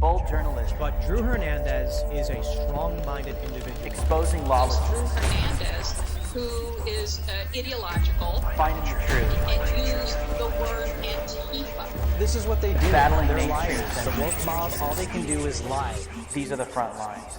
bold journalism. But Drew Hernandez is a strong-minded individual. Exposing lawlessness. Drew Hernandez, who is ideological. Finding the truth. And use the word Antifa. This is what they do. Battling They're nations. liars. The woke mob, all they can do is lie. These are the front lines.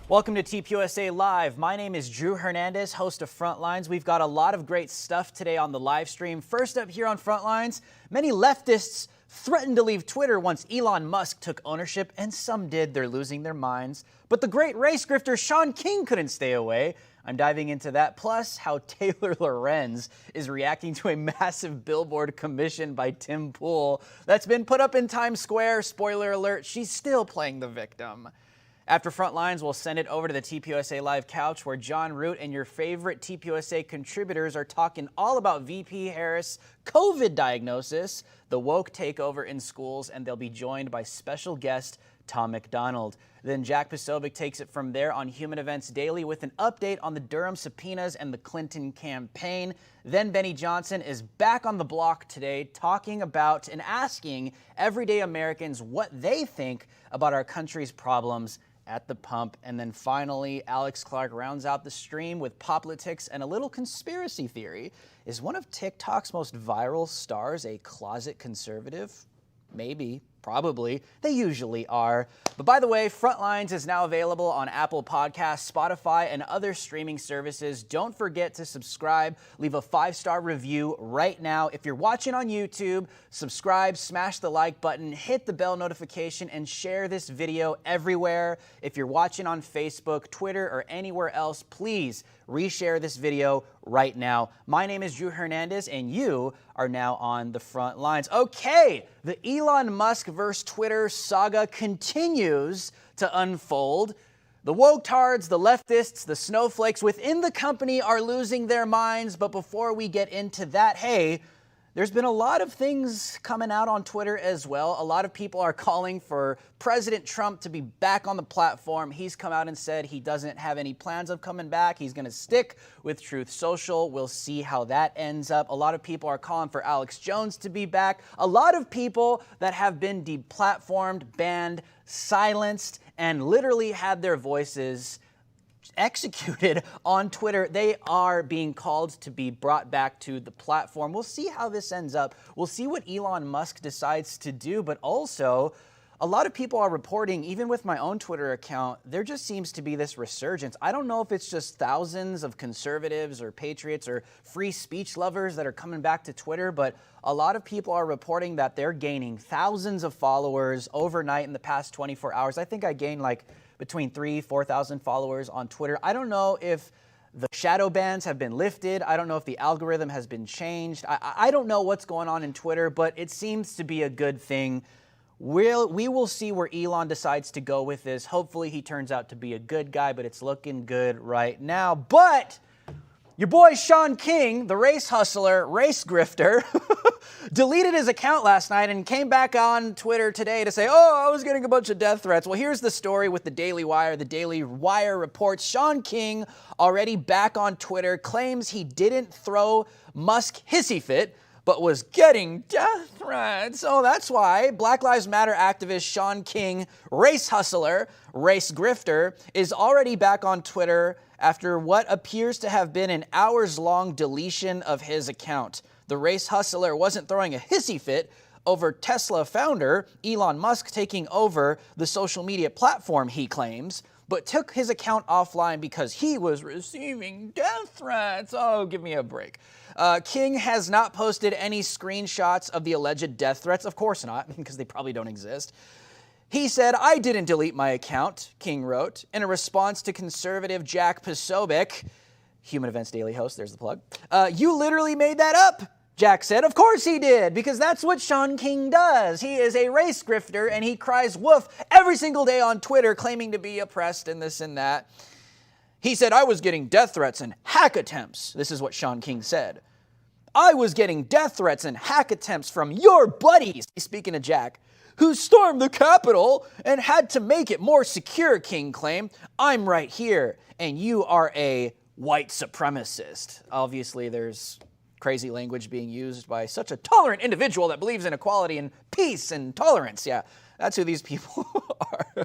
Welcome to TPUSA Live. My name is Drew Hernandez, host of Frontlines. We've got a lot of great stuff today on the live stream. First up here on Frontlines, many leftists threatened to leave Twitter once Elon Musk took ownership, and some did. They're losing their minds. But the great race grifter Shaun King couldn't stay away. I'm diving into that, plus how Taylor Lorenz is reacting to a massive billboard commissioned by Tim Pool that's been put up in Times Square. Spoiler alert, she's still playing the victim. After Frontlines, we'll send it over to the TPUSA Live couch where Jon Root and your favorite TPUSA contributors are talking all about VP Harris' COVID diagnosis, the woke takeover in schools, and they'll be joined by special guest Tom MacDonald. Then Jack Posobiec takes it from there on Human Events Daily with an update on the Durham subpoenas and the Clinton campaign. Then Benny Johnson is back on the block today talking about and asking everyday Americans what they think about our country's problems at the pump. And then finally, Alex Clark rounds out the stream with politics and a little conspiracy theory. Is one of TikTok's most viral stars a closet conservative? Maybe. Probably. They usually are. But by the way, Frontlines is now available on Apple Podcasts, Spotify, and other streaming services. Don't forget to subscribe. Leave a 5-star review right now. If you're watching on YouTube, subscribe, smash the like button, hit the bell notification, and share this video everywhere. If you're watching on Facebook, Twitter, or anywhere else, please reshare this video right now. My name is Drew Hernandez, and you are now on the front lines. Okay, the Elon Musk versus Twitter saga continues to unfold. The woketards, the leftists, the snowflakes within the company are losing their minds. But before we get into that, hey, there's been a lot of things coming out on Twitter as well. A lot of people are calling for President Trump to be back on the platform. He's come out and said he doesn't have any plans of coming back. He's going to stick with Truth Social. We'll see how that ends up. A lot of people are calling for Alex Jones to be back. A lot of people that have been deplatformed, banned, silenced, and literally had their voices executed on Twitter, they are being called to be brought back to the platform. We'll see how this ends up. We'll see what Elon Musk decides to do, but also a lot of people are reporting, even with my own Twitter account, there just seems to be this resurgence. I don't know if it's just thousands of conservatives or patriots or free speech lovers that are coming back to Twitter, but a lot of people are reporting that they're gaining thousands of followers overnight in the past 24 hours. I think I gained like between 3,000-4,000 followers on Twitter. I don't know if the shadow bans have been lifted. I don't know if the algorithm has been changed. I don't know what's going on in Twitter, but it seems to be a good thing. We will see where Elon decides to go with this. Hopefully he turns out to be a good guy, but it's looking good right now. But your boy Shaun King, the race hustler, race grifter, deleted his account last night and came back on Twitter today to say, oh, I was getting a bunch of death threats. Well, here's the story with the Daily Wire. The Daily Wire reports Shaun King, already back on Twitter, claims he didn't throw Musk hissy fit, but was getting death threats. Oh, that's why Black Lives Matter activist Shaun King, race hustler, race grifter, is already back on Twitter after what appears to have been an hours-long deletion of his account. The race hustler wasn't throwing a hissy fit over Tesla founder Elon Musk taking over the social media platform, he claims, but took his account offline because he was receiving death threats. Oh, give me a break. King has not posted any screenshots of the alleged death threats. Of course not, because they probably don't exist. He said, I didn't delete my account, King wrote, in a response to conservative Jack Posobiec, Human Events Daily host, there's the plug. You literally made that up, Jack said. Of course he did, because that's what Shaun King does. He is a race grifter, and he cries woof every single day on Twitter, claiming to be oppressed and this and that. He said, I was getting death threats and hack attempts. This is what Shaun King said. I was getting death threats and hack attempts from your buddies, he's speaking to Jack, who stormed the Capitol and had to make it more secure, King claimed. I'm right here, and you are a white supremacist. Obviously, there's crazy language being used by such a tolerant individual that believes in equality and peace and tolerance. Yeah, that's who these people are.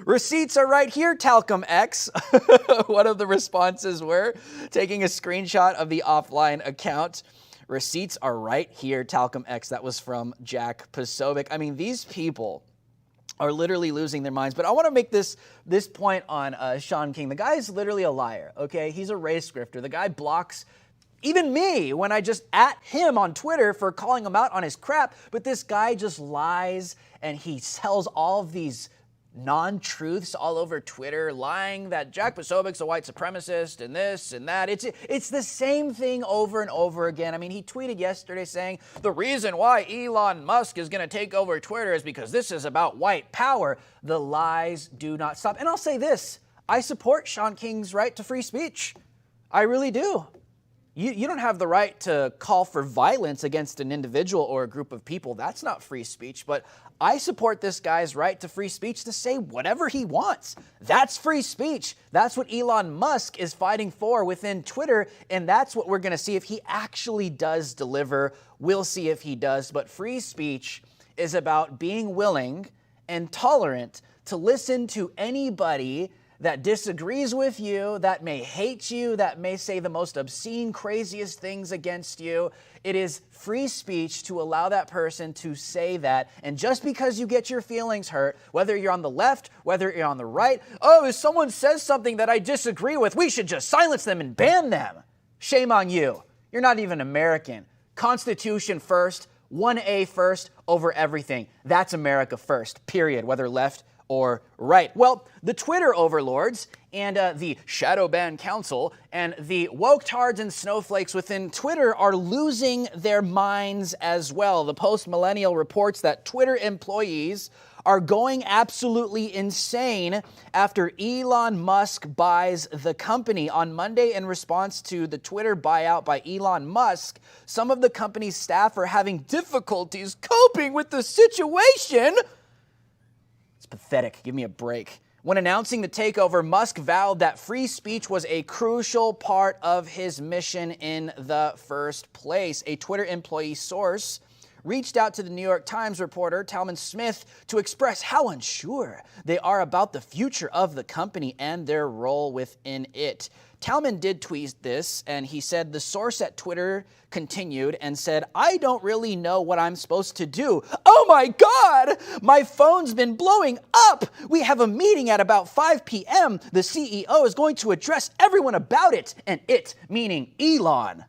Receipts are right here, Talcum X. One of the responses were taking a screenshot of the offline account. Receipts are right here, Talcum X. That was from Jack Posobiec. I mean, these people are literally losing their minds. But I want to make this point on Sean King. The guy is literally a liar, okay? He's a race grifter. The guy blocks even me when I just at him on Twitter for calling him out on his crap. But this guy just lies, and he tells all of these non-truths all over Twitter, lying that Jack Posobiec's a white supremacist and this and that. It's the same thing over and over again. I mean, he tweeted yesterday saying the reason why Elon Musk is going to take over Twitter is because this is about white power. The lies do not stop. And I'll say this, I support Sean King's right to free speech. I really do. You don't have the right to call for violence against an individual or a group of people. That's not free speech. But I support this guy's right to free speech to say whatever he wants. That's free speech. That's what Elon Musk is fighting for within Twitter. And that's what we're going to see if he actually does deliver. We'll see if he does. But free speech is about being willing and tolerant to listen to anybody that disagrees with you, that may hate you, that may say the most obscene, craziest things against you. It is free speech to allow that person to say that. And just because you get your feelings hurt, whether you're on the left, whether you're on the right, oh, if someone says something that I disagree with, we should just silence them and ban them. Shame on you. You're not even American. Constitution first, 1A first over everything. That's America first, period, whether left or right. Well, the Twitter overlords and the Shadow Ban Council and the woke-tards and snowflakes within Twitter are losing their minds as well. The Post-Millennial reports that Twitter employees are going absolutely insane after Elon Musk buys the company. On Monday, in response to the Twitter buyout by Elon Musk, some of the company's staff are having difficulties coping with the situation. It's pathetic. Give me a break. When announcing the takeover, Musk vowed that free speech was a crucial part of his mission in the first place. A Twitter employee source reached out to the New York Times reporter Talman Smith to express how unsure they are about the future of the company and their role within it. Talman did tweet this, and he said, the source at Twitter continued and said, I don't really know what I'm supposed to do. Oh my God, my phone's been blowing up. We have a meeting at about 5 p.m. The CEO is going to address everyone about it, and it meaning Elon.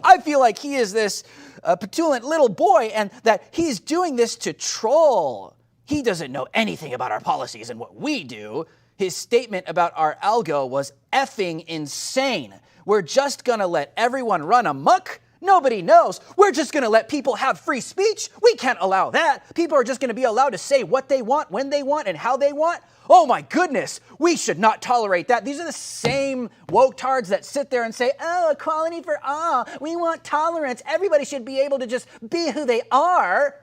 I feel like he is this petulant little boy and that he's doing this to troll. He doesn't know anything about our policies and what we do. His statement about our algo was effing insane. We're just going to let everyone run amok? Nobody knows. We're just going to let people have free speech? We can't allow that. People are just going to be allowed to say what they want, when they want, and how they want? Oh my goodness, we should not tolerate that. These are the same woke-tards that sit there and say, oh, equality for all. We want tolerance. Everybody should be able to just be who they are.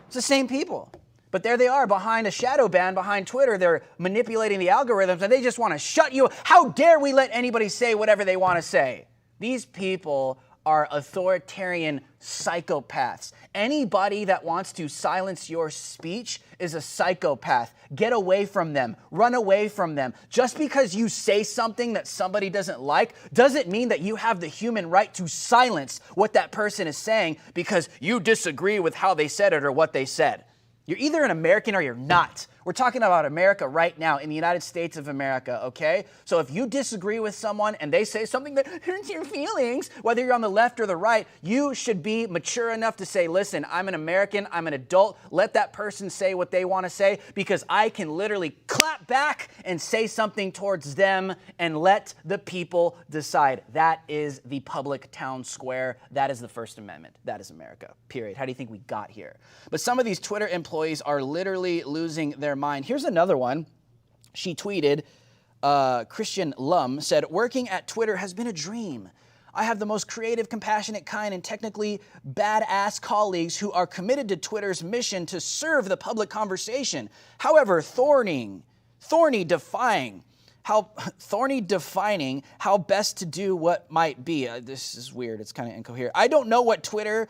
It's the same people. But there they are behind a shadow ban, behind Twitter. They're manipulating the algorithms, and they just want to shut you. How dare we let anybody say whatever they want to say? These people are authoritarian psychopaths. Anybody that wants to silence your speech is a psychopath. Get away from them. Run away from them. Just because you say something that somebody doesn't like doesn't mean that you have the human right to silence what that person is saying because you disagree with how they said it or what they said. You're either an American or you're not. We're talking about America right now in the United States of America, okay? So if you disagree with someone and they say something that hurts your feelings, whether you're on the left or the right, you should be mature enough to say, listen, I'm an American, I'm an adult, let that person say what they want to say because I can literally clap back and say something towards them and let the people decide. That is the public town square. That is the First Amendment. That is America, period. How do you think we got here? But some of these Twitter employees are literally losing their mind. Here's another one. She tweeted, Christian Lum said, working at Twitter has been a dream. I have the most creative, compassionate, kind, and technically badass colleagues who are committed to Twitter's mission to serve the public conversation. However, thorny, defying, how thorny defining how best to do what might be. This is weird. It's kind of incoherent. I don't know what Twitter,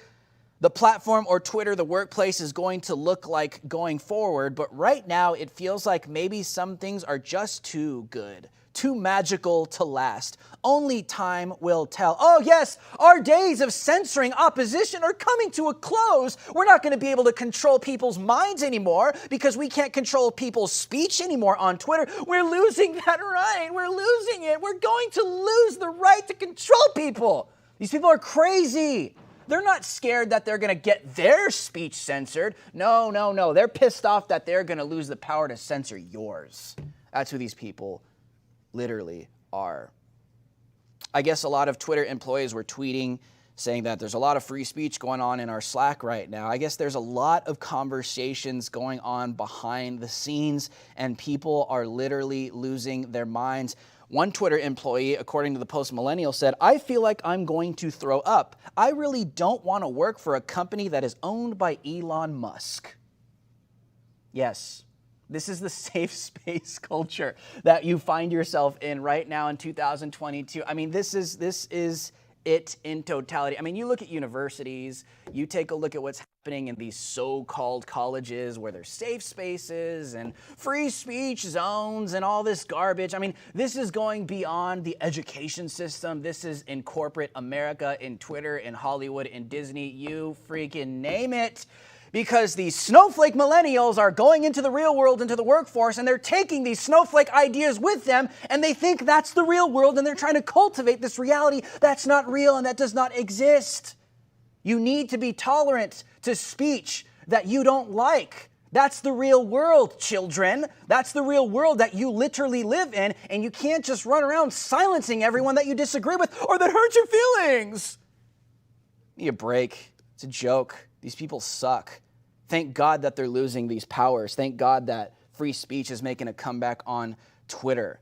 the platform, or Twitter, the workplace, is going to look like going forward, but right now it feels like maybe some things are just too good, too magical to last. Only time will tell. Oh yes, our days of censoring opposition are coming to a close. We're not going to be able to control people's minds anymore because we can't control people's speech anymore on Twitter. We're losing that right. We're losing it. We're going to lose the right to control people. These people are crazy. They're not scared that they're going to get their speech censored. No, no, no. They're pissed off that they're going to lose the power to censor yours. That's who these people literally are. I guess a lot of Twitter employees were tweeting saying that there's a lot of free speech going on in our Slack right now. I guess there's a lot of conversations going on behind the scenes, and people are literally losing their minds. One Twitter employee, according to the Post Millennial, said, "I feel like I'm going to throw up. I really don't want to work for a company that is owned by Elon Musk." Yes. This is the safe space culture that you find yourself in right now in 2022. I mean, this is it in totality. I mean, you look at universities, you take a look at what's happening in these so-called colleges where there's safe spaces and free speech zones and all this garbage. I mean, this is going beyond the education system. This is in corporate America, in Twitter, in Hollywood, in Disney, you freaking name it. Because these snowflake millennials are going into the real world, into the workforce, and they're taking these snowflake ideas with them, and they think that's the real world, and they're trying to cultivate this reality that's not real and that does not exist. You need to be tolerant to speech that you don't like. That's the real world, children. That's the real world that you literally live in, and you can't just run around silencing everyone that you disagree with or that hurts your feelings. Give me a break. It's a joke. These people suck. Thank God that they're losing these powers. Thank God that free speech is making a comeback on Twitter.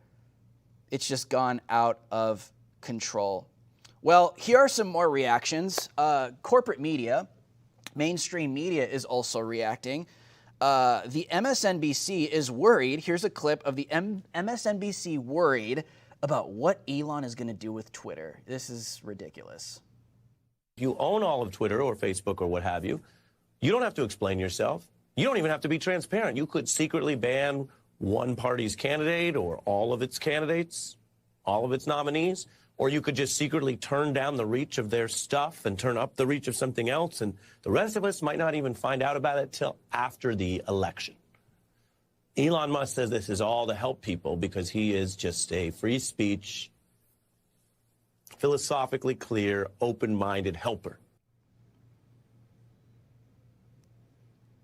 It's just gone out of control. Well, here are some more reactions. Corporate media, mainstream media is also reacting. The MSNBC is worried. Here's a clip of the MSNBC worried about what Elon is going to do with Twitter. This is ridiculous. If you own all of Twitter or Facebook or what have you, you don't have to explain yourself. You don't even have to be transparent. You could secretly ban one party's candidate or all of its candidates, all of its nominees, or you could just secretly turn down the reach of their stuff and turn up the reach of something else, and the rest of us might not even find out about it till after the election. Elon Musk says this is all to help people because he is just a free speech, philosophically clear, open-minded helper.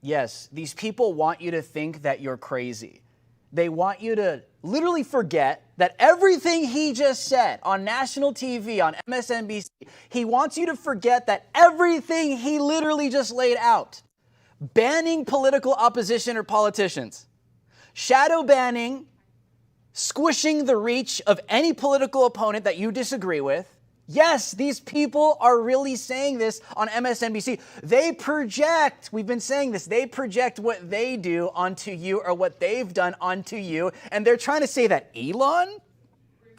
Yes, these people want you to think that you're crazy. They want you to literally forget that everything he just said on national TV, on MSNBC, he wants you to forget that everything he literally just laid out. Banning political opposition or politicians. Shadow banning, squishing the reach of any political opponent that you disagree with. Yes, these people are really saying this on MSNBC. They project, we've been saying this, they project what they do onto you or what they've done onto you. And they're trying to say that Elon,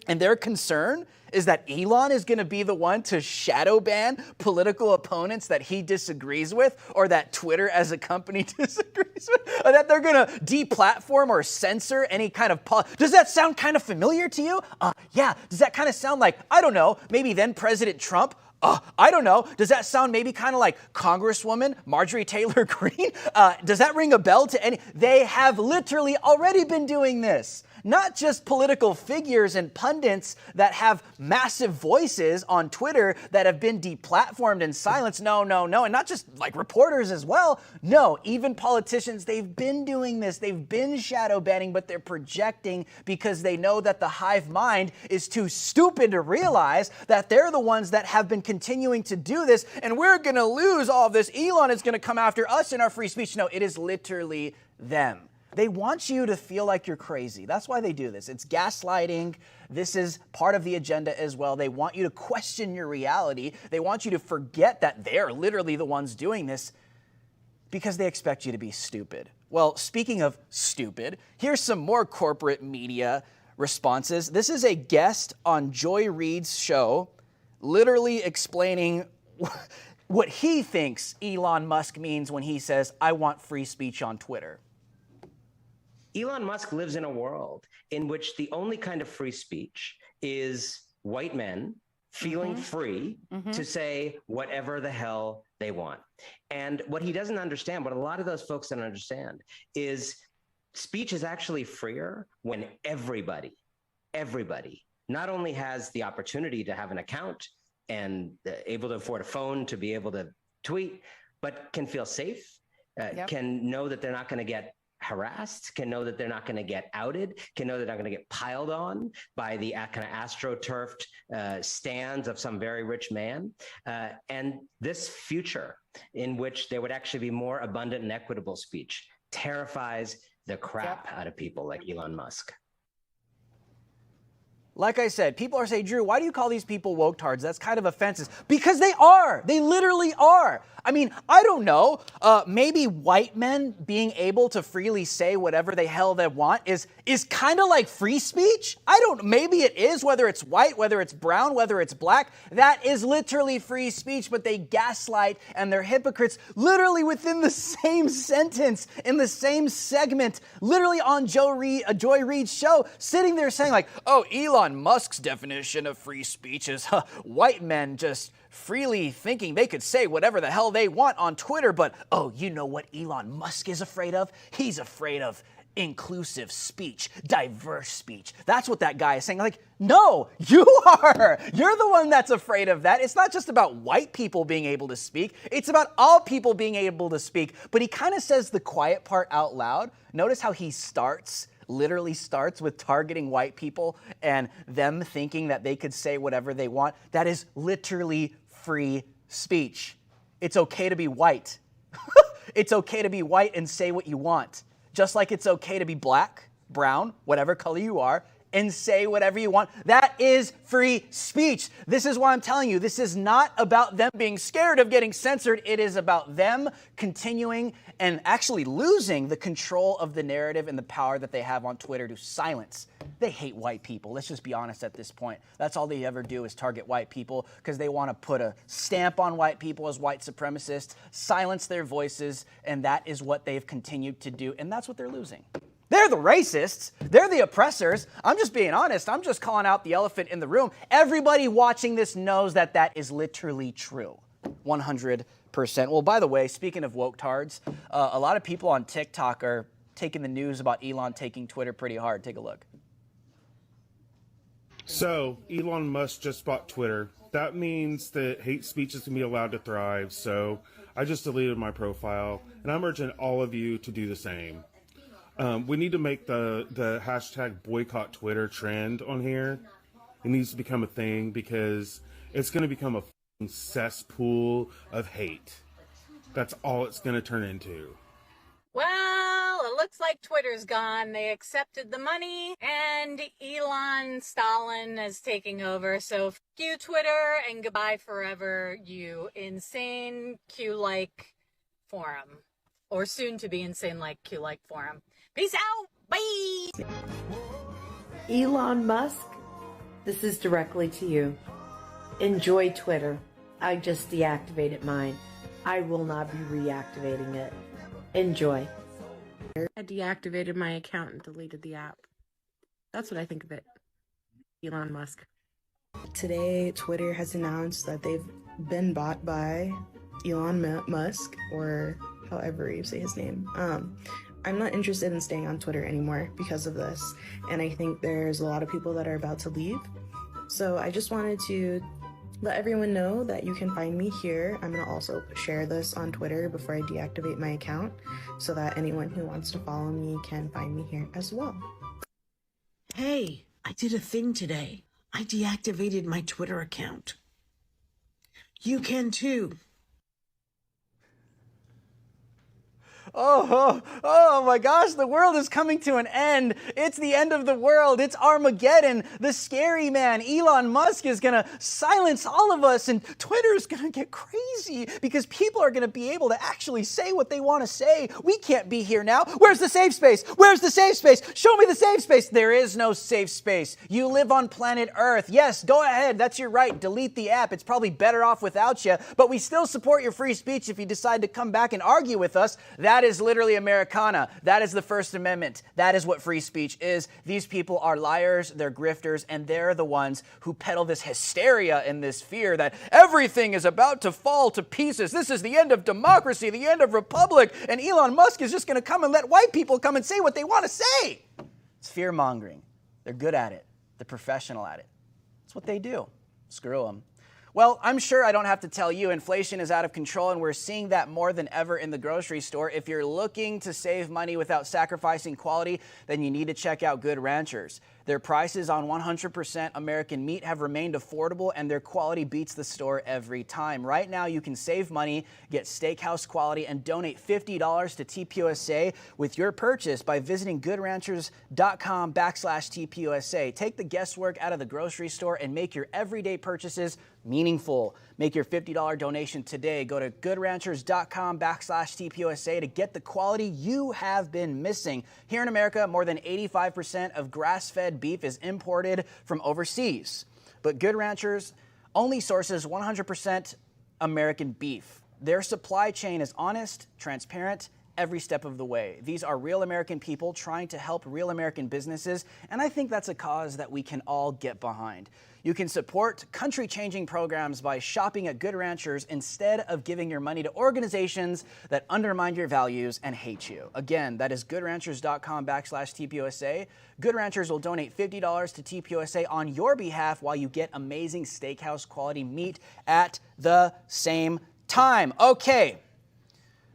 and their concern is that Elon is going to be the one to shadow ban political opponents that he disagrees with, or that Twitter as a company disagrees with, or that they're going to deplatform or censor any kind of Does that sound kind of familiar to you? Yeah. Does that kind of sound like, I don't know, maybe then President Trump? I don't know. Does that sound maybe kind of like Congresswoman Marjorie Taylor Greene? Does that ring a bell to any? They have literally already been doing this. Not just political figures and pundits that have massive voices on Twitter that have been deplatformed and silenced. No. And not just like reporters as well. No, even politicians, they've been doing this. They've been shadow banning, but they're projecting because they know that the hive mind is too stupid to realize that they're the ones that have been continuing to do this, and we're going to lose all of this. Elon is going to come after us in our free speech. No, it is literally them. They want you to feel like you're crazy. That's why they do this. It's gaslighting. This is part of the agenda as well. They want you to question your reality. They want you to forget that they're literally the ones doing this because they expect you to be stupid. Well, speaking of stupid, here's some more corporate media responses. This is a guest on Joy Reid's show, literally explaining what he thinks Elon Musk means when he says, I want free speech on Twitter. Elon Musk lives in a world in which the only kind of free speech is white men feeling free to say whatever the hell they want. And what he doesn't understand, what a lot of those folks don't understand, is speech is actually freer when everybody not only has the opportunity to have an account and able to afford a phone to be able to tweet, but can feel safe, can know that they're not going to get harassed, can know that they're not going to get outed, can know they're not going to get piled on by the kind of astroturfed stands of some very rich man. And this future in which there would actually be more abundant and equitable speech terrifies the crap out of people like Elon Musk. Like I said, people are saying, Drew, why do you call these people woke-tards? That's kind of offensive. Because they are. They literally are. I mean, I don't know. Maybe white men being able to freely say whatever the hell they want is kind of like free speech. I don't know. Maybe it is, whether it's white, whether it's brown, whether it's black. That is literally free speech, but they gaslight and they're hypocrites literally within the same sentence, in the same segment, literally on Joy Reid's show, sitting there saying like, oh, Elon Musk's definition of free speech is white men just freely thinking they could say whatever the hell they want on Twitter, but oh, you know what Elon Musk is afraid of? He's afraid of inclusive speech, diverse speech. That's what that guy is saying. Like, no, you are. You're the one that's afraid of that. It's not just about white people being able to speak. It's about all people being able to speak. But he kind of says the quiet part out loud. Notice how he literally starts with targeting white people and them thinking that they could say whatever they want. That is literally free speech. It's okay to be white. It's okay to be white and say what you want. Just like it's okay to be black, brown, whatever color you are, and say whatever you want. That is free speech. This is why I'm telling you, this is not about them being scared of getting censored. It is about them continuing and actually losing the control of the narrative and the power that they have on Twitter to silence. They hate white people. Let's just be honest at this point. That's all they ever do is target white people because they want to put a stamp on white people as white supremacists, silence their voices, and that is what they've continued to do, and that's what they're losing. They're the racists. They're the oppressors. I'm just being honest. I'm just calling out the elephant in the room. Everybody watching this knows that that is literally true. 100%. Well, by the way, speaking of woke-tards, a lot of people on TikTok are taking the news about Elon taking Twitter pretty hard. Take a look. So, Elon Musk just bought Twitter. That means that hate speech is going to be allowed to thrive. So, I just deleted my profile, and I'm urging all of you to do the same. We need to make the hashtag boycott Twitter trend on here. It needs to become a thing because it's going to become a cesspool of hate. That's all it's going to turn into. Well, it looks like Twitter's gone. They accepted the money and Elon Stalin is taking over. So f you Twitter and goodbye forever, you insane Q-like forum. Or soon to be insane like Q-like forum. Peace out. Bye. Elon Musk, this is directly to you. Enjoy Twitter. I just deactivated mine. I will not be reactivating it. Enjoy. I deactivated my account and deleted the app. That's what I think of it. Elon Musk. Today, Twitter has announced that they've been bought by Elon Musk, or however you say his name. I'm not interested in staying on Twitter anymore because of this, and I think there's a lot of people that are about to leave. So I just wanted to let everyone know that you can find me here. I'm going to also share this on Twitter before I deactivate my account so that anyone who wants to follow me can find me here as well. Hey, I did a thing today. I deactivated my Twitter account. You can too. Oh my gosh, the world is coming to an end. It's the end of the world. It's Armageddon. The scary man, Elon Musk, is going to silence all of us, and Twitter is going to get crazy because people are going to be able to actually say what they want to say. We can't be here now. Where's the safe space? Where's the safe space? Show me the safe space. There is no safe space. You live on planet Earth. Yes, go ahead. That's your right. Delete the app. It's probably better off without you, but we still support your free speech if you decide to come back and argue with us. That is literally Americana. That is the First Amendment. That is what free speech is. These people are liars, they're grifters, and they're the ones who peddle this hysteria and this fear that everything is about to fall to pieces. This is the end of democracy, the end of republic, and Elon Musk is just going to come and let white people come and say what they want to say. It's fear-mongering. They're good at it. They're professional at it. That's what they do. Screw them. Well, I'm sure I don't have to tell you, inflation is out of control, and we're seeing that more than ever in the grocery store. If you're looking to save money without sacrificing quality, then you need to check out Good Ranchers. Their prices on 100% American meat have remained affordable, and their quality beats the store every time. Right now, you can save money, get steakhouse quality, and donate $50 to TPUSA with your purchase by visiting goodranchers.com/TPUSA. Take the guesswork out of the grocery store and make your everyday purchases meaningful. Make your $50 donation today. Go to goodranchers.com/TPUSA to get the quality you have been missing. Here in America, more than 85% of grass-fed beef is imported from overseas. But Good Ranchers only sources 100% American beef. Their supply chain is honest, transparent, every step of the way. These are real American people trying to help real American businesses, and I think that's a cause that we can all get behind. You can support country-changing programs by shopping at Good Ranchers instead of giving your money to organizations that undermine your values and hate you. Again, that is goodranchers.com/TPUSA. Good Ranchers will donate $50 to TPUSA on your behalf while you get amazing steakhouse quality meat at the same time. Okay.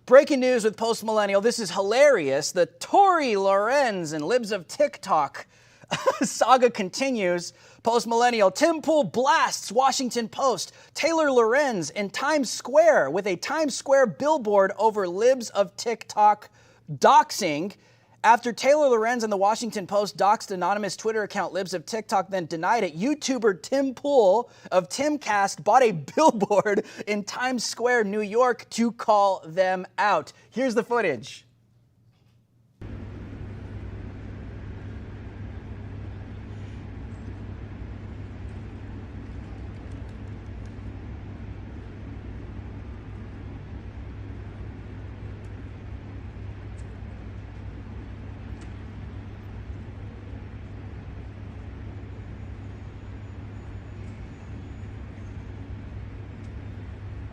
Breaking news with Post Millennial. This is hilarious. The Tory Lorenz and Libs of TikTok saga continues. Post Millennial. Tim Pool blasts Washington Post. Taylor Lorenz in Times Square with a Times Square billboard over Libs of TikTok doxing. After Taylor Lorenz and the Washington Post doxed anonymous Twitter account Libs of TikTok, then denied it, YouTuber Tim Pool of Timcast bought a billboard in Times Square, New York to call them out. Here's the footage.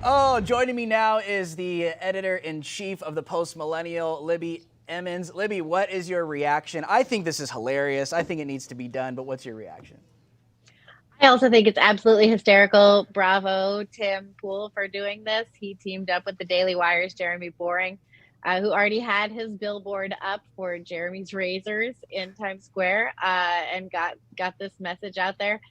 Oh, joining me now is the editor-in-chief of the Post Millennial, Libby Emmons. Libby, what is your reaction? I think this is hilarious. I think it needs to be done, but what's your reaction? I also think it's absolutely hysterical. Bravo, Tim Pool, for doing this. He teamed up with the Daily Wire's Jeremy Boring, who already had his billboard up for Jeremy's Razors in Times Square, and got this message out there.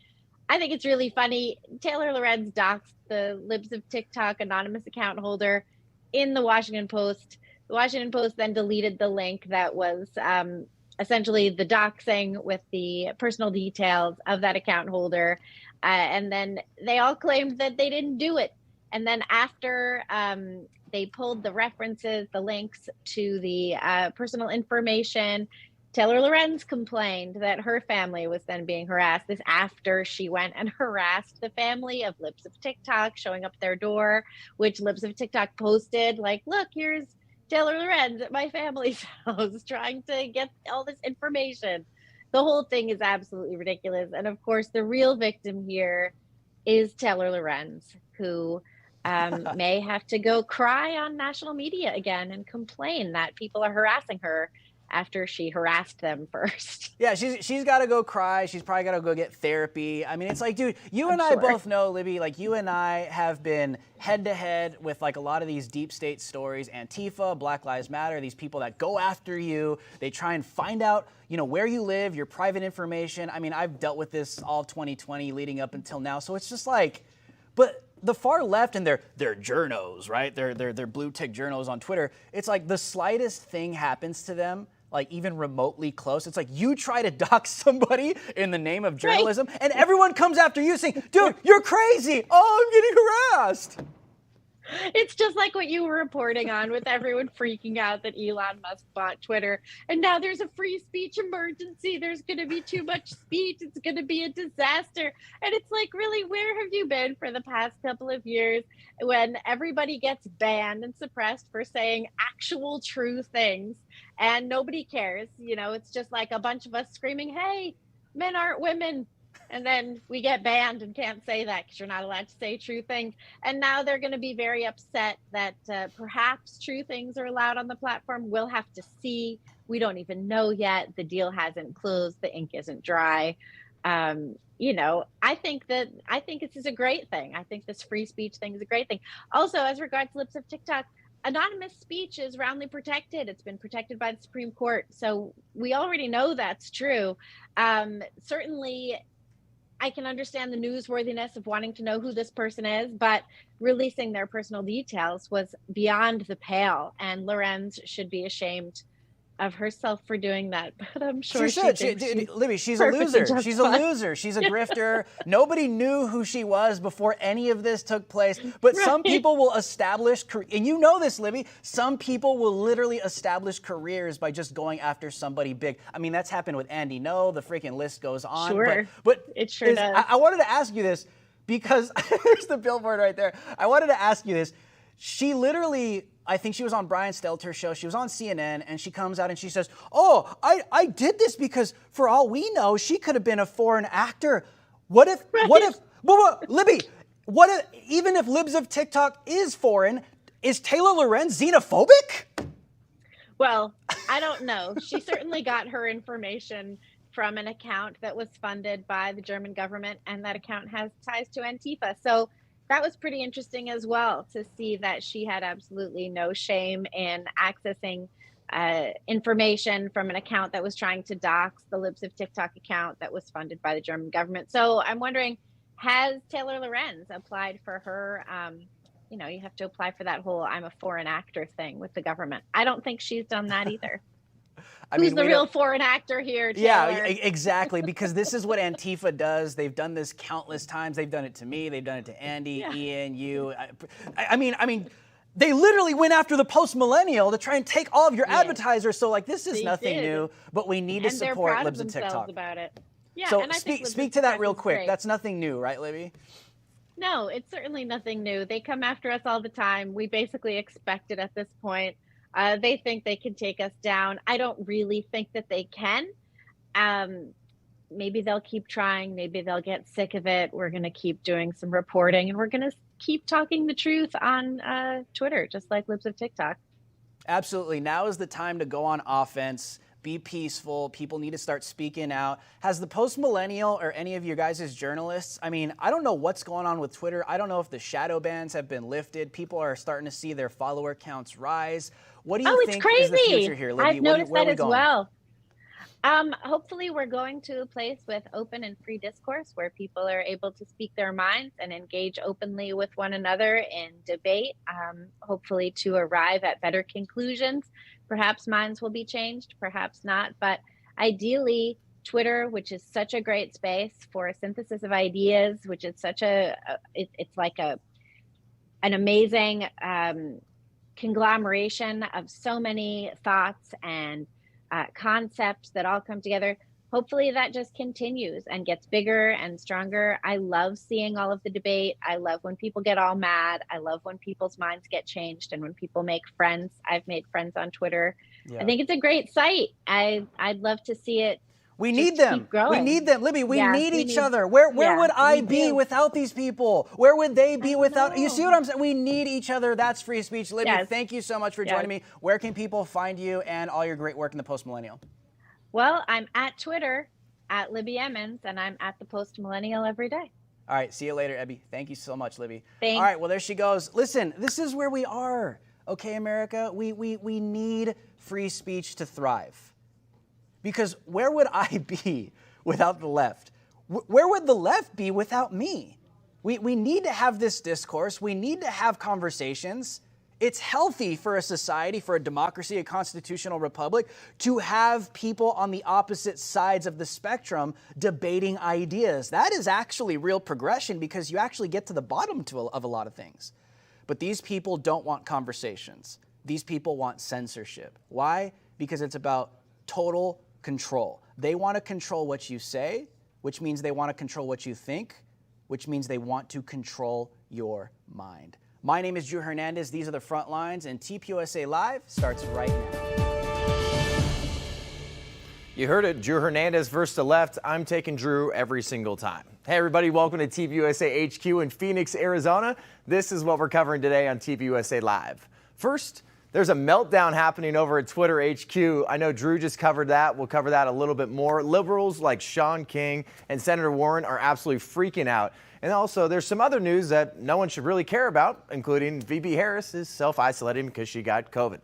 I think it's really funny. Taylor Lorenz doxed the Libs of TikTok anonymous account holder in the Washington Post. The Washington Post then deleted the link that was essentially the doxing with the personal details of that account holder. And then they all claimed that they didn't do it. And then after they pulled the references, the links to the personal information, Taylor Lorenz complained that her family was then being harassed. This after she went and harassed the family of Libs of TikTok, showing up their door, which Libs of TikTok posted, like, look, here's Taylor Lorenz at my family's house trying to get all this information. The whole thing is absolutely ridiculous. And of course, the real victim here is Taylor Lorenz, who may have to go cry on national media again and complain that people are harassing her after she harassed them first. Yeah, she's got to go cry. She's probably got to go get therapy. I mean, it's like, dude, you and I both know, Libby, like you and I have been head to head with like a lot of these deep state stories, Antifa, Black Lives Matter, these people that go after you. They try and find out, you know, where you live, your private information. I mean, I've dealt with this all of 2020 leading up until now. So it's just like, but the far left and their journos, right? Their blue tick journos on Twitter. It's like the slightest thing happens to them, like even remotely close. It's like you try to dox somebody in the name of journalism, and everyone comes after you saying, "Dude, you're crazy! Oh, I'm getting harassed." It's just like what you were reporting on with everyone freaking out that Elon Musk bought Twitter. And now there's a free speech emergency. There's going to be too much speech. It's going to be a disaster. And it's like, really, where have you been for the past couple of years when everybody gets banned and suppressed for saying actual true things and nobody cares? You know, it's just like a bunch of us screaming, hey, men aren't women. And then we get banned and can't say that because you're not allowed to say true things. And now they're going to be very upset that perhaps true things are allowed on the platform. We'll have to see. We don't even know yet. The deal hasn't closed. The ink isn't dry. You know, I think this is a great thing. I think this free speech thing is a great thing. Also, as regards Lips of TikTok, anonymous speech is roundly protected. It's been protected by the Supreme Court. So we already know that's true. Certainly, I can understand the newsworthiness of wanting to know who this person is, but releasing their personal details was beyond the pale, and Lorenz should be ashamed of herself for doing that. But I'm sure she should. Libby, she's a loser. She's a loser. She's a grifter. Nobody knew who she was before any of this took place. But some people will establish, and you know this, Libby, some people will literally establish careers by just going after somebody big. I mean, that's happened with Andy Ngo. The freaking list goes on. Sure. But it sure does. I wanted to ask you this because there's the billboard right there. I wanted to ask you this. She literally, I think she was on Brian Stelter's show. She was on CNN, and she comes out and she says, oh, I did this because for all we know, she could have been a foreign actor. Libby, even if Libs of TikTok is foreign, is Taylor Lorenz xenophobic? Well, I don't know. She certainly got her information from an account that was funded by the German government, and that account has ties to Antifa. So that was pretty interesting as well, to see that she had absolutely no shame in accessing information from an account that was trying to dox the Libs of TikTok account that was funded by the German government. So I'm wondering, has Taylor Lorenz applied for her, you know, you have to apply for that whole I'm a foreign actor thing with the government. I don't think she's done that either. Who's the real foreign actor here, Taylor? Yeah, exactly, because this is what Antifa does. They've done this countless times. They've done it to me. They've done it to Andy, Ian, you. I mean, they literally went after the post-millennial to try and take all of your advertisers. So, like, this is nothing new, but we need to support Libs of TikTok. About it. Yeah, so and I think speak to that real quick. Great. That's nothing new, right, Libby? No, it's certainly nothing new. They come after us all the time. We basically expect it at this point. They think they can take us down. I don't really think that they can. Maybe they'll keep trying. Maybe they'll get sick of it. We're going to keep doing some reporting, and we're going to keep talking the truth on Twitter, just like Libs of TikTok. Absolutely. Now is the time to go on offense. Be peaceful. People need to start speaking out. Has the post-millennial or any of you guys as journalists, I mean, I don't know what's going on with Twitter. I don't know if the shadow bans have been lifted. People are starting to see their follower counts rise. What do you think is the future here, Libby? I've noticed that as well. Hopefully we're going to a place with open and free discourse where people are able to speak their minds and engage openly with one another in debate, hopefully to arrive at better conclusions. Perhaps minds will be changed, perhaps not. But ideally, Twitter, which is such a great space for a synthesis of ideas, which is such it's like an amazing conglomeration of so many thoughts and concepts that all come together. Hopefully that just continues and gets bigger and stronger. I love seeing all of the debate. I love when people get all mad. I love when people's minds get changed and when people make friends. I've made friends on Twitter. Yeah. I think it's a great site. I'd love to see it. We need them. We need them. Libby, we need each other. Where would I be without these people? Where would they be without? You see what I'm saying? We need each other. That's free speech. Libby, thank you so much for joining me. Where can people find you and all your great work in the post-millennial? Well, I'm at Twitter, at Libby Emmons, and I'm at the Post-Millennial every day. All right. See you later, Ebby. Thank you so much, Libby. Thanks. All right. Well, there she goes. Listen, this is where we are. Okay, America? We need free speech to thrive. Because where would I be without the left? Where would the left be without me? We need to have this discourse. We need to have conversations. It's healthy for a society, for a democracy, a constitutional republic, to have people on the opposite sides of the spectrum debating ideas. That is actually real progression because you actually get to the bottom of a lot of things. But these people don't want conversations. These people want censorship. Why? Because it's about total control. They want to control what you say, which means they want to control what you think, which means they want to control your mind. My name is Drew Hernandez. These are the Front Lines, and TPUSA Live starts right now. You heard it, Drew Hernandez versus the left. I'm taking Drew every single time. Hey everybody, welcome to TPUSA HQ in Phoenix, Arizona. This is what we're covering today on TPUSA Live. First, there's a meltdown happening over at Twitter HQ. I know Drew just covered that. We'll cover that a little bit more. Liberals like Sean King and Senator Warren are absolutely freaking out. And also, there's some other news that no one should really care about, including VP Harris is self-isolating because she got COVID.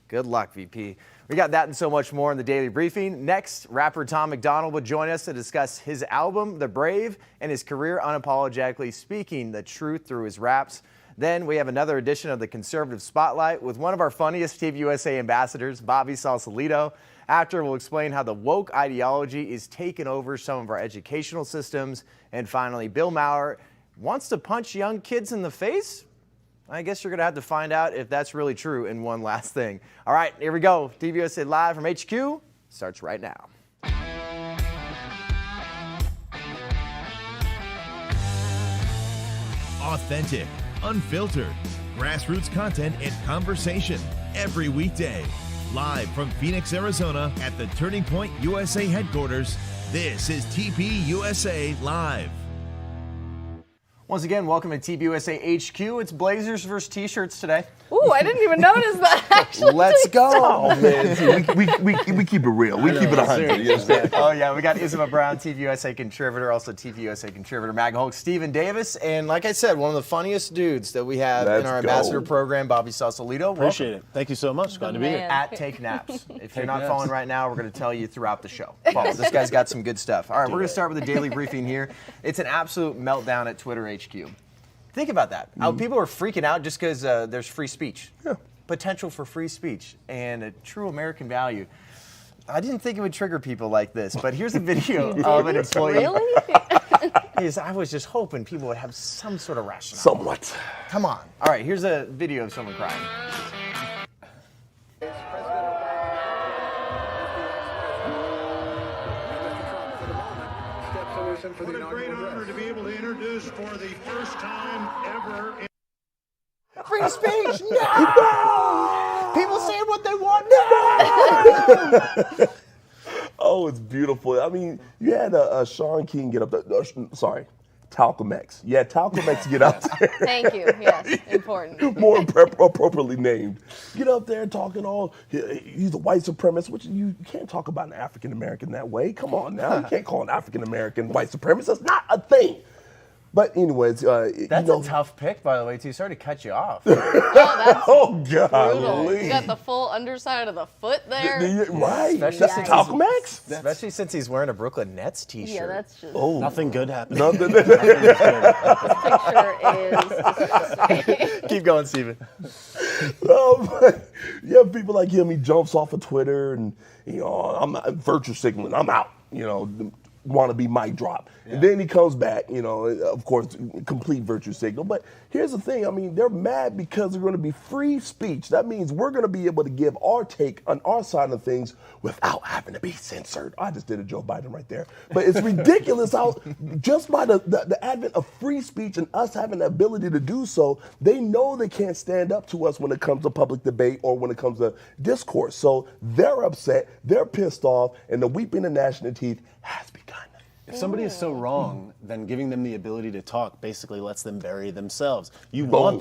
Good luck, VP. We got that and so much more in the Daily Briefing. Next, rapper Tom MacDonald will join us to discuss his album, The Brave, and his career unapologetically speaking the truth through his raps. Then we have another edition of the Conservative Spotlight with one of our funniest TPUSA ambassadors, Bobby Sausalito. After, we'll explain how the woke ideology is taking over some of our educational systems. And finally, Bill Maher wants to punch young kids in the face? I guess you're going to have to find out if that's really true in one last thing. All right, here we go. TPUSA Live from HQ starts right now. Authentic, unfiltered, grassroots content and conversation every weekday. Live from Phoenix, Arizona at the Turning Point USA headquarters, this is TPUSA Live. Once again, welcome to TPUSA HQ. It's Blazers versus T-shirts today. Ooh, I didn't even notice that, actually. Let's go. Oh, man. See, we keep it real. We keep it 100. You understand? Oh, yeah. We got Isabel Brown, TPUSA contributor, also TPUSA contributor, MAGA Hulk, Stephen Davis. And like I said, one of the funniest dudes that we have in our ambassador program, Bobby Sausalito. Appreciate it. Thank you so much. Glad to be here. At Take Naps. If you're not following right now, we're going to tell you throughout the show. Follow. This guy's got some good stuff. All right, we're going to start with the daily briefing here. It's an absolute meltdown at Twitter HQ. Think about that. How people are freaking out just because there's free speech. Yeah. Potential for free speech and a true American value. I didn't think it would trigger people like this, but here's a video of an employee. Really? I was just hoping people would have some sort of rationale. Somewhat. Come on. All right, here's a video of someone crying. What a great honor to be able to introduce for the first time ever. Free speech! No! People saying what they want. No! Oh, it's beautiful. I mean, you had Sean King get up there. Sorry, Talcum X. Yeah, Talcum X get up there. Thank you. Yes, important. More appropriately named. Get up there talking all, he's a white supremacist, which you can't talk about an African American that way. Come on now. You can't call an African American white supremacist. That's not a thing. But anyways, that's a tough pick, by the way, too. Sorry to cut you off. Oh, Brutal. golly. You got the full underside of the foot there. Right. That's the Talcum X? Especially since he's wearing a Brooklyn Nets t-shirt. Yeah, that's just... Nothing good happened. Nothing. This picture is... Keep going, Steven. Yeah, people like him, he jumps off of Twitter and, I'm virtue signaling. I'm out, want to be mic drop. Yeah. And then he comes back, of course, complete virtue signal. But here's the thing. I mean, they're mad because they're going to be free speech. That means we're going to be able to give our take on our side of things without having to be censored. I just did a Joe Biden right there. But it's ridiculous how just by the advent of free speech and us having the ability to do so, they know they can't stand up to us when it comes to public debate or when it comes to discourse. So they're upset, they're pissed off, and the weeping and gnashing of teeth has begun. If somebody is so wrong, then giving them the ability to talk basically lets them bury themselves. You want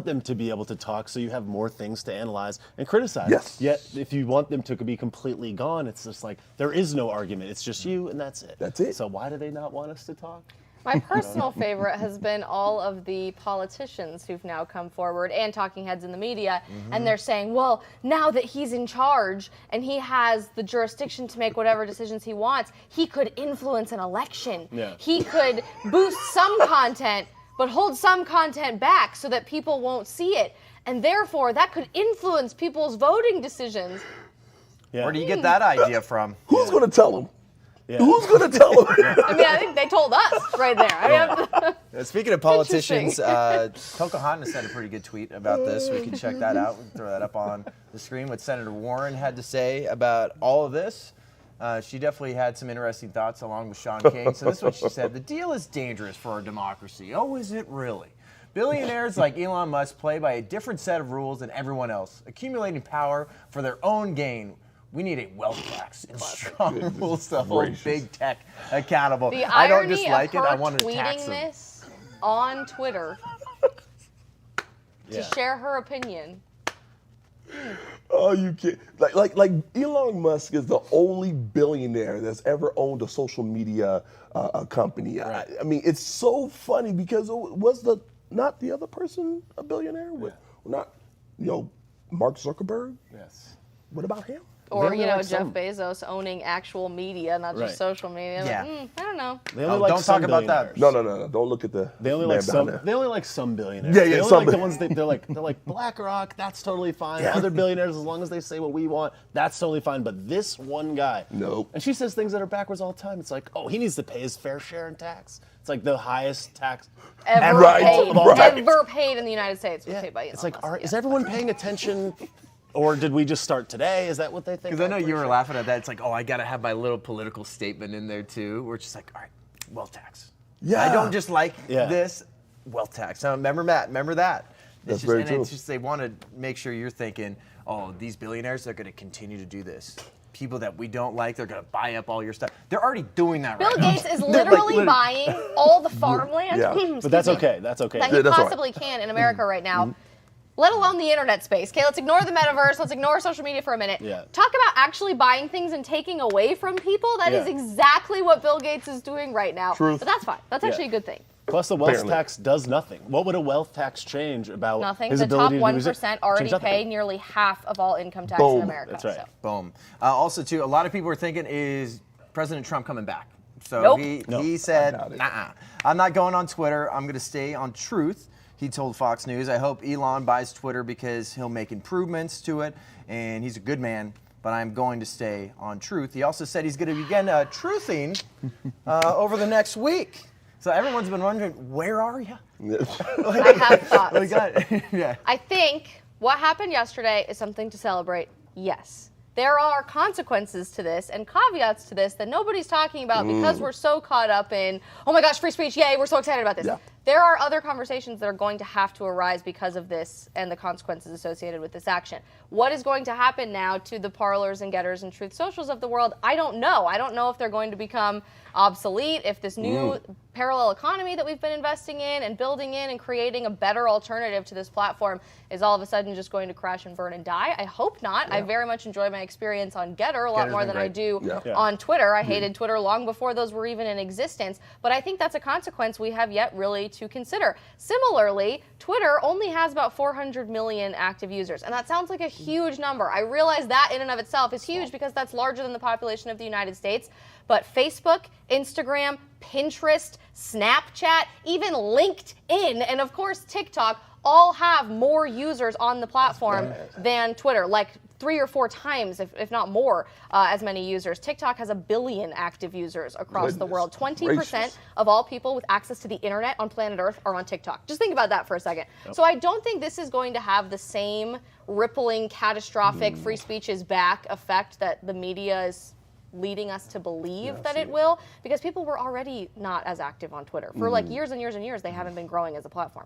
them to be able to talk so you have more things to analyze and criticize. Yes. Yet if you want them to be completely gone, it's just like there is no argument. It's just you and that's it. That's it. So why do they not want us to talk? My personal favorite has been all of the politicians who've now come forward and talking heads in the media, and they're saying, well, now that he's in charge and he has the jurisdiction to make whatever decisions he wants, he could influence an election. Yeah. He could boost some content, but hold some content back so that people won't see it. And therefore, that could influence people's voting decisions. Where do you get that idea from? Who's going to tell him? Yeah. Who's going to tell him? I mean, I think they told us right there. I mean, Speaking of politicians, Pocahontas had a pretty good tweet about this. We can check that out. We can throw that up on the screen. What Senator Warren had to say about all of this. She definitely had some interesting thoughts along with Sean King. So this is what she said. The deal is dangerous for our democracy. Oh, is it really? Billionaires like Elon Musk play by a different set of rules than everyone else, accumulating power for their own gain. We need a wealth tax and strong rules to hold big tech accountable. the I don't irony just like of it. her I want to tax tweeting them. this on Twitter to share her opinion. Oh, you can't. Like Elon Musk is the only billionaire that's ever owned a social media company. Right. I mean, it's so funny because was not the other person a billionaire? Not, Mark Zuckerberg? Yes. What about him? Or, Jeff Bezos owning actual media, not just social media. Yeah. Like, I don't know. They only like some billionaires. No. Don't look at the. They only man like behind some. there. They only like some billionaires. Yeah, They only some like the ones they're like BlackRock. That's totally fine. Yeah. Other billionaires, as long as they say what we want, that's totally fine. But this one guy, nope. And she says things that are backwards all the time. It's like, oh, he needs to pay his fair share in tax. It's like the highest tax Ever paid in the United States was paid by Elon It's like, Musk. is everyone paying attention? Or did we just start today? Is that what they think? Because I know you were laughing at that. It's like, oh, I got to have my little political statement in there too. We're just like, all right, wealth tax. Yeah. I don't just like this wealth tax. Remember that. That's very true. It's just they want to make sure you're thinking, oh, these billionaires, they're going to continue to do this. People that we don't like, they're going to buy up all your stuff. They're already doing that Bill right now. Gates is literally buying all the farmland But that's okay. That's okay. that he possibly can in America right now. Let alone the internet space. Okay, let's ignore the metaverse. Let's ignore social media for a minute. Yeah. Talk about actually buying things and taking away from people. That is exactly what Bill Gates is doing right now. Truth. But that's fine. That's actually a good thing. Plus, the wealth tax does nothing. What would a wealth tax change about Nothing. his The top ability to do his- 1% already change nothing. pay nearly half of all income tax in America. That's right. So. Boom. Also, too, a lot of people are thinking, is President Trump coming back? So Nope. he said, I'm not going on Twitter. I'm going to stay on Truth. He told Fox News, I hope Elon buys Twitter because he'll make improvements to it, and he's a good man, but I'm going to stay on Truth. He also said he's going to begin truthing over the next week. So everyone's been wondering, where are you? I have thoughts. Yeah. I think what happened yesterday is something to celebrate, yes. There are consequences to this and caveats to this that nobody's talking about because we're so caught up in, oh my gosh, free speech, yay, we're so excited about this. Yeah. There are other conversations that are going to have to arise because of this and the consequences associated with this action. What is going to happen now to the Parlors and Getters and Truth Socials of the world? I don't know. I don't know if they're going to become obsolete, if this new parallel economy that we've been investing in and building in and creating a better alternative to this platform is all of a sudden just going to crash and burn and die. I hope not. I very much enjoy my experience on Getter a lot more than I do on Twitter. I hated Twitter long before those were even in existence, but I think that's a consequence we have yet really to consider. Similarly, Twitter only has about 400 million active users, and that sounds like a huge number. I realize that in and of itself is huge because that's larger than the population of the United States, but Facebook, Instagram, Pinterest, Snapchat, even LinkedIn, and of course TikTok all have more users on the platform than Twitter, like 3 or 4 times, if not more, as many users. TikTok has 1 billion active users across the world. 20% of all people with access to the internet on planet Earth are on TikTok. Just think about that for a second. So I don't think this is going to have the same rippling, catastrophic free speech is back effect that the media is leading us to believe that it will, because people were already not as active on Twitter. For like years and years and years, they haven't been growing as a platform.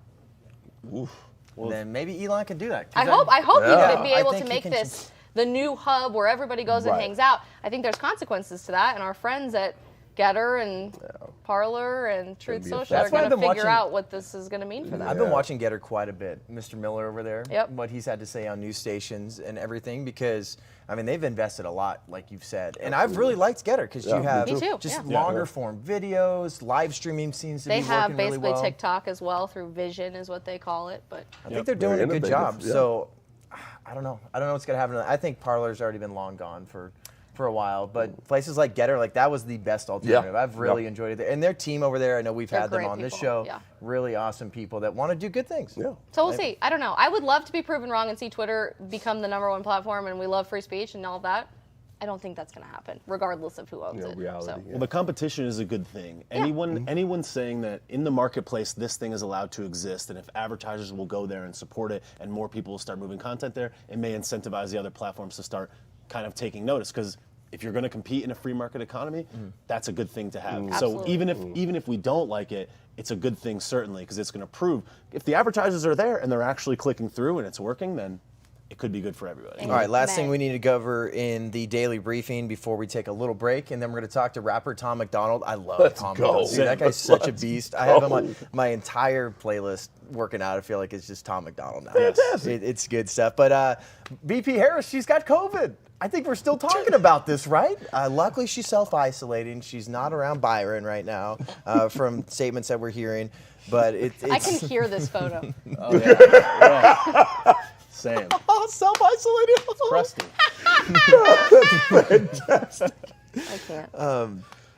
Well, then maybe Elon can do that. I hope he would be able to make this the new hub where everybody goes and hangs out. I think there's consequences to that, and our friends at Getter and Parler and Truth Social are going to figure out what this is going to mean for them. I've been watching Getter quite a bit. Mr. Miller over there, Yep. what he's had to say on news stations and everything, because I mean, they've invested a lot, like you've said. And I've really liked Getter because you have just longer form videos, live streaming seems to be working really well. They have basically TikTok as well through Vision is what they call it. But I think they're doing a good job. So I don't know. I don't know what's going to happen. I think Parler's already been long gone for a while, but places like Getter, like that was the best alternative. I've really enjoyed it. And their team over there, I know we've had them on this show, really awesome people that want to do good things. So we'll see. I don't know. I would love to be proven wrong and see Twitter become the #1 platform and we love free speech and all of that. I don't think that's going to happen, regardless of who owns it. So. Well, the competition is a good thing. Anyone saying that in the marketplace this thing is allowed to exist, and if advertisers will go there and support it, and more people will start moving content there, it may incentivize the other platforms to start kind of taking notice. Because if you're going to compete in a free market economy, that's a good thing to have. So even if we don't like it, it's a good thing certainly because it's going to prove if the advertisers are there and they're actually clicking through and it's working, then it could be good for everybody. All right, last thing we need to cover in the daily briefing before we take a little break, and then we're going to talk to rapper Tom MacDonald. I love Tom MacDonald. Dude, that guy's such a beast. I have him on my entire playlist working out. I feel like it's just Tom MacDonald now. Fantastic. It's good stuff. But BP Harris, she's got COVID. I think we're still talking about this, right? Luckily, she's self-isolating. She's not around Byron right now from statements that we're hearing. But it's I can hear this photo. Same. Oh, self-isolated. Crusty. Fantastic. I can't.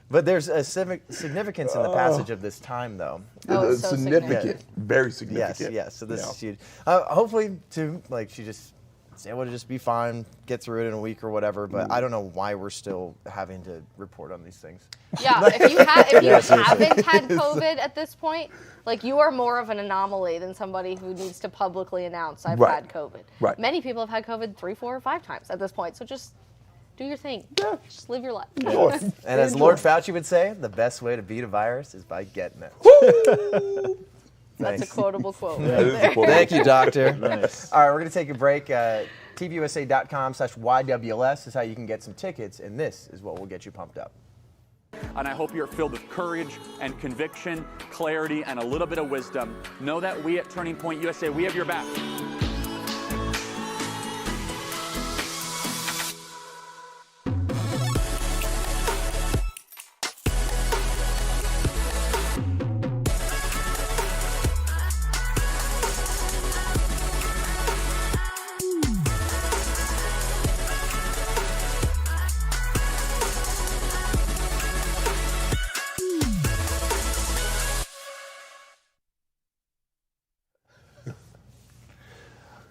But there's a significance in the passage of this time, though. Oh, so significant. Very significant. Yes. So this is huge. Hopefully, too, like she just able to just be fine, get through it in a week or whatever. But I don't know why we're still having to report on these things. Yeah, if you haven't had COVID at this point, like you are more of an anomaly than somebody who needs to publicly announce I've had COVID. Right. Many people have had COVID 3, 4, or 5 times at this point. So just do your thing. Just live your life. And as Lord Fauci would say, the best way to beat a virus is by getting it. That's a quotable quote. Thank you, Doctor. Nice. All right, we're going to take a break. TPUSA.com/YWLS is how you can get some tickets, and this is what will get you pumped up. And I hope you're filled with courage and conviction, clarity, and a little bit of wisdom. Know that we at Turning Point USA, we have your back.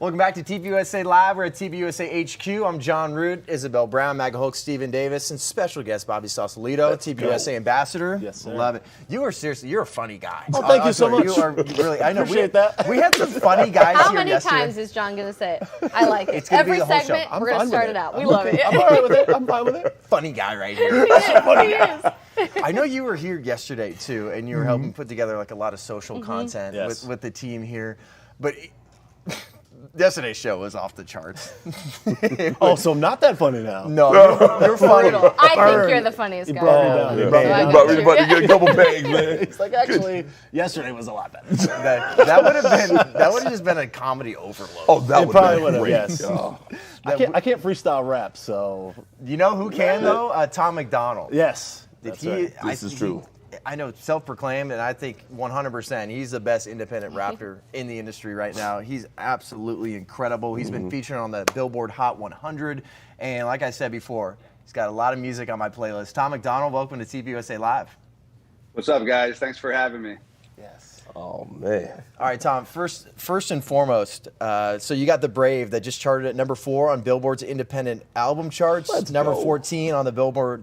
Welcome back to TPUSA Live. We're at TPUSA HQ. I'm Jon Root, Isabel Brown, MAGA Hulk, Stephen Davis, and special guest Bobby Sausalito, TPUSA Ambassador. Yes, sir. Love it. You are seriously, you're a funny guy. Oh, thank you so much. You are really, I know. Appreciate that. We had some funny guys How here many yesterday. times is John going to say it? I like it. It's gonna be Every the whole show. segment, I'm we're going to fine start with it out. I'm We love it. I'm all right with it. I'm fine with it. Funny guy right here. He is. I know you were here yesterday, too, and you were helping put together like a lot of social content with the team here. But yesterday's show was off the charts. Oh, so I'm not that funny now. No, you're funny. I think you're the funniest guy. He brought me to get a couple bags, man. It's like, actually, yesterday was a lot better. That would have just been a comedy overload. Oh, that It probably would would have, have, yes. yes. I can't freestyle rap, so. You know who can, though? Tom MacDonald. Yes. This is true. I know, self-proclaimed, and I think 100% he's the best independent rapper in the industry right now. He's absolutely incredible. He's been featured on the Billboard Hot 100, and like I said before, he's got a lot of music on my playlist. Tom MacDonald, welcome to TPUSA Live. What's up, guys? Thanks for having me. Yes. Oh, man. All right, Tom, first and foremost, so you got The Brave that just charted at number 4 on Billboard's independent album charts, number 14 on the Billboard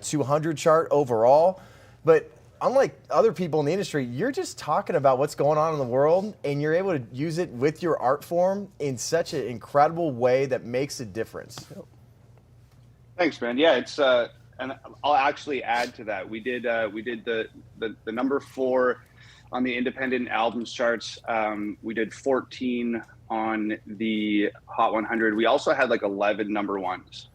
200 chart overall. But unlike other people in the industry, you're just talking about what's going on in the world, and you're able to use it with your art form in such an incredible way that makes a difference. Thanks, man. Yeah, it's and I'll actually add to that. We did the number 4 on the independent albums charts. We did 14 on the Hot 100. We also had like 11 number ones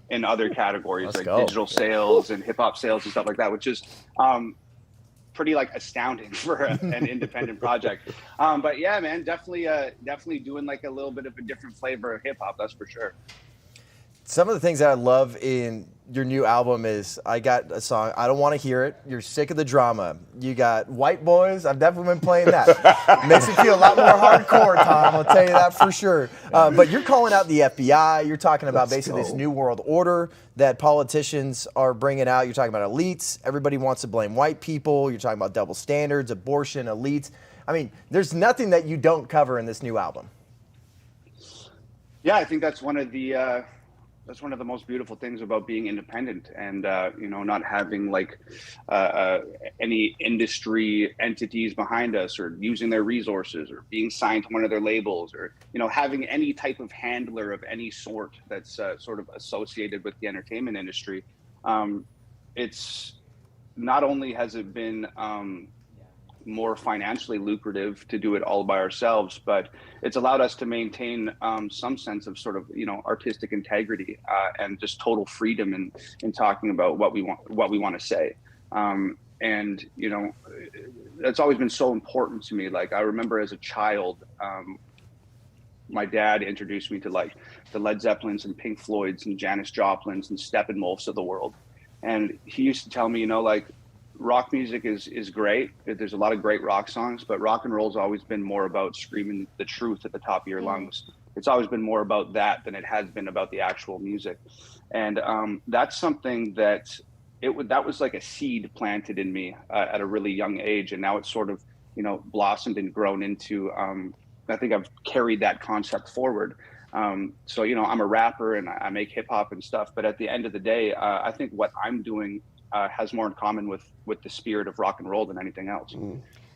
in other categories digital sales and hip hop sales and stuff like that, which is pretty like astounding for an independent project. But yeah, man, definitely doing like a little bit of a different flavor of hip hop. That's for sure. Some of the things that I love in your new album is I got a song, I Don't Want to Hear It. You're sick of the drama. You got White Boys. I've definitely been playing that. Makes it feel a lot more hardcore, Tom. I'll tell you that for sure. But you're calling out the FBI. You're talking about basically this new world order that politicians are bringing out. You're talking about elites. Everybody wants to blame white people. You're talking about double standards, abortion, elites. I mean, there's nothing that you don't cover in this new album. Yeah, I think that's one of the most beautiful things about being independent and, not having like any industry entities behind us or using their resources or being signed to one of their labels or, having any type of handler of any sort that's sort of associated with the entertainment industry. It's not only has it been more financially lucrative to do it all by ourselves, but it's allowed us to maintain some sense of sort of artistic integrity and just total freedom in talking about what we want to say. And that's always been so important to me. Like I remember as a child, my dad introduced me to like the Led Zeppelins and Pink Floyds and Janis Joplins and Steppenwolfs of the world, and he used to tell me, rock music is great. There's a lot of great rock songs, but rock and roll's always been more about screaming the truth at the top of your lungs. It's always been more about that than it has been about the actual music. And that's something that that was like a seed planted in me at a really young age. And now it's sort of, blossomed and grown into, I think I've carried that concept forward. So, I'm a rapper and I make hip hop and stuff, but at the end of the day, I think what I'm doing has more in common with the spirit of rock and roll than anything else.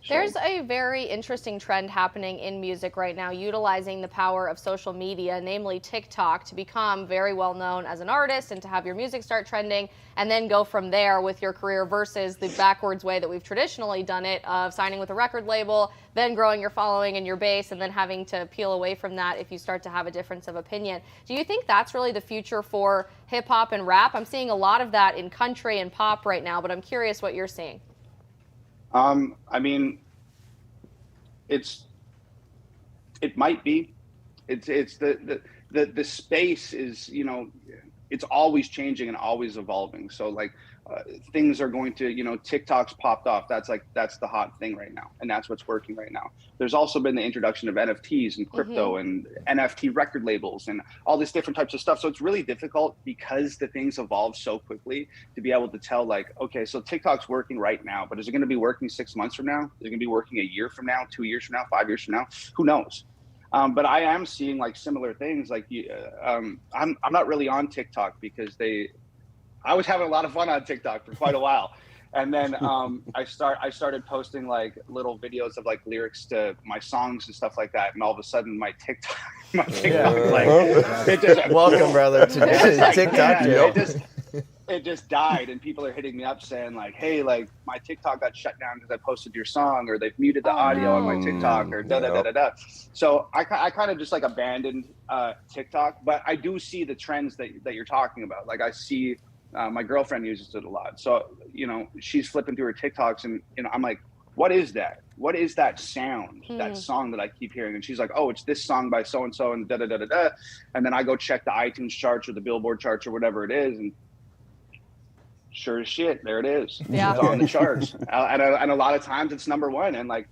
There's a very interesting trend happening in music right now, utilizing the power of social media, namely TikTok, to become very well known as an artist and to have your music start trending and then go from there with your career versus the backwards way that we've traditionally done it of signing with a record label, then growing your following and your base, and then having to peel away from that if you start to have a difference of opinion. Do you think that's really the future for hip hop and rap? I'm seeing a lot of that in country and pop right now, but I'm curious what you're seeing. I mean, it might be. It's the space is, it's always changing and always evolving. So like things are going to, TikTok's popped off. That's the hot thing right now. And that's what's working right now. There's also been the introduction of NFTs and crypto and NFT record labels and all these different types of stuff. So it's really difficult because the things evolve so quickly to be able to tell like, okay, so TikTok's working right now, but is it going to be working 6 months from now? Is it going to be working a year from now, 2 years from now, 5 years from now? Who knows? But I am seeing like similar things. Like I'm not really on TikTok because I was having a lot of fun on TikTok for quite a while. And then I started posting like little videos of like lyrics to my songs and stuff like that. And all of a sudden my TikTok it just welcome, brother, to TikTok. It just died, and people are hitting me up saying like, hey, like my TikTok got shut down because I posted your song, or they've muted the audio on my TikTok, or da-da-da-da-da. So I kind of just like abandoned TikTok, but I do see the trends that you're talking about. Like I see my girlfriend uses it a lot. So, she's flipping through her TikToks and, I'm like, what is that? What is that sound, that song that I keep hearing? And she's like, oh, it's this song by so-and-so and da-da-da-da-da. And then I go check the iTunes charts or the Billboard charts or whatever it is. And sure as shit, there it is. Yeah. It's on the charts. And a lot of times it's number one. And like,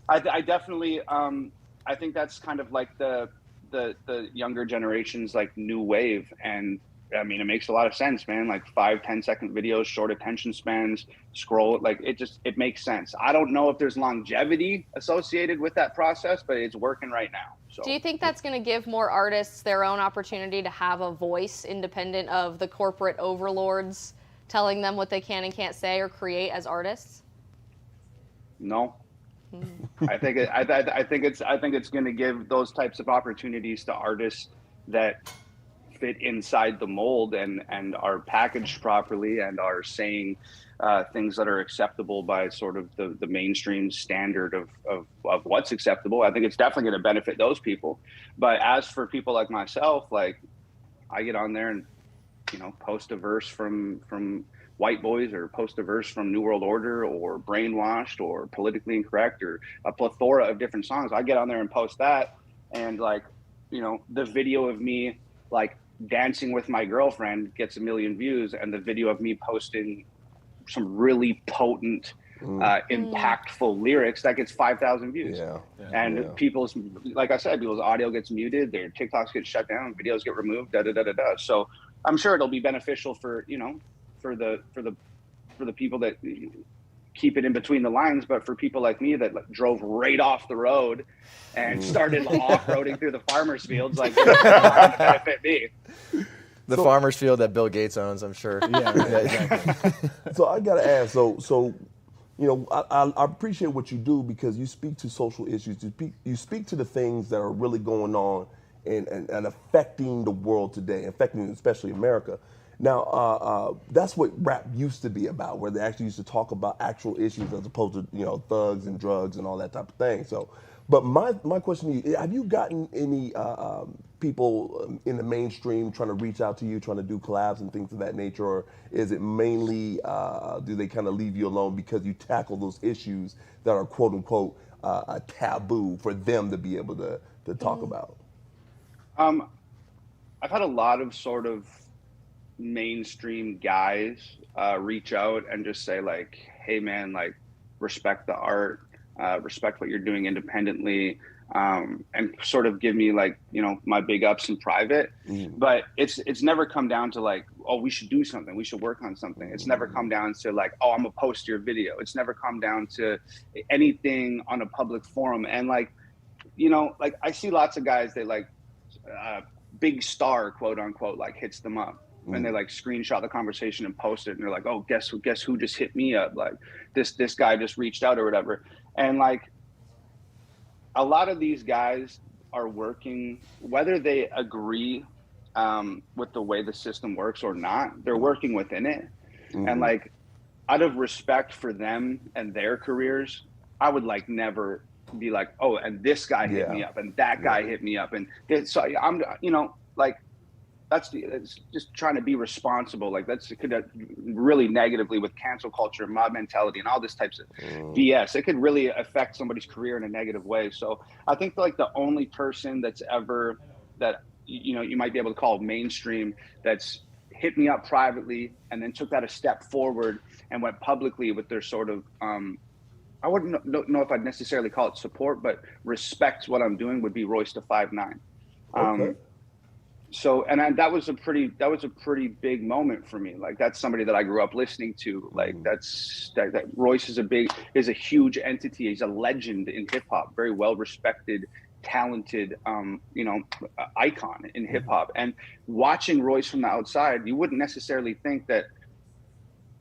I definitely, I think that's kind of like the younger generation's like new wave. And I mean, it makes a lot of sense, man. Like 5-10 second videos, short attention spans, scroll, like it makes sense. I don't know if there's longevity associated with that process, but it's working right now. So. Do you think that's going to give more artists their own opportunity to have a voice independent of the corporate overlords telling them what they can and can't say or create as artists? No. I think it's going to give those types of opportunities to artists that fit inside the mold and are packaged properly and are saying things that are acceptable by sort of the mainstream standard of what's acceptable. I think it's definitely going to benefit those people. But as for people like myself, like I get on there and post a verse from White Boys or post a verse from New World Order or Brainwashed or Politically Incorrect or a plethora of different songs. I get on there and post that, and like the video of me like Dancing with My Girlfriend gets 1 million views, and the video of me posting some really potent, impactful lyrics that gets 5,000 views. And people's, like I said, people's audio gets muted, their TikToks get shut down, videos get removed, So I'm sure it'll be beneficial for, you know, for the people that keep it in between the lines, but for people like me that drove right off the road and started off-roading through the farmers' fields, like, it's not to benefit me. The farmer's field that Bill Gates owns, I'm sure. Yeah, exactly. So I got to ask, so you know, I appreciate what you do because you speak to social issues. You speak to the things that are really going on and affecting the world today, affecting especially America. Now, that's what rap used to be about, where they actually used to talk about actual issues as opposed to, you know, thugs and drugs and all that type of thing. So, but my question to you, have you gotten any people in the mainstream trying to reach out to you, trying to do collabs and things of that nature, or is it mainly, do they kind of leave you alone because you tackle those issues that are quote unquote a taboo for them to be able to talk about? I've had a lot of sort of mainstream guys reach out and just say like, hey man, like, respect the art, respect what you're doing independently, and sort of give me like, you know, my big ups in private. But it's never come down to like, oh, we should do something, we should work on something. It's never come down to like, oh, I'm gonna post your video. It's never come down to anything on a public forum. And like, you know, like I see lots of guys that like big star, quote unquote, like hits them up. And they like screenshot the conversation and post it, and they're like, "Oh, guess who just hit me up? Like this guy just reached out or whatever." And like a lot of these guys are working, whether they agree with the way the system works or not, they're working within it. And like out of respect for them and their careers, I would like never be like, "Oh, and this guy hit me up, and that guy hit me up," and so I'm, you know, like. It's just trying to be responsible. Like it could really negatively with cancel culture and mob mentality and all this types of BS. It could really affect somebody's career in a negative way. So I think like the only person that's ever that, you know, you might be able to call mainstream that's hit me up privately and then took that a step forward and went publicly with their sort of, I wouldn't know if I'd necessarily call it support, but respects what I'm doing would be Royce da 5'9". Okay. So, and that was a pretty big moment for me. Like that's somebody that I grew up listening to. Like that Royce is a huge entity. He's a legend in hip hop, very well respected, talented, you know, icon in hip hop. And watching Royce from the outside, you wouldn't necessarily think that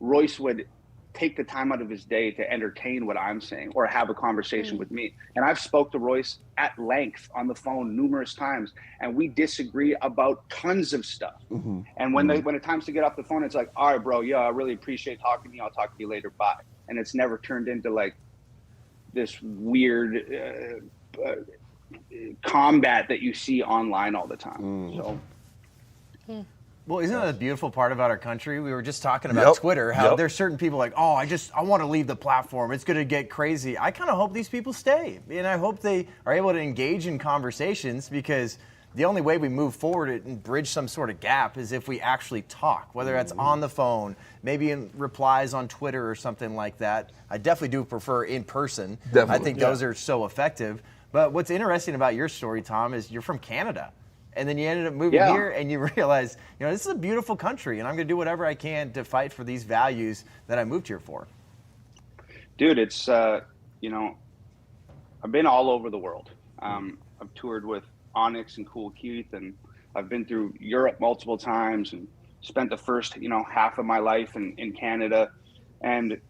Royce would take the time out of his day to entertain what I'm saying or have a conversation with me. And I've spoke to Royce at length on the phone numerous times, and we disagree about tons of stuff. And when it's time to get off the phone, it's like, all right, bro, yeah, I really appreciate talking to you. I'll talk to you later. Bye. And it's never turned into like this weird combat that you see online all the time. So. Well, isn't that a beautiful part about our country? We were just talking about Twitter, how there's certain people like, oh, I want to leave the platform. It's going to get crazy. I kind of hope these people stay. And I hope they are able to engage in conversations, because the only way we move forward and bridge some sort of gap is if we actually talk, whether that's on the phone, maybe in replies on Twitter or something like that. I definitely do prefer in person. I think those are so effective. But what's interesting about your story, Tom, is you're from Canada. And then you ended up moving here and you realize, you know, this is a beautiful country and I'm going to do whatever I can to fight for these values that I moved here for. Dude, it's, you know, I've been all over the world. I've toured with Onyx and Cool Keith, and I've been through Europe multiple times and spent the first, you know, half of my life in Canada. And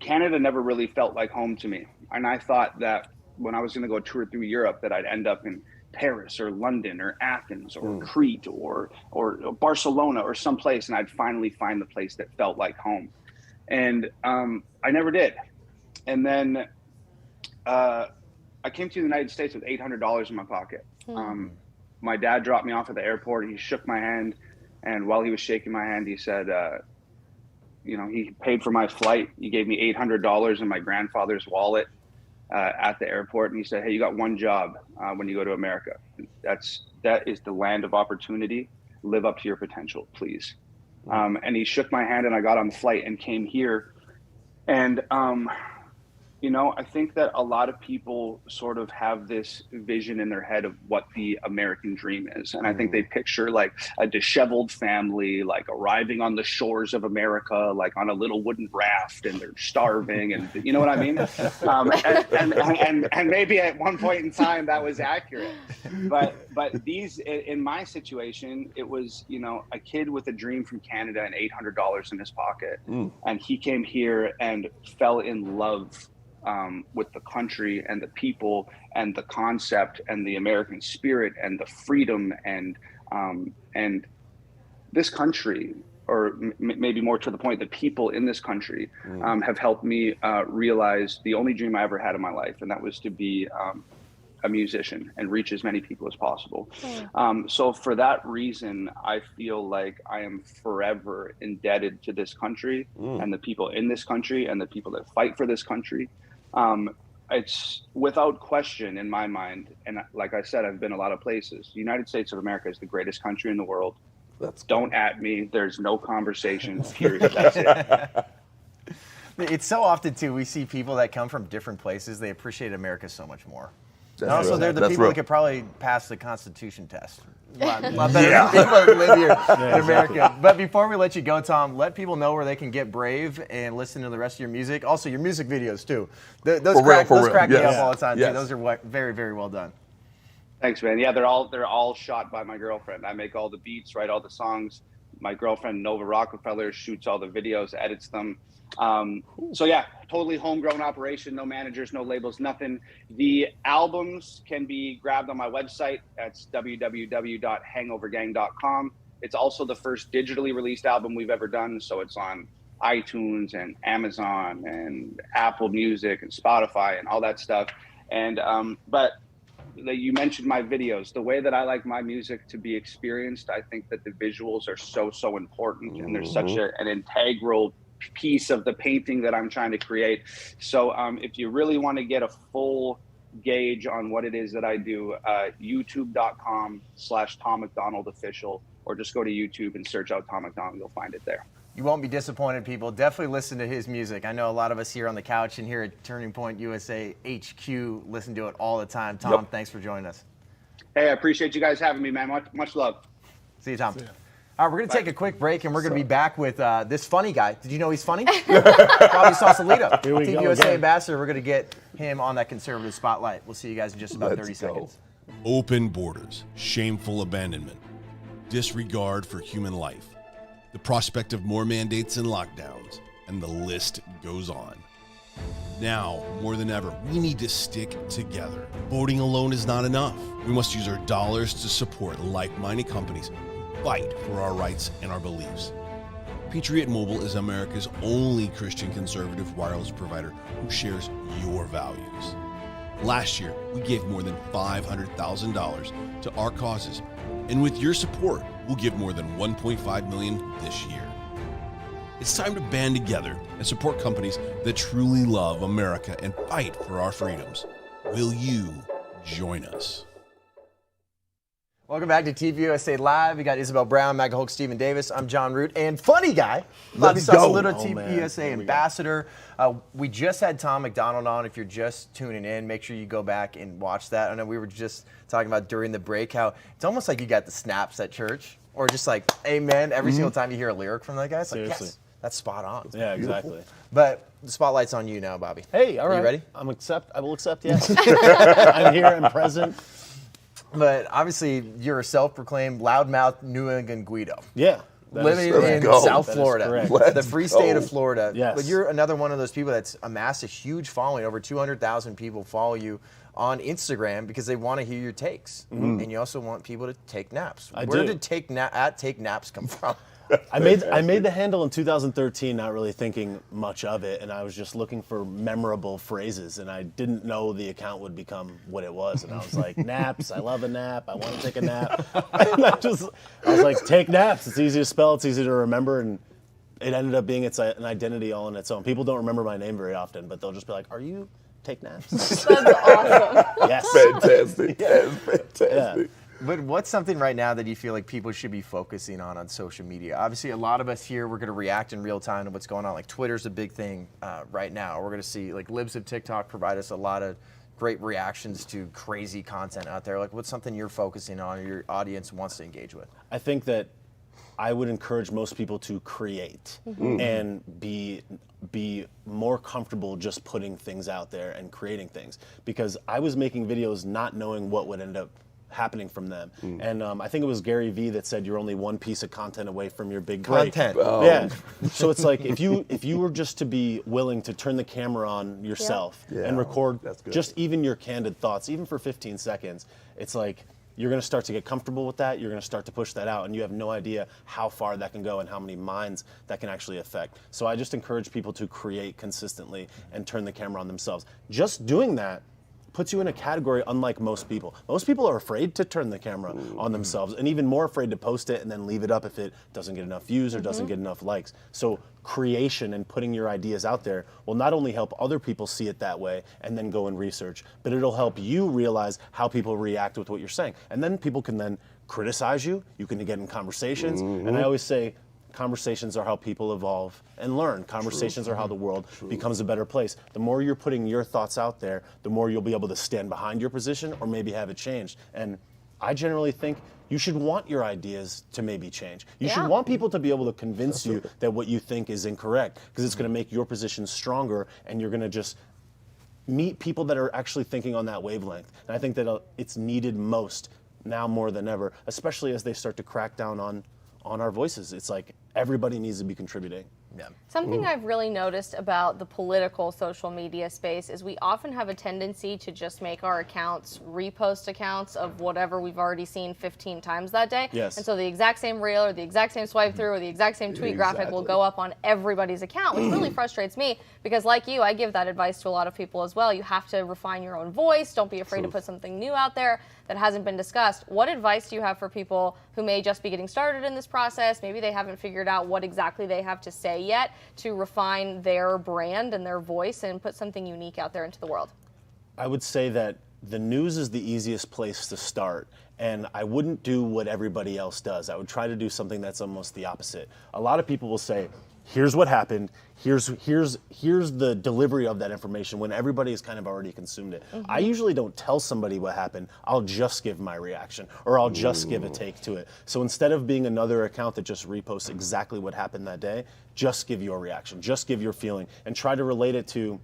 Canada never really felt like home to me. And I thought that when I was going to go tour through Europe that I'd end up in Paris or London or Athens or Crete or Barcelona or someplace, and I'd finally find the place that felt like home. And I never did. And then I came to the United States with $800 in my pocket. My dad dropped me off at the airport. He shook my hand, and while he was shaking my hand, he said, you know, he paid for my flight. He gave me $800 in my grandfather's wallet at the airport, and he said, hey, you got one job when you go to America. That is the land of opportunity. live up to your potential, please. And he shook my hand, and I got on the flight and came here. And, you know, I think that a lot of people sort of have this vision in their head of what the American dream is. And I think they picture like a disheveled family, like arriving on the shores of America, like on a little wooden raft, and they're starving. And you know what I mean? And maybe at one point in time that was accurate. But these, in my situation, it was, you know, a kid with a dream from Canada and $800 in his pocket. And he came here and fell in love with the country and the people and the concept and the American spirit and the freedom and this country, or maybe more to the point, the people in this country have helped me realize the only dream I ever had in my life, and that was to be a musician and reach as many people as possible. So for that reason, I feel like I am forever indebted to this country and the people in this country and the people that fight for this country. It's without question in my mind, and like I said, I've been a lot of places. The United States of America is the greatest country in the world. Don't at me. There's no conversation. Period. That's it. It's so often, too, we see people that come from different places. They appreciate America so much more. And also, they're the people that could probably pass the Constitution test. A lot better than people that live here in America. But before we let you go, Tom, let people know where they can get brave and listen to the rest of your music. Also, your music videos, too. Those crack me up all the time, too. Those are very, very well done. Thanks, man. Yeah, they're all shot by my girlfriend. I make all the beats, write all the songs. My girlfriend, Nova Rockefeller, shoots all the videos, edits them. So yeah, totally homegrown operation, no managers, no labels, nothing. The albums can be grabbed on my website. That's www.hangovergang.com. It's also the first digitally released album we've ever done. So it's on iTunes and Amazon and Apple Music and Spotify and all that stuff. And, but you mentioned my videos. The way that I like my music to be experienced, I think that the visuals are so important, and there's such an integral piece of the painting that I'm trying to create. So if you really want to get a full gauge on what it is that I do, youtube.com/Tom MacDonald official, or just go to YouTube and search out Tom MacDonald. You'll find it there. You won't be disappointed, people. Definitely listen to his music. I know a lot of us here on the couch and here at Turning Point USA HQ listen to it all the time. Tom, thanks for joining us. Hey, I appreciate you guys having me, man. Much love. See you, Tom. All right, we're going to take a quick break, and we're going to be back with this funny guy. Did you know he's funny? Bobby Sausalito, TPUSA Ambassador. We're going to get him on that conservative spotlight. We'll see you guys in just about 30 seconds. Open borders, shameful abandonment, disregard for human life, the prospect of more mandates and lockdowns, and the list goes on. Now, more than ever, we need to stick together. Voting alone is not enough. We must use our dollars to support like-minded companies fight for our rights and our beliefs. Patriot Mobile is America's only Christian conservative wireless provider who shares your values. Last year, we gave more than $500,000 to our causes, and with your support, we'll give more than $1.5 million this year. It's time to band together and support companies that truly love America and fight for our freedoms. Will you join us? Welcome back to TPUSA Live. We got Isabel Brown, MAGA Hulk, Stephen Davis. I'm Jon Root, and funny guy, Bobby Sausalito, TPUSA Ambassador. We just had Tom MacDonald on. If you're just tuning in, make sure you go back and watch that. I know we were just talking about during the break how it's almost like you got the snaps at church, or just like amen every single time you hear a lyric from that guy. It's like, yes, that's spot on. Yeah, exactly. But the spotlight's on you now, Bobby. Hey, all right. Are you ready? I will accept, yes. I'm here, I'm present. But obviously, you're a self-proclaimed loudmouth New England Guido. Yeah. Living in South Florida, the free state of Florida. Yes. But you're another one of those people that's amassed a huge following. Over 200,000 people follow you on Instagram because they want to hear your takes. And you also want people to take naps. Where did take naps come from? I made the handle in 2013, not really thinking much of it, and I was just looking for memorable phrases, and I didn't know the account would become what it was. And I was like, naps, I love a nap, I want to take a nap. And I was like, take naps. It's easy to spell, it's easy to remember, and it ended up being an identity all on its own. People don't remember my name very often, but they'll just be like, are you take naps? That's awesome. Yes. Fantastic. Yeah. That's fantastic. Yeah. But what's something right now that you feel like people should be focusing on social media? Obviously, a lot of us here, we're going to react in real time to what's going on. Like Twitter's a big thing right now. We're going to see like libs of TikTok provide us a lot of great reactions to crazy content out there. Like what's something you're focusing on or your audience wants to engage with? I think that I would encourage most people to create and be more comfortable just putting things out there and creating things, because I was making videos not knowing what would end up happening from them. And I think it was Gary Vee that said you're only one piece of content away from your big break. Yeah. So it's like if you were just to be willing to turn the camera on yourself and record just even your candid thoughts, even for 15 seconds, it's like you're going to start to get comfortable with that. You're going to start to push that out, and you have no idea how far that can go and how many minds that can actually affect. So I just encourage people to create consistently and turn the camera on themselves. Just doing that puts you in a category unlike most people. Most people are afraid to turn the camera on themselves, and even more afraid to post it and then leave it up if it doesn't get enough views or doesn't get enough likes. So creation and putting your ideas out there will not only help other people see it that way and then go and research, but it'll help you realize how people react with what you're saying. And then people can then criticize you, you can get in conversations, and I always say, conversations are how people evolve and learn. Conversations are how the world becomes a better place. The more you're putting your thoughts out there, the more you'll be able to stand behind your position or maybe have it changed. And I generally think you should want your ideas to maybe change. You should want people to be able to convince you that what you think is incorrect, because it's going to make your position stronger, and you're going to just meet people that are actually thinking on that wavelength. And I think that it's needed most now more than ever, especially as they start to crack down on our voices. It's like everybody needs to be contributing. Yeah. Something I've really noticed about the political social media space is we often have a tendency to just make our accounts repost accounts of whatever we've already seen 15 times that day. Yes. And so the exact same reel or the exact same swipe through or the exact same tweet graphic will go up on everybody's account, which really frustrates me, because like you, I give that advice to a lot of people as well. You have to refine your own voice. Don't be afraid to put something new out there that hasn't been discussed. What advice do you have for people who may just be getting started in this process? Maybe they haven't figured out what exactly they have to say yet to refine their brand and their voice and put something unique out there into the world. I would say that the news is the easiest place to start, and I wouldn't do what everybody else does. I would try to do something that's almost the opposite. A lot of people will say, here's what happened, here's the delivery of that information, when everybody has kind of already consumed it. I usually don't tell somebody what happened. I'll just give my reaction, or I'll just give a take to it. So instead of being another account that just reposts exactly what happened that day, just give your reaction, just give your feeling, and try to relate it to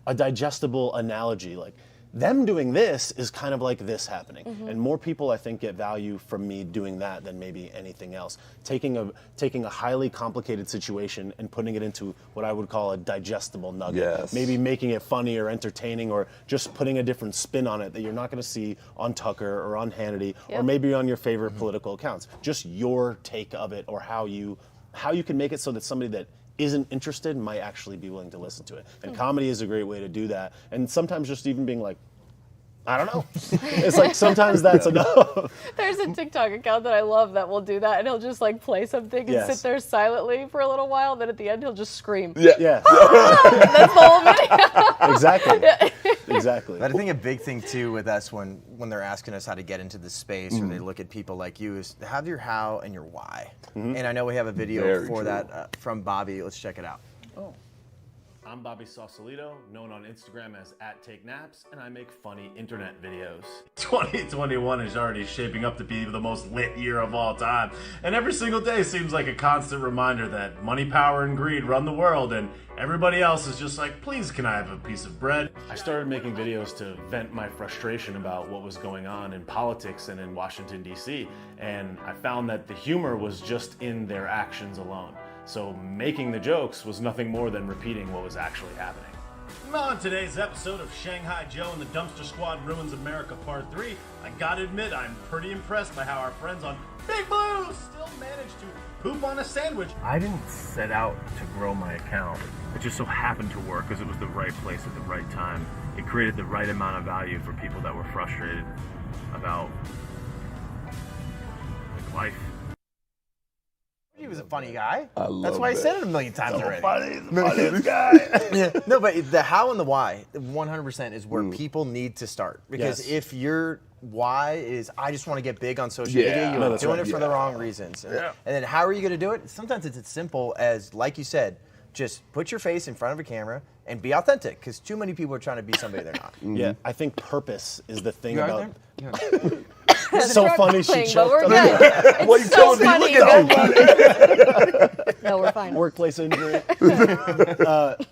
a digestible analogy. Like, them doing this is kind of like this happening. And more people, I think, get value from me doing that than maybe anything else. Taking a highly complicated situation and putting it into what I would call a digestible nugget. Maybe making it funny or entertaining, or just putting a different spin on it that you're not going to see on Tucker or on Hannity or maybe on your favorite political accounts. Just your take of it, or how you can make it so that somebody that isn't interested might actually be willing to listen to it. And comedy is a great way to do that. And sometimes just even being like, I don't know. It's like sometimes that's enough. There's a TikTok account that I love that will do that, and he'll just like play something and sit there silently for a little while, then at the end he'll just scream. Yeah. That's the whole video. Exactly. Exactly. But I think a big thing too with us when they're asking us how to get into this space, or they look at people like you, is have your how and your why. And I know we have a video for that from Bobby. Let's check it out. I'm Bobby Sausalito, known on Instagram as @TakeNaps, and I make funny internet videos. 2021 is already shaping up to be the most lit year of all time, and every single day seems like a constant reminder that money, power, and greed run the world, and everybody else is just like, please, can I have a piece of bread? I started making videos to vent my frustration about what was going on in politics and in Washington, D.C., and I found that the humor was just in their actions alone. So making the jokes was nothing more than repeating what was actually happening. On today's episode of Shanghai Joe and the Dumpster Squad Ruins America Part 3, I gotta admit I'm pretty impressed by how our friends on Big Blue still managed to poop on a sandwich. I didn't set out to grow my account. It just so happened to work because it was the right place at the right time. It created the right amount of value for people that were frustrated about life. He was a funny guy. I love That's why I that. said it a million times So already. funny, he's the funniest guy. Yeah. No, but the how and the why, 100% is where people need to start. Because Yes. if your why is, I just want to get big on social Yeah. media, No, you're that's doing right. it for the wrong reasons. Yeah. And then how are you going to do it? Sometimes it's as simple as, like you said, just put your face in front of a camera and be authentic. Because too many people are trying to be somebody they're not. Yeah, I think purpose is the thing You are about. there? So funny she But we're choked good. on What you It's so telling me? funny. Look at No, we're fine. workplace injury.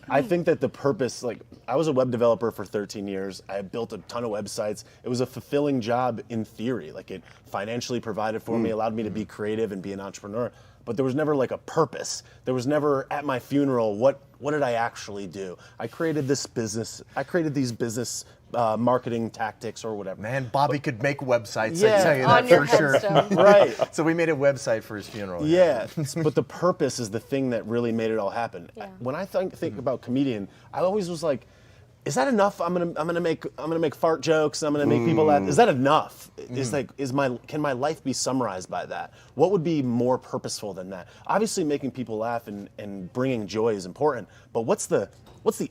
I think that the purpose, like, I was a web developer for 13 years. I built a ton of websites. It was a fulfilling job in theory. Like, it financially provided for me, allowed me to be creative and be an entrepreneur. But there was never like a purpose. There was never at my funeral, what did I actually do? I created this business. I created these business marketing tactics or whatever. Man, Bobby could make websites, Yeah. I tell you On that your for sure. headstone. Right. So we made a website for his funeral. Yeah, but the purpose is the thing that really made it all happen. Yeah. When I think about comedian, I always was like, is that enough? I'm gonna make fart jokes. I'm gonna make people laugh. Is that enough? Can my life be summarized by that? What would be more purposeful than that? Obviously, making people laugh and bringing joy is important. But what's the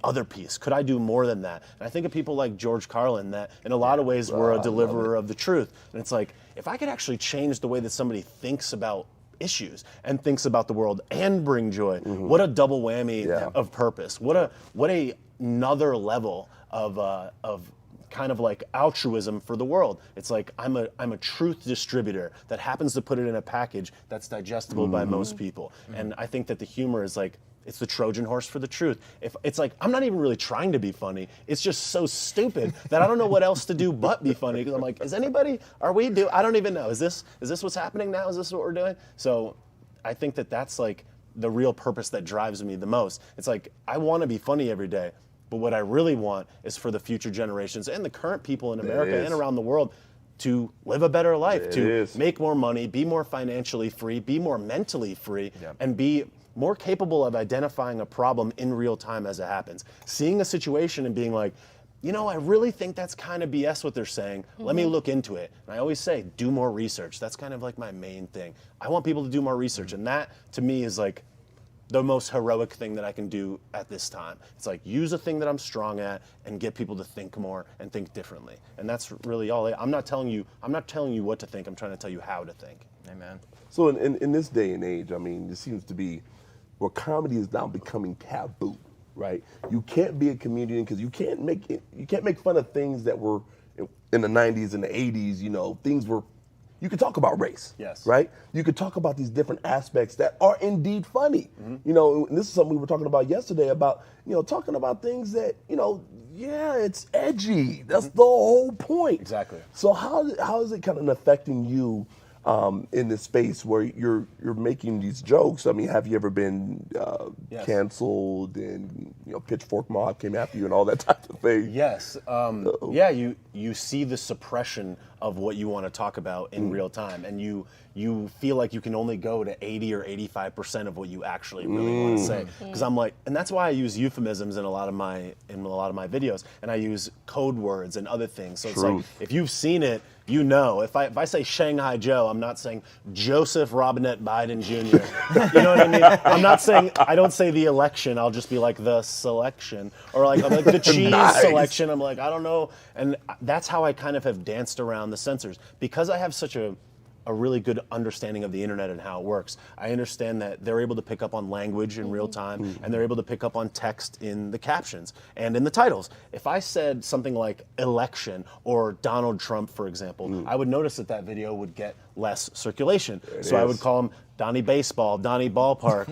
other piece? Could I do more than that? And I think of people like George Carlin that in a lot of ways were a deliverer of the truth. And it's like, if I could actually change the way that somebody thinks about issues and thinks about the world and bring joy, what a double whammy of purpose. What another level of kind of like altruism for the world. It's like I'm a truth distributor that happens to put it in a package that's digestible by most people. And I think that the humor is like, it's the Trojan horse for the truth. If it's like, I'm not even really trying to be funny. It's just so stupid that I don't know what else to do but be funny. Because I'm like, I don't even know. Is this what's happening now? Is this what we're doing? So I think that that's like the real purpose that drives me the most. It's like, I want to be funny every day, but what I really want is for the future generations and the current people in America and around the world to live a better life, to make more money, be more financially free, be more mentally free, and be more capable of identifying a problem in real time as it happens. Seeing a situation and being like, I really think that's kind of BS what they're saying. Let me look into it. And I always say, do more research. That's kind of like my main thing. I want people to do more research. And that, to me, is like the most heroic thing that I can do at this time. It's like, use a thing that I'm strong at and get people to think more and think differently. And that's really all. I'm not telling you what to think. I'm trying to tell you how to think. Amen. So in this day and age, I mean, it seems to be where comedy is now becoming taboo, right? You can't be a comedian because you can't make fun of things that were in the 90s and the 80s, things were, you could talk about race, right? You could talk about these different aspects that are indeed funny. And this is something we were talking about yesterday about, talking about things that, it's edgy. That's the whole point. Exactly. So how is it kind of affecting you in this space where you're making these jokes? I mean, have you ever been canceled and Pitchfork Mob came after you and all that type of thing? Yes. You see the suppression of what you want to talk about in real time, and you feel like you can only go to 80 or 85% of what you actually really want to say. Because I'm like, and that's why I use euphemisms in a lot of my videos, and I use code words and other things. So it's like, if you've seen it, if I say Shanghai Joe, I'm not saying Joseph Robinette Biden Jr. You know what I mean? I don't say the election. I'll just be like the selection, or like I'm like the cheese selection. I'm like, I don't know. And that's how I kind of have danced around the censors, because I have such a really good understanding of the internet and how it works. I understand that they're able to pick up on language in real time, and they're able to pick up on text in the captions and in the titles. If I said something like election or Donald Trump, for example, I would notice that video would get less circulation. So I would call him Donnie Baseball, Donnie Ballpark,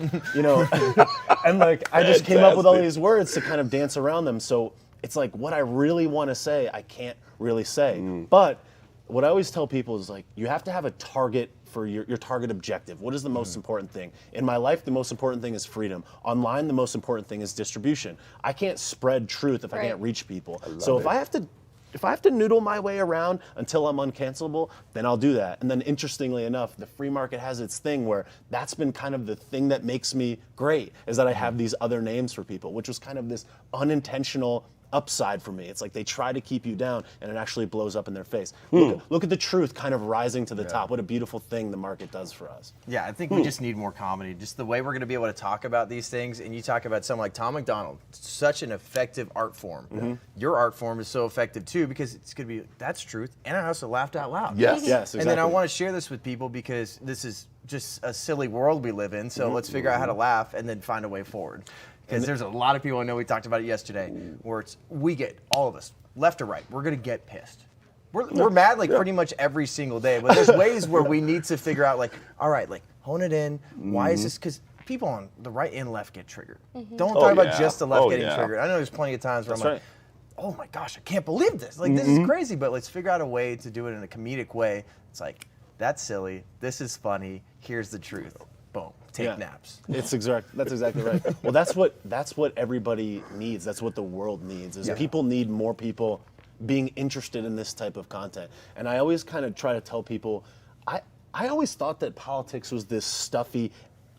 and like I just came up with all these words to kind of dance around them. So it's like, what I really want to say, I can't really say. But what I always tell people is like, you have to have a target for your target objective. What is the most important thing? In my life, the most important thing is freedom. Online, the most important thing is distribution. I can't spread truth if I can't reach people. So if I have to noodle my way around until I'm uncancelable, then I'll do that. And then interestingly enough, the free market has its thing where that's been kind of the thing that makes me great, is that I have these other names for people, which was kind of this unintentional upside for me. It's like they try to keep you down, and it actually blows up in their face. Look at the truth kind of rising to the top. What a beautiful thing the market does for us. Yeah, I think we just need more comedy. Just the way we're going to be able to talk about these things. And you talk about someone like Tom MacDonald, such an effective art form. Your art form is so effective too, because it's going to be, that's truth, and I also laughed out loud. Yes, exactly. And then I want to share this with people because this is just a silly world we live in. So let's figure out how to laugh and then find a way forward. Because there's a lot of people, I know we talked about it yesterday, where we get, all of us, left or right, we're going to get pissed. We're mad like pretty much every single day, but there's ways where we need to figure out like, all right, like hone it in. Why is this? Because people on the right and left get triggered. Don't talk about just the left getting triggered. I know there's plenty of times where I'm like, oh my gosh, I can't believe this. Like, this is crazy, but let's figure out a way to do it in a comedic way. It's like, that's silly. This is funny. Here's the truth. Boom. Take naps. That's exactly right. Well, that's what everybody needs. That's what the world needs. Is people need more people being interested in this type of content. And I always kind of try to tell people, I always thought that politics was this stuffy,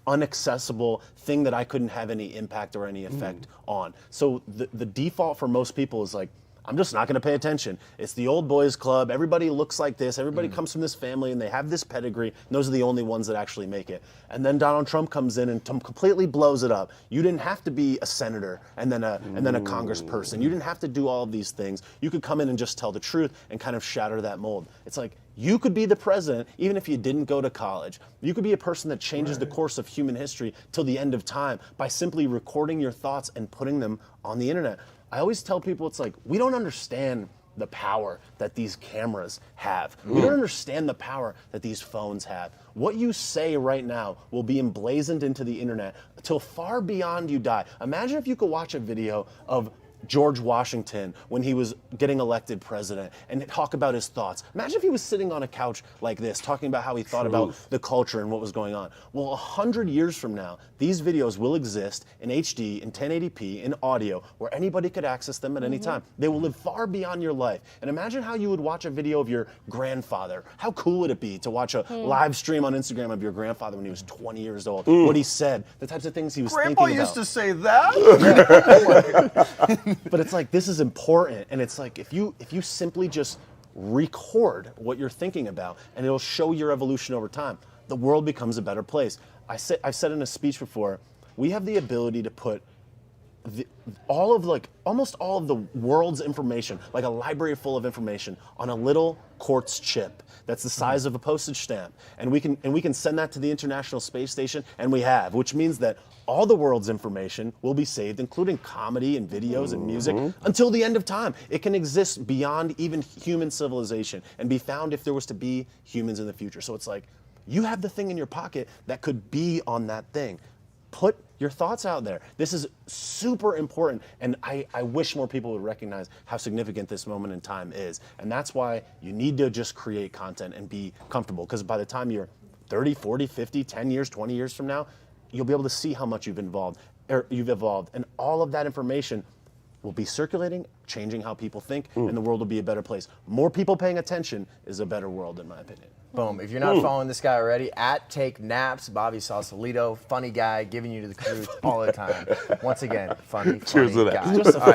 inaccessible thing that I couldn't have any impact or any effect on. So the default for most people is like, I'm just not going to pay attention. It's the old boys club. Everybody looks like this. Everybody comes from this family, and they have this pedigree. And those are the only ones that actually make it. And then Donald Trump comes in and completely blows it up. You didn't have to be a senator and then a congressperson. You didn't have to do all of these things. You could come in and just tell the truth and kind of shatter that mold. It's like, you could be the president even if you didn't go to college. You could be a person that changes the course of human history till the end of time by simply recording your thoughts and putting them on the internet. I always tell people, it's like, we don't understand the power that these cameras have. We don't understand the power that these phones have. What you say right now will be emblazoned into the internet till far beyond you die. Imagine if you could watch a video of George Washington when he was getting elected president and talk about his thoughts. Imagine if he was sitting on a couch like this talking about how he thought about the culture and what was going on. Well, 100 years from now, these videos will exist in HD, in 1080p, in audio, where anybody could access them at any time. They will live far beyond your life. And imagine how you would watch a video of your grandfather. How cool would it be to watch a live stream on Instagram of your grandfather when he was 20 years old? What he said, the types of things he was thinking about. Grandpa used to say that? But it's like, this is important, and it's like, if you simply just record what you're thinking about, and it'll show your evolution over time, the world becomes a better place. I've said in a speech before, we have the ability to put almost all of the world's information, like a library full of information, on a little quartz chip that's the size of a postage stamp, and we can send that to the International Space Station, and we have, which means that all the world's information will be saved, including comedy and videos and music, until the end of time. It can exist beyond even human civilization and be found if there was to be humans in the future. So it's like, you have the thing in your pocket that could be on that thing. Put your thoughts out there. This is super important, and I wish more people would recognize how significant this moment in time is. And that's why you need to just create content and be comfortable, because by the time you're 30, 40, 50, 10 years, 20 years from now, you'll be able to see how much you've evolved, and all of that information will be circulating, changing how people think, and the world will be a better place. More people paying attention is a better world, in my opinion. Boom. If you're not following this guy already, at Take Naps, Bobby Sausalito, funny guy, giving you the truth all the time. Once again, funny guy. Just a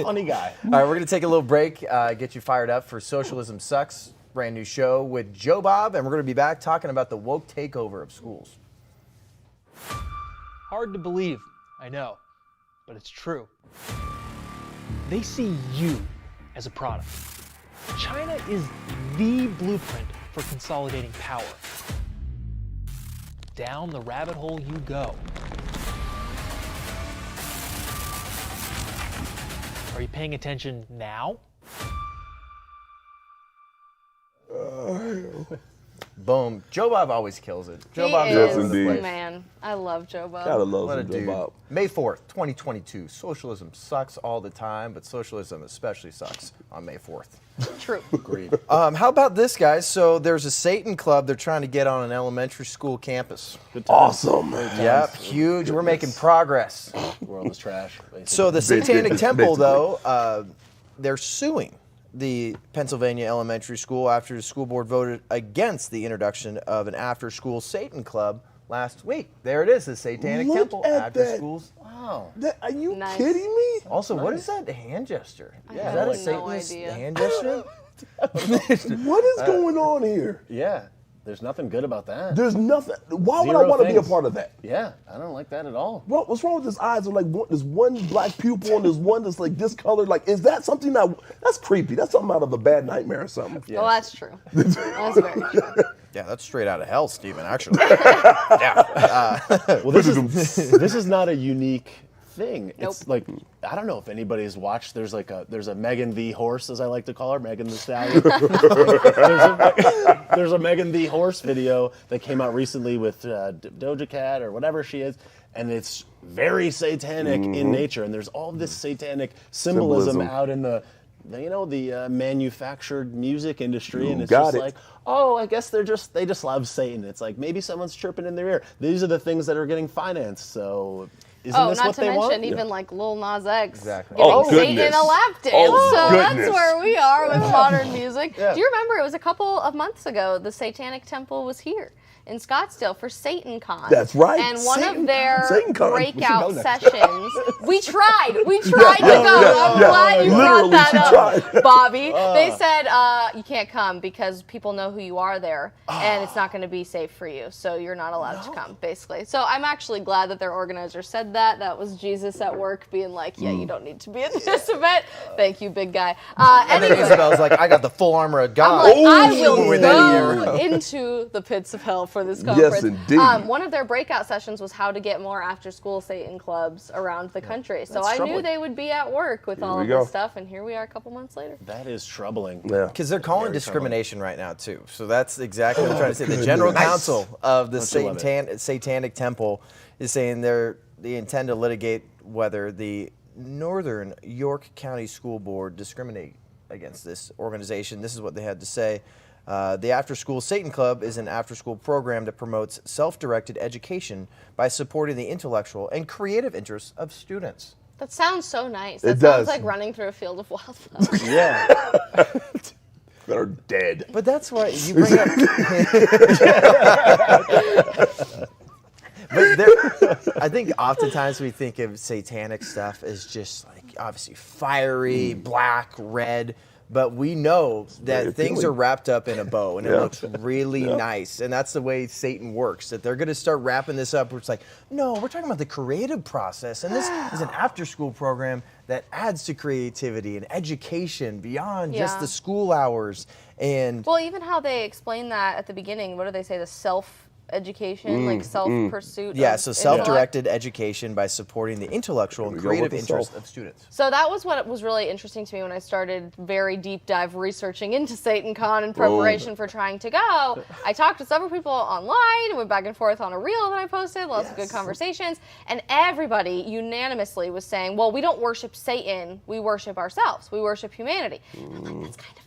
funny guy. All right, we're going to take a little break, get you fired up for Socialism Sucks, brand new show with Joe Bob, and we're going to be back talking about the woke takeover of schools. Hard to believe, I know, but it's true. They see you as a product. China is the blueprint for consolidating power. Down the rabbit hole you go. Are you paying attention now? Boom. Joe Bob always kills it. Joe He Bob is, indeed. man. I love Joe Bob. Gotta love What a some Joe dude. Bob. May 4th, 2022. Socialism sucks all the time, but socialism especially sucks on May 4th. True. Agreed. How about this, guys? So there's a Satan club they're trying to get on an elementary school campus. Awesome. Yep, huge. We're making progress. The world is trash. Basically. So the Satanic Temple, though, they're suing the Pennsylvania elementary school after the school board voted against the introduction of an after-school Satan club last week. There it is, the Satanic Temple after schools. Wow. Are you Nice. kidding me? Also, what is that hand gesture? Yeah, Is that a I have no Satanist idea. hand gesture? What is going on here? Yeah, there's nothing good about that. There's nothing. Why would I Zero want to be a things. part of that? Yeah, I don't like that at all. What's wrong with his eyes? Like there's one black pupil and there's one that's like discolored. Like, is that something that's creepy? That's something out of a bad nightmare or something. Oh, that's true. That's very true. Yeah, that's straight out of hell, Stephen, actually. Yeah. Well, this is not a unique thing. Nope. It's like, I don't know if anybody's watched, there's a Megan the Horse, as I like to call her, Megan the Stallion. there's a Megan the Horse video that came out recently with Doja Cat or whatever she is, and it's very satanic in nature, and there's all this satanic symbolism out in the manufactured music industry, and it's just like, oh, I guess they just love Satan. It's like maybe someone's chirping in their ear. These are the things that are getting financed, so isn't this not what to they mention want? even like Lil Nas X Exactly. giving Satan a lap dance. Oh, so goodness. that's where we are with modern music. Yeah. Do you remember it was a couple of months ago the Satanic Temple was here in Scottsdale for SatanCon. That's right. And one of their SatanCon. breakout We should go next. sessions, we tried to go. I'm glad you brought that up, Bobby. They said you can't come because people know who you are there, and it's not going to be safe for you, so you're not allowed to come, basically. So I'm actually glad that their organizer said that. That was Jesus at work being like, yeah, you don't need to be at this event. Thank you, big guy. And then Anyway. Isabel's like, I got the full armor of God. I'm like, I will Within a go year. into the pits of hell for this conference. Yes, indeed. One of their breakout sessions was how to get more after-school Satan clubs around the country. So That's I knew troubling. they would be at work with all we of go. this stuff, and here we are a couple months later. That is troubling. Yeah. Because they're calling discrimination right now, too. So that's exactly what I'm trying to say. The General Counsel of the Don't you love it? Satanic Temple is saying they intend to litigate whether the Northern York County School Board discriminate against this organization. This is what they had to say. The After School Satan Club is an after-school program that promotes self-directed education by supporting the intellectual and creative interests of students. That sounds so nice. It That sounds does. like running through a field of wildflowers. Yeah. That are dead. But that's why you bring up. But I think oftentimes we think of satanic stuff as just like obviously fiery, black, red. But we know that things are wrapped up in a bow and it looks really nice. And that's the way Satan works, that they're going to start wrapping this up where it's like, no, we're talking about the creative process. And this is an after-school program that adds to creativity and education beyond just the school hours. And Well, even how they explain that at the beginning, what do they say, the self-education, like self-pursuit? yeah, of so intellect? self-directed education by supporting the intellectual and we go with creative the interests self. of students. So that was what was really interesting to me when I started very deep dive researching into SatanCon in preparation for trying to go. I talked to several people online, went back and forth on a reel that I posted, lots of good conversations, and everybody unanimously was saying, well, we don't worship Satan, we worship ourselves, we worship humanity. I'm like, that's kind of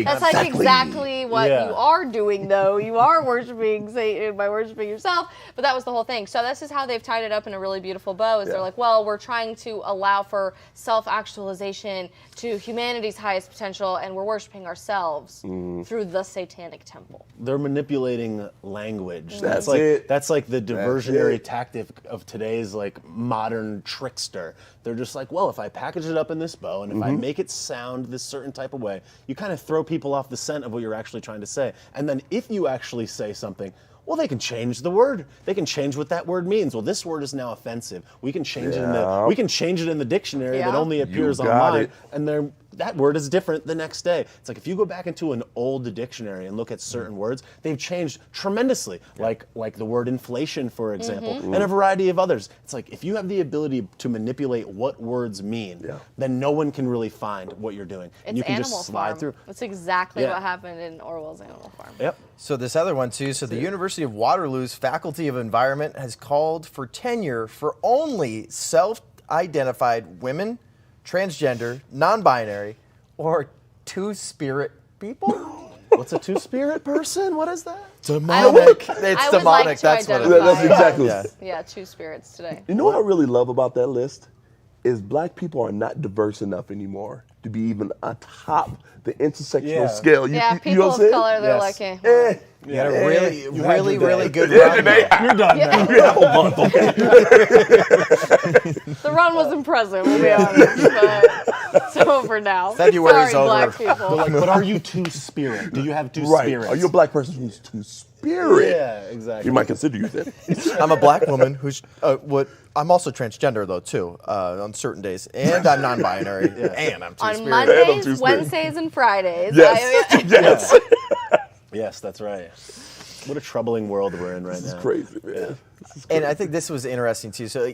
That's like exactly what you are doing, though. You are worshiping Satan by worshiping yourself, but that was the whole thing. So this is how they've tied it up in a really beautiful bow, is they're like, well, we're trying to allow for self-actualization to humanity's highest potential, and we're worshiping ourselves through the Satanic Temple. They're manipulating language. That's That's like the diversionary tactic of today's like modern trickster. They're just like, well, if I package it up in this bow and if I make it sound this certain type of way, you kind of throw people off the scent of what you're actually trying to say. And then if you actually say something, well, they can change the word. They can change what that word means. Well, this word is now offensive. We can change it in the dictionary that only appears online, and that word is different the next day. It's like if you go back into an old dictionary and look at certain words, they've changed tremendously. Like the word inflation, for example, and a variety of others. It's like if you have the ability to manipulate what words mean, then no one can really find what you're doing. And you can just slide through. That's exactly what happened in Orwell's Animal Farm. Yep. So this other one too, so the University of Waterloo's Faculty of Environment has called for tenure for only self-identified women, transgender, non-binary, or two-spirit people. What's a two-spirit person? What is that? Demonic. It's I would demonic. like to That's what it identify. is. That's exactly. Yeah, two spirits today. You know what I really love about that list? Is black people are not diverse enough anymore to be even atop the intersectional scale. You People know what I'm of saying? color, they're like, You had a really good Yeah, run. You're done now. You have a month, okay? Ron wasn't present, we'll be honest. But it's over now. February's Sorry, over. black people. They're like, but are you two-spirit? Do you have two spirits? Are you a black person who's two-spirit? Yeah, exactly. You might consider you that. I'm a black woman who's I'm also transgender though too on certain days, and I'm non-binary, and I'm On two-spirit. Mondays, Wednesdays, and Fridays. Yes. Yes. Yes, that's right. What a troubling world we're in right now. This is crazy, man. And I think this was interesting too. So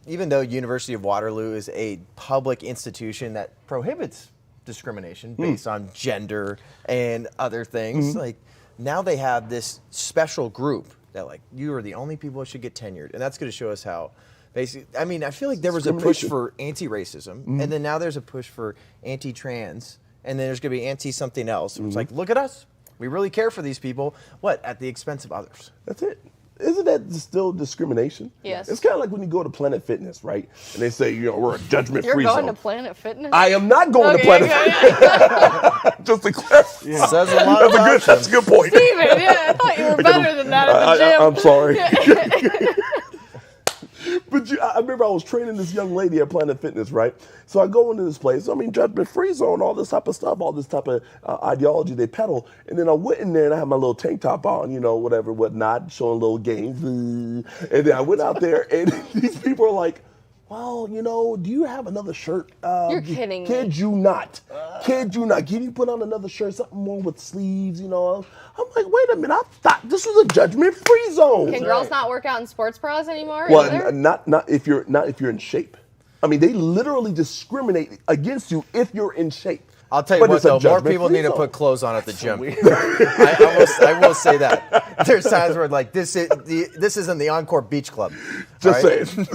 even though University of Waterloo is a public institution that prohibits discrimination based on gender and other things, like now they have this special group that like, you are the only people that should get tenured. And that's going to show us how basically, I mean, I feel like there was a push for anti-racism, and then now there's a push for anti-trans, and then there's going to be anti-something else. It's like, look at us. We really care for these people. What? At the expense of others. That's it. Isn't that still discrimination? Yes. It's kind of like when you go to Planet Fitness, right? And they say, you know, we're a judgment-free You're going zone. to Planet Fitness? I am not going to Planet Fitness. Just to clarify. Yeah. Says a lot That's a good point. Steven, yeah, I thought you were better than that at the gym. I'm sorry. But I remember I was training this young lady at Planet Fitness, right? So I go into this place, I mean, judgment-free zone, all this type of stuff, all this type of ideology they peddle. And then I went in there and I had my little tank top on, you know, whatever, whatnot, showing little games. And then I went out there and these people are like, well, you know, do you have another shirt? You're kidding me. Kid you not. Kid you not. Can you put on another shirt, something more with sleeves, you know? I'm like, wait a minute, I thought this was a judgment-free zone. Can girls not work out in sports bras anymore? Well, either? not if you're in shape. I mean, they literally discriminate against you if you're in shape. I'll tell you what, though, more people need to put clothes on at the gym. I will say that. There's times where, like, this isn't the Encore Beach Club. Just right? saying.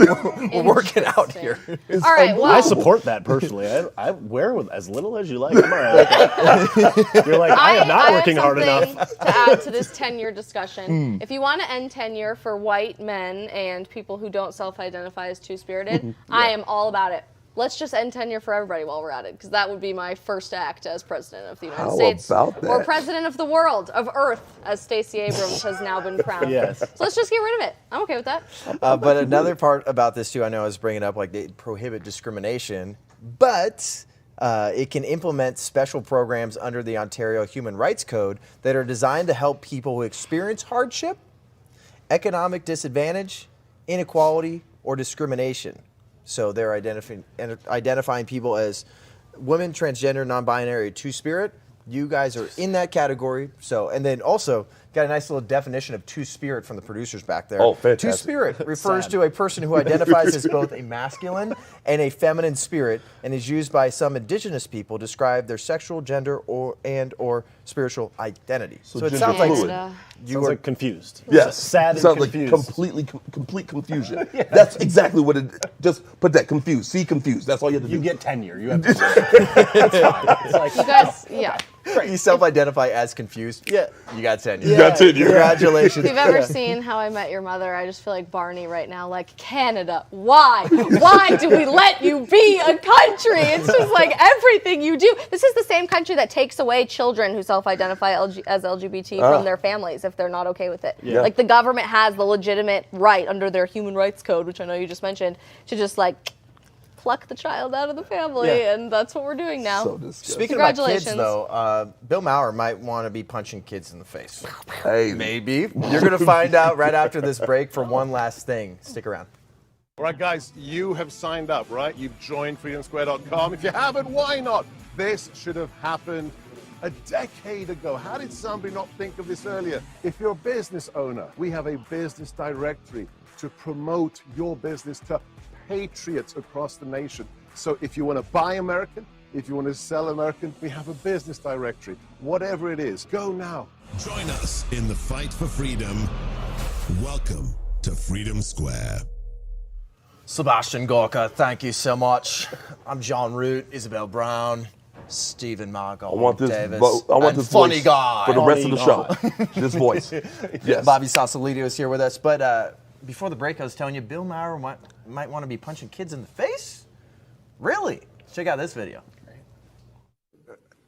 We're working out here. All right, well. I support that personally. I wear with as little as you like. I'm all right. You're like, I am not working hard enough. To add to this tenure discussion, if you want to end tenure for white men and people who don't self-identify as two-spirited, I am all about it. Let's just end tenure for everybody while we're at it, because that would be my first act as president of the United States. About that? Or president of the world, of Earth, as Stacey Abrams has now been crowned. Yes. So let's just get rid of it. I'm okay with that. But another part about this, too, I know I was bringing up, like, they prohibit discrimination, but it can implement special programs under the Ontario Human Rights Code that are designed to help people who experience hardship, economic disadvantage, inequality, or discrimination. So they're identifying people as women, transgender, non-binary, two-spirit. You guys are in that category. So, and then also got a nice little definition of two-spirit from the producers back there. Oh, fantastic. Two-spirit refers to a person who identifies as both a masculine and a feminine spirit, and is used by some indigenous people to describe their sexual, gender, or spiritual identity. So it sounds like you are confused. Yes. Sad and sounds confused. Like complete confusion. Yeah. That's exactly what it. Just put that confused. See confused. That's all you have to do. You get tenure. You have to. That's fine. It's like, you guys, yeah. You self-identify as confused. Yeah, you got tenure. You got tenure. Congratulations. If you've ever seen How I Met Your Mother, I just feel like Barney right now. Like, Canada, why? Why do we let you be a country? It's just like everything you do. This is the same country that takes away children who self-identify as LGBT from their families if they're not okay with it. Yeah. Like, the government has the legitimate right under their Human Rights Code, which I know you just mentioned, to just like pluck the child out of the family, and that's what we're doing now. So disgusting. Speaking about kids, though, Bill Maher might want to be punching kids in the face. Hey. Maybe. You're going to find out right after this break for one last thing. Stick around. All right, guys, you have signed up, right? You've joined freedomsquare.com. If you haven't, why not? This should have happened a decade ago. How did somebody not think of this earlier? If you're a business owner, we have a business directory to promote your business to patriots across the nation. So if you want to buy American, if you want to sell American, we have a business directory. Whatever it is, go now. Join us in the fight for freedom. Welcome to Freedom Square. Sebastian Gorka, thank you so much. I'm Jon Root, Isabel Brown, Stephen MAGA Hulk Davis, and funny guy for the rest of the show. This voice. Yes. Bobby Sausalito is here with us. But before the break, I was telling you, Bill Maher might want to be punching kids in the face? Really? Check out this video.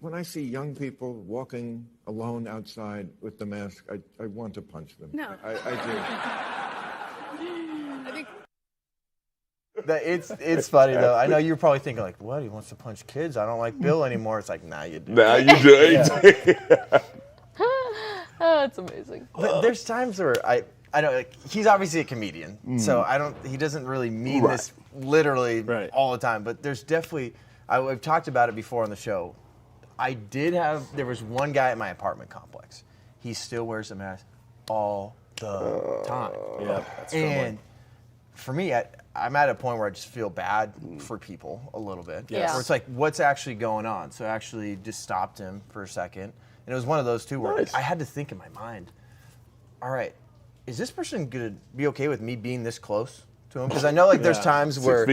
When I see young people walking alone outside with the mask, I want to punch them. No. I do. I think It's funny though. I know you're probably thinking like, what? He wants to punch kids? I don't like Bill anymore. It's like, nah, you do. Nah, you do. Oh, it's amazing. But there's times where I know like, he's obviously a comedian, so he doesn't really mean this literally all the time. But there's definitely, I've talked about it before on the show. There was one guy at my apartment complex. He still wears a mask all the time. Yeah, that's and for me, I'm at a point where I just feel bad for people a little bit. Yeah. Where it's like, what's actually going on? So I actually just stopped him for a second. And it was one of those two where like, I had to think in my mind, all right, is this person going to be okay with me being this close to him? Because I know like there's times where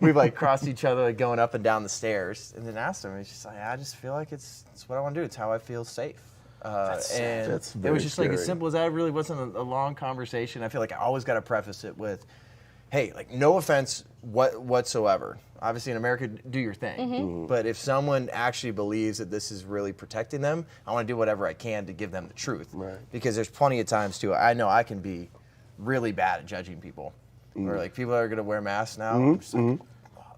we've like crossed each other like, going up and down the stairs, and then asked him, and he's just like, I just feel like it's what I want to do. It's how I feel safe. And it was just like as simple as that. It really wasn't a long conversation. I feel like I always got to preface it with, hey, like no offense whatsoever. Obviously in America, do your thing. But if someone actually believes that this is really protecting them, I want to do whatever I can to give them the truth. Because there's plenty of times too, I know I can be really bad at judging people. Or like people are going to wear masks now. I'm just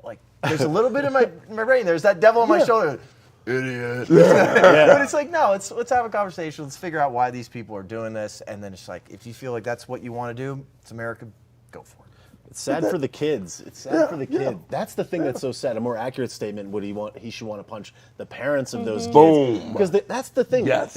like there's a little bit in my brain. There's that devil on my shoulder. Idiot. But it's like, no, let's have a conversation. Let's figure out why these people are doing this. And then it's like, if you feel like that's what you want to do, it's America, go for it. It's sad for the kids. It's sad for the kid. That's the thing that's so sad. A more accurate statement would he should want to punch the parents of those kids. Boom. Because that's the thing. Yes.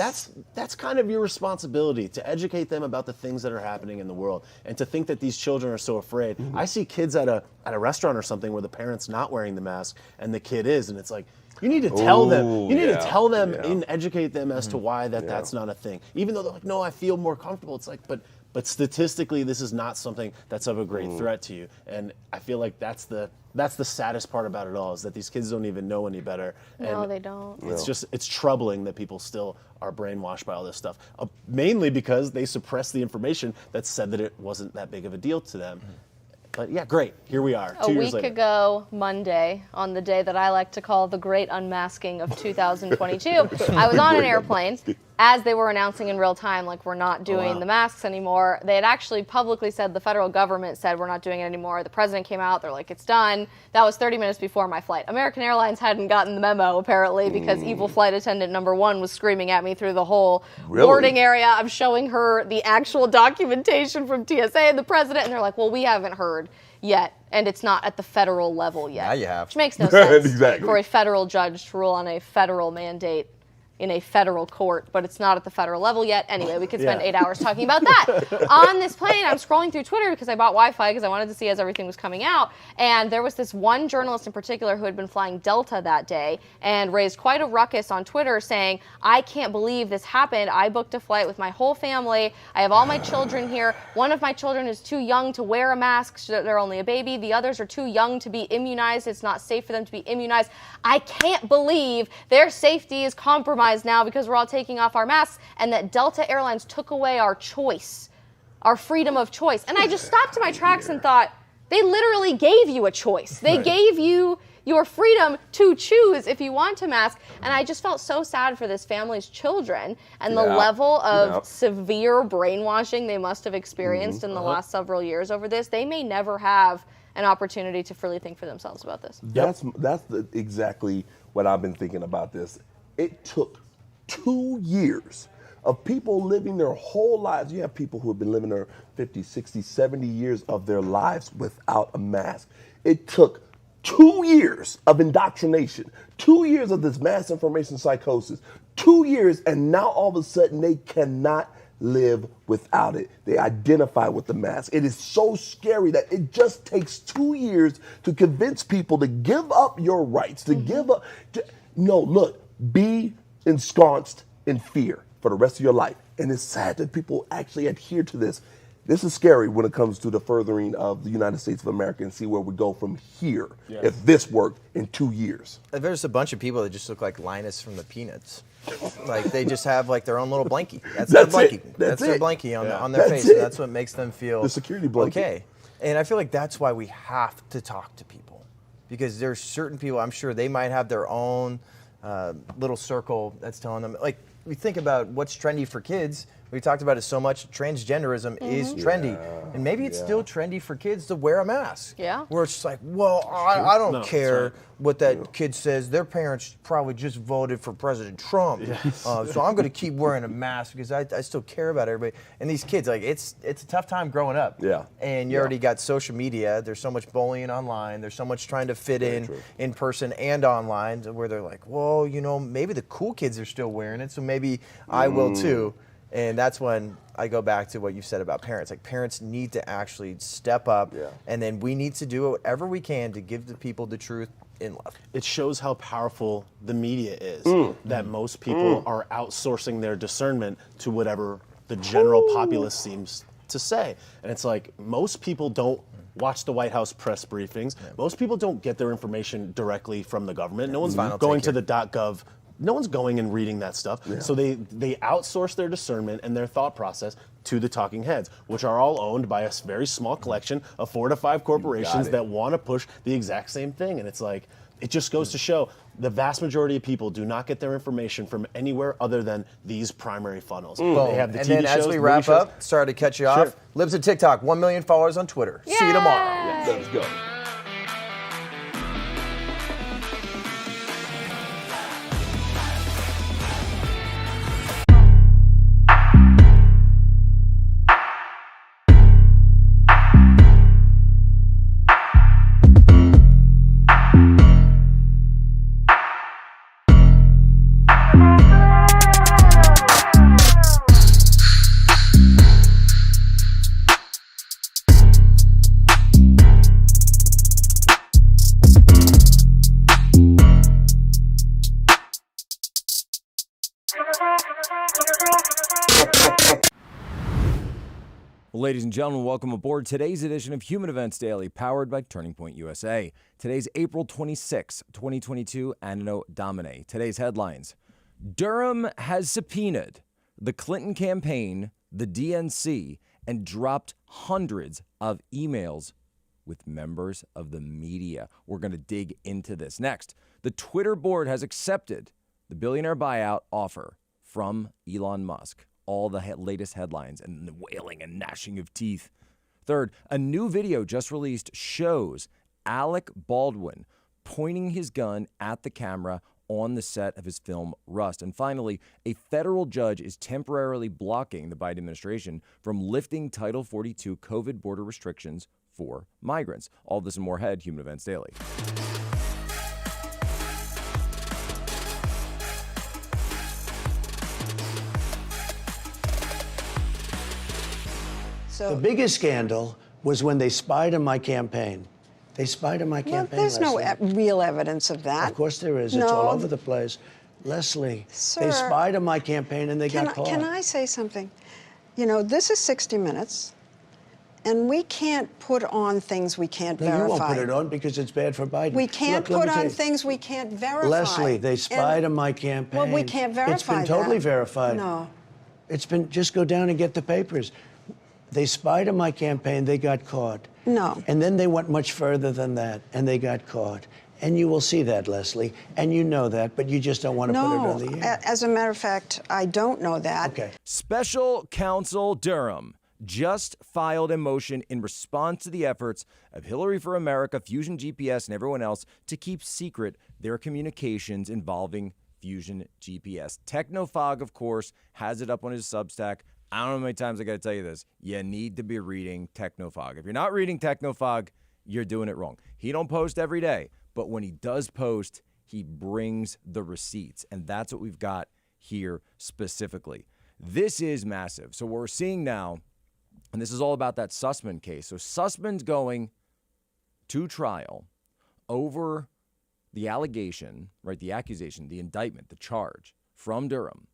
That's kind of your responsibility to educate them about the things that are happening in the world, and to think that these children are so afraid. I see kids at a restaurant or something where the parent's not wearing the mask and the kid is, and it's like, you need to tell them. You need to tell them and educate them as to why that's not a thing. Even though they're like, no, I feel more comfortable. It's like, but statistically, this is not something that's of a great threat to you. And I feel like that's the saddest part about it all, is that these kids don't even know any better. No, they don't. It's troubling that people still are brainwashed by all this stuff, mainly because they suppressed the information that said that it wasn't that big of a deal to them. But yeah, great. Here we are, 2 years later. A week ago, Monday, on the day that I like to call the Great Unmasking of 2022, I was on an airplane. As they were announcing in real time, like, we're not doing the masks anymore. They had actually publicly said, the federal government said, we're not doing it anymore. The president came out, they're like, it's done. That was 30 minutes before my flight. American Airlines hadn't gotten the memo, apparently, because evil flight attendant number 1 was screaming at me through the whole boarding area. I'm showing her the actual documentation from TSA and the president, and they're like, well, we haven't heard yet, and it's not at the federal level yet. Now you have. Which makes no sense Exactly. for a federal judge to rule on a federal mandate in a federal court, but it's not at the federal level yet. Anyway, we could spend 8 hours talking about that. On this plane, I'm scrolling through Twitter because I bought Wi-Fi because I wanted to see as everything was coming out. And there was this one journalist in particular who had been flying Delta that day and raised quite a ruckus on Twitter saying, I can't believe this happened. I booked a flight with my whole family. I have all my children here. One of my children is too young to wear a mask. So they're only a baby. The others are too young to be immunized. It's not safe for them to be immunized. I can't believe their safety is compromised now because we're all taking off our masks, and that Delta Airlines took away our choice, our freedom of choice. And I just stopped in my tracks and thought, they literally gave you a choice. They gave you your freedom to choose if you want to mask. And I just felt so sad for this family's children and the level of severe brainwashing they must have experienced in the last several years over this. They may never have an opportunity to freely think for themselves about this. That's exactly what I've been thinking about this. It took 2 years of people living their whole lives. You have people who have been living their 50, 60, 70 years of their lives without a mask. It took 2 years of indoctrination, 2 years of this mass information psychosis, 2 years, and now all of a sudden they cannot live without it. They identify with the mask. It is so scary that it just takes 2 years to convince people to give up your rights, to give up. No, look, be ensconced in fear for the rest of your life. And it's sad that people actually adhere to this. This is scary when it comes to the furthering of the United States of America, and see where we go from here if this worked in 2 years. There's a bunch of people that just look like Linus from the Peanuts. Like they just have like their own little blankie. That's their blankie. That's their blankie on their face. And that's what makes them feel the security blanket. Okay. And I feel like that's why we have to talk to people, because there's certain people, I'm sure they might have their own little circle that's telling them, like, we think about what's trendy for kids. we talked about it so much, transgenderism is trendy. And maybe it's still trendy for kids to wear a mask. Yeah. Where it's just like, well, I don't No, that's care right. what that kid says. Their parents probably just voted for President Trump. So I'm going to keep wearing a mask because I still care about everybody. And these kids, like, it's a tough time growing up. Yeah. And you already got social media. There's so much bullying online. There's so much trying to fit in person and online, where they're like, well, you know, maybe the cool kids are still wearing it, so maybe I will too. And that's when I go back to what you said about parents. Like, parents need to actually step up, and then we need to do whatever we can to give the people the truth in love. It shows how powerful the media is, that most people are outsourcing their discernment to whatever the general populace seems to say. And it's like, most people don't watch the White House press briefings. Most people don't get their information directly from the government. No one's going to the .gov. No one's going and reading that stuff. So they outsource their discernment and their thought process to the talking heads, which are all owned by a very small collection of 4 to 5 corporations that want to push the exact same thing. And it's like, it just goes to show the vast majority of people do not get their information from anywhere other than these primary funnels. They have the and TV then shows, as we wrap movie shows. up, sorry to cut you off, Libs at TikTok, 1 million followers on Twitter. See you tomorrow. Let's go. Ladies and gentlemen, welcome aboard today's edition of Human Events Daily, powered by Turning Point USA. Today's April 26, 2022, Anno Domini. Today's headlines: Durham has subpoenaed the Clinton campaign, the DNC, and dropped hundreds of emails with members of the media. We're going to dig into this. Next, the Twitter board has accepted the billionaire buyout offer from Elon Musk. All the latest headlines and the wailing and gnashing of teeth. Third, a new video just released shows Alec Baldwin pointing his gun at the camera on the set of his film Rust. And finally, a federal judge is temporarily blocking the Biden administration from lifting Title 42 COVID border restrictions for migrants. All this and more ahead, Human Events Daily. The biggest scandal was when they spied on my campaign. They spied on my campaign. Well, there's no Leslie. real evidence of that. Of course there is. No. It's all over the place. Leslie, Sir, they spied on my campaign and they got caught. Can I say something? You know, this is 60 Minutes, and we can't put on things we can't No, verify. you won't put it on because it's bad for Biden. We can't Look, let put me tell on you. things we can't verify. Leslie, they spied And- on my campaign. Well, we can't verify It's been totally that. verified. No. It's been, just go down and get the papers. They spied on my campaign, they got caught. No. And then they went much further than that, and they got caught. And you will see that, Leslie, and you know that, but you just don't want to put it on the air. As a matter of fact, I don't know that. Okay. Special Counsel Durham just filed a motion in response to the efforts of Hillary for America, Fusion GPS, and everyone else to keep secret their communications involving Fusion GPS. Technofog, of course, has it up on his Substack. I don't know how many times I got to tell you this. You need to be reading Technofog. If you're not reading Technofog, you're doing it wrong. He don't post every day, but when he does post, he brings the receipts, and that's what we've got here specifically. This is massive. So what we're seeing now, and this is all about that Sussman case. So Sussman's going to trial over the allegation, right, the accusation, the indictment, the charge from Durham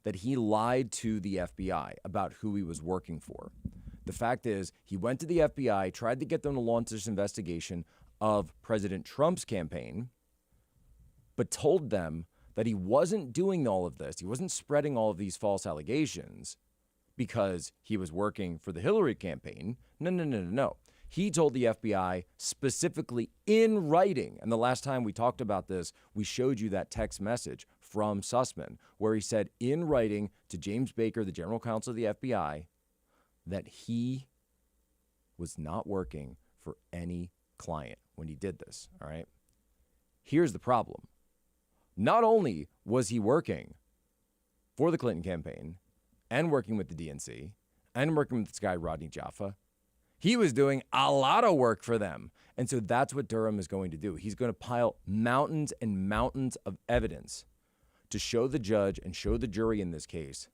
that he lied to the FBI about who he was working for. The fact is, he went to the FBI, tried to get them to launch this investigation of President Trump's campaign, but told them that he wasn't doing all of this. He wasn't spreading all of these false allegations because he was working for the Hillary campaign. No. He told the FBI specifically in writing, and the last time we talked about this, we showed you that text message from Sussman, where he said in writing to James Baker, the general counsel of the FBI, that he was not working for any client when he did this, all right? Here's the problem. Not only was he working for the Clinton campaign and working with the DNC and working with this guy, Rodney Jaffa, he was doing a lot of work for them. And so that's what Durham is going to do. He's going to pile mountains and mountains of evidence to show the judge and show the jury in this case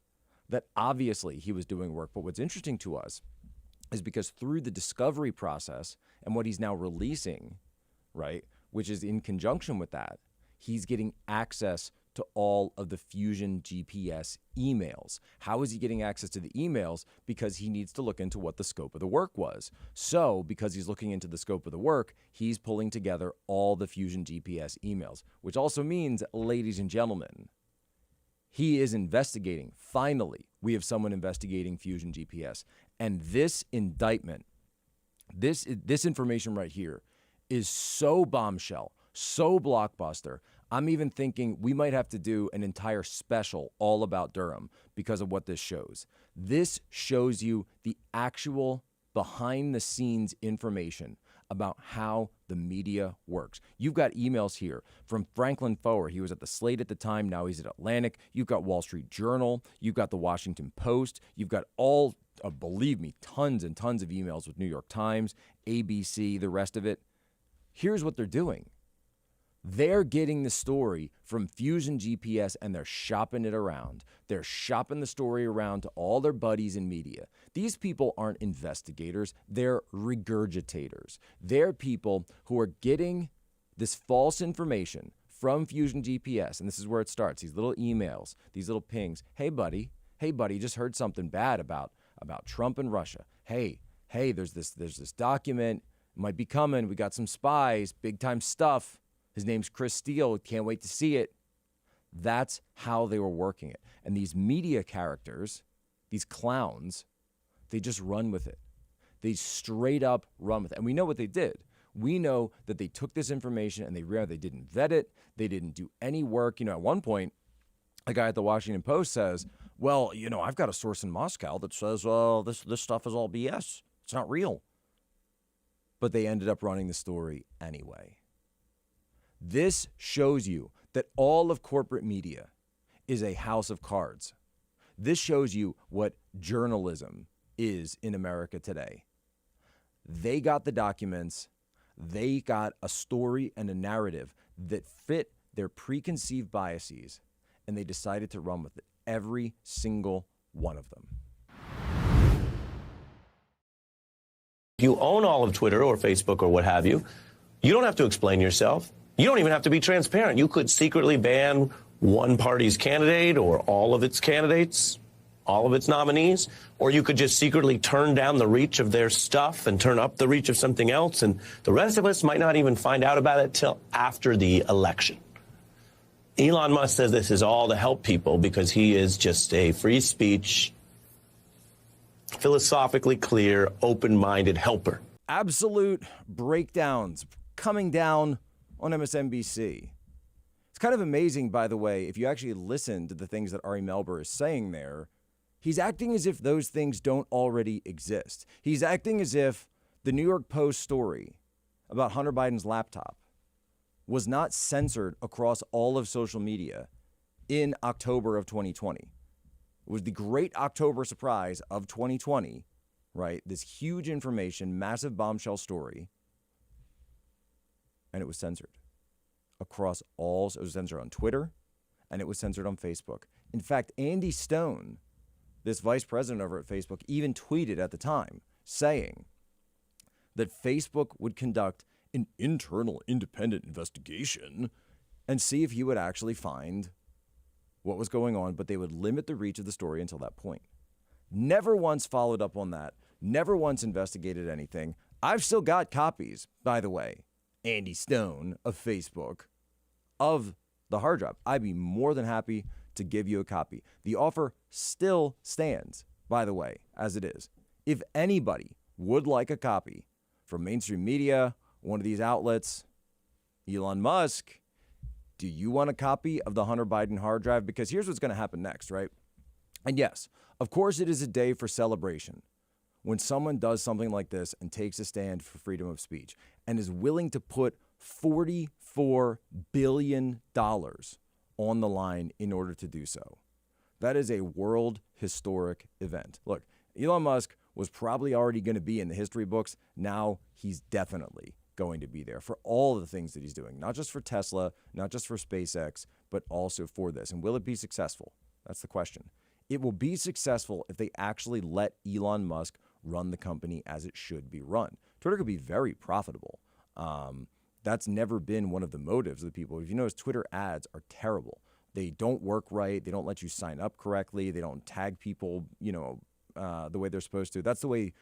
that obviously he was doing work. But what's interesting to us is because through the discovery process and what he's now releasing, right, which is in conjunction with that, he's getting access to all of the Fusion GPS emails. How is he getting access to the emails? Because he needs to look into what the scope of the work was. So because he's looking into the scope of the work, he's pulling together all the Fusion GPS emails, which also means, ladies and gentlemen, he is investigating. Finally, we have someone investigating Fusion GPS. And this indictment, this information right here is so bombshell, so blockbuster. I'm even thinking we might have to do an entire special all about Durham because of what this shows. This shows you the actual behind-the-scenes information about how the media works. You've got emails here from Franklin Foer. He was at the Slate at the time. Now he's at Atlantic. You've got Wall Street Journal. You've got the Washington Post. You've got all, believe me, tons and tons of emails with New York Times, ABC, the rest of it. Here's what they're doing. They're getting the story from Fusion GPS and they're shopping it around. They're shopping the story around to all their buddies in media. These people aren't investigators. They're regurgitators. They're people who are getting this false information from Fusion GPS. And this is where it starts. These little emails, these little pings. Hey, buddy, just heard something bad about Trump and Russia. Hey, there's this document. It might be coming. We got some spies, big time stuff. His name's Chris Steele. Can't wait to see it. That's how they were working it. And these media characters, these clowns, they just run with it. They straight up run with it. And we know what they did. We know that they took this information and they didn't vet it. They didn't do any work. At one point, a guy at the Washington Post says, well, I've got a source in Moscow that says, well, this stuff is all BS. It's not real. But they ended up running the story anyway. This shows you that all of corporate media is a house of cards. This shows you what journalism is in America today. They got the documents. They got a story and a narrative that fit their preconceived biases, and they decided to run with it, every single one of them. You own all of Twitter or Facebook or what have you. You don't have to explain yourself. You don't even have to be transparent. You could secretly ban one party's candidate or all of its candidates, all of its nominees, or you could just secretly turn down the reach of their stuff and turn up the reach of something else, and the rest of us might not even find out about it till after the election. Elon Musk says this is all to help people because he is just a free speech, philosophically clear, open-minded helper. Absolute breakdowns coming down on MSNBC. It's kind of amazing, by the way, if you actually listen to the things that Ari Melber is saying there, he's acting as if those things don't already exist. He's acting as if the New York Post story about Hunter Biden's laptop was not censored across all of social media in October of 2020. It was the great October surprise of 2020, right? This huge information, massive bombshell story. And it was censored across all. It was censored on Twitter, and it was censored on Facebook. In fact, Andy Stone, this vice president over at Facebook, even tweeted at the time saying that Facebook would conduct an internal independent investigation and see if he would actually find what was going on, but they would limit the reach of the story until that point. Never once followed up on that. Never once investigated anything. I've still got copies, by the way, Andy Stone of Facebook, of the hard drive. I'd be more than happy to give you a copy. The offer still stands, by the way, as it is. If anybody would like a copy from mainstream media, one of these outlets, Elon Musk, Do you want a copy of the Hunter Biden hard drive? Because here's what's going to happen next, right? And yes, of course it is a day for celebration when someone does something like this and takes a stand for freedom of speech and is willing to put $44 billion on the line in order to do so. That is a world historic event. Look, Elon Musk was probably already going to be in the history books. Now he's definitely going to be there for all the things that he's doing, not just for Tesla, not just for SpaceX, but also for this. And will it be successful? That's the question. It will be successful if they actually let Elon Musk run the company as it should be run. Twitter could be very profitable. That's never been one of the motives of the people. If you notice, Twitter ads are terrible. They don't work right. They don't let you sign up correctly. They don't tag people, the way they're supposed to. That's the way,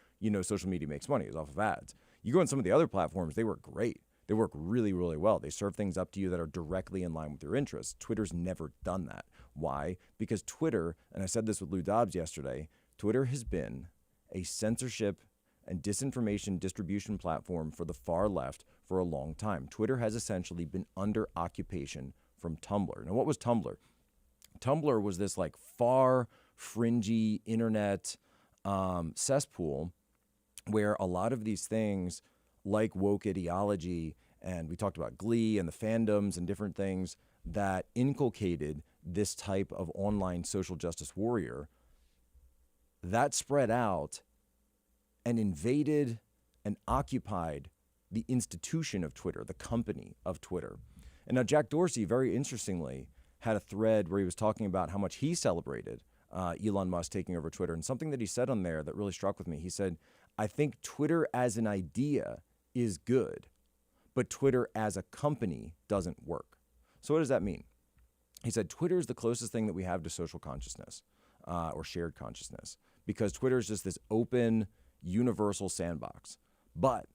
social media makes money, is off of ads. You go on some of the other platforms, they work great. They work really, really well. They serve things up to you that are directly in line with your interests. Twitter's never done that. Why? Because Twitter, and I said this with Lou Dobbs yesterday, Twitter has been a censorship and disinformation distribution platform for the far left for a long time. Twitter has essentially been under occupation from Tumblr. Now, what was Tumblr? Tumblr was this far fringy internet cesspool where a lot of these things like woke ideology, and we talked about Glee and the fandoms and different things that inculcated this type of online social justice warrior, that spread out and invaded and occupied the institution of Twitter, the company of Twitter. And now Jack Dorsey, very interestingly, had a thread where he was talking about how much he celebrated Elon Musk taking over Twitter. And something that he said on there that really struck with me, he said, I think Twitter as an idea is good, but Twitter as a company doesn't work. So what does that mean? He said, Twitter is the closest thing that we have to social consciousness or shared consciousness, because Twitter is just this open, universal sandbox. But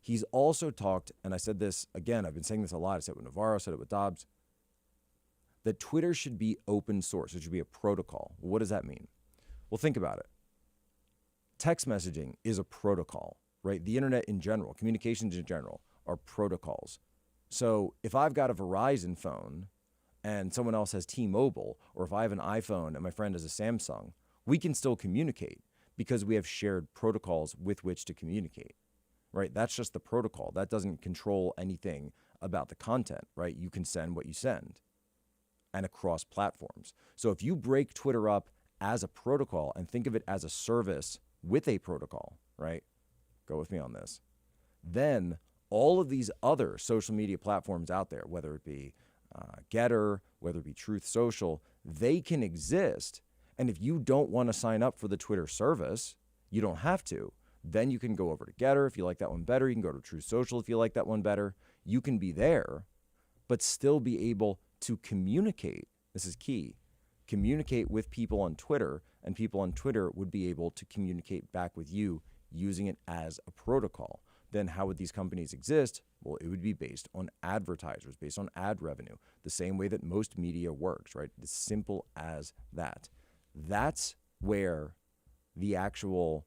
he's also talked, and I said this again, I've been saying this a lot, I said it with Navarro, I said it with Dobbs, that Twitter should be open source. It should be a protocol. Well, what does that mean? Well, think about it. Text messaging is a protocol, right? The internet in general, communications in general, are protocols. So if I've got a Verizon phone and someone else has T-Mobile, or if I have an iPhone and my friend has a Samsung, we can still communicate because we have shared protocols with which to communicate, right? That's just the protocol. That doesn't control anything about the content, right? You can send what you send and across platforms. So if you break Twitter up as a protocol and think of it as a service with a protocol, right? Go with me on this. Then all of these other social media platforms out there, whether it be Getter, whether it be Truth Social, they can exist. And if you don't want to sign up for the Twitter service, you don't have to. Then you can go over to Getter if you like that one better. You can go to Truth Social if you like that one better. You can be there, but still be able to communicate. This is key. Communicate with people on Twitter, and people on Twitter would be able to communicate back with you using it as a protocol. Then how would these companies exist? Well, it would be based on advertisers, based on ad revenue, the same way that most media works, right? It's simple as that. That's where the actual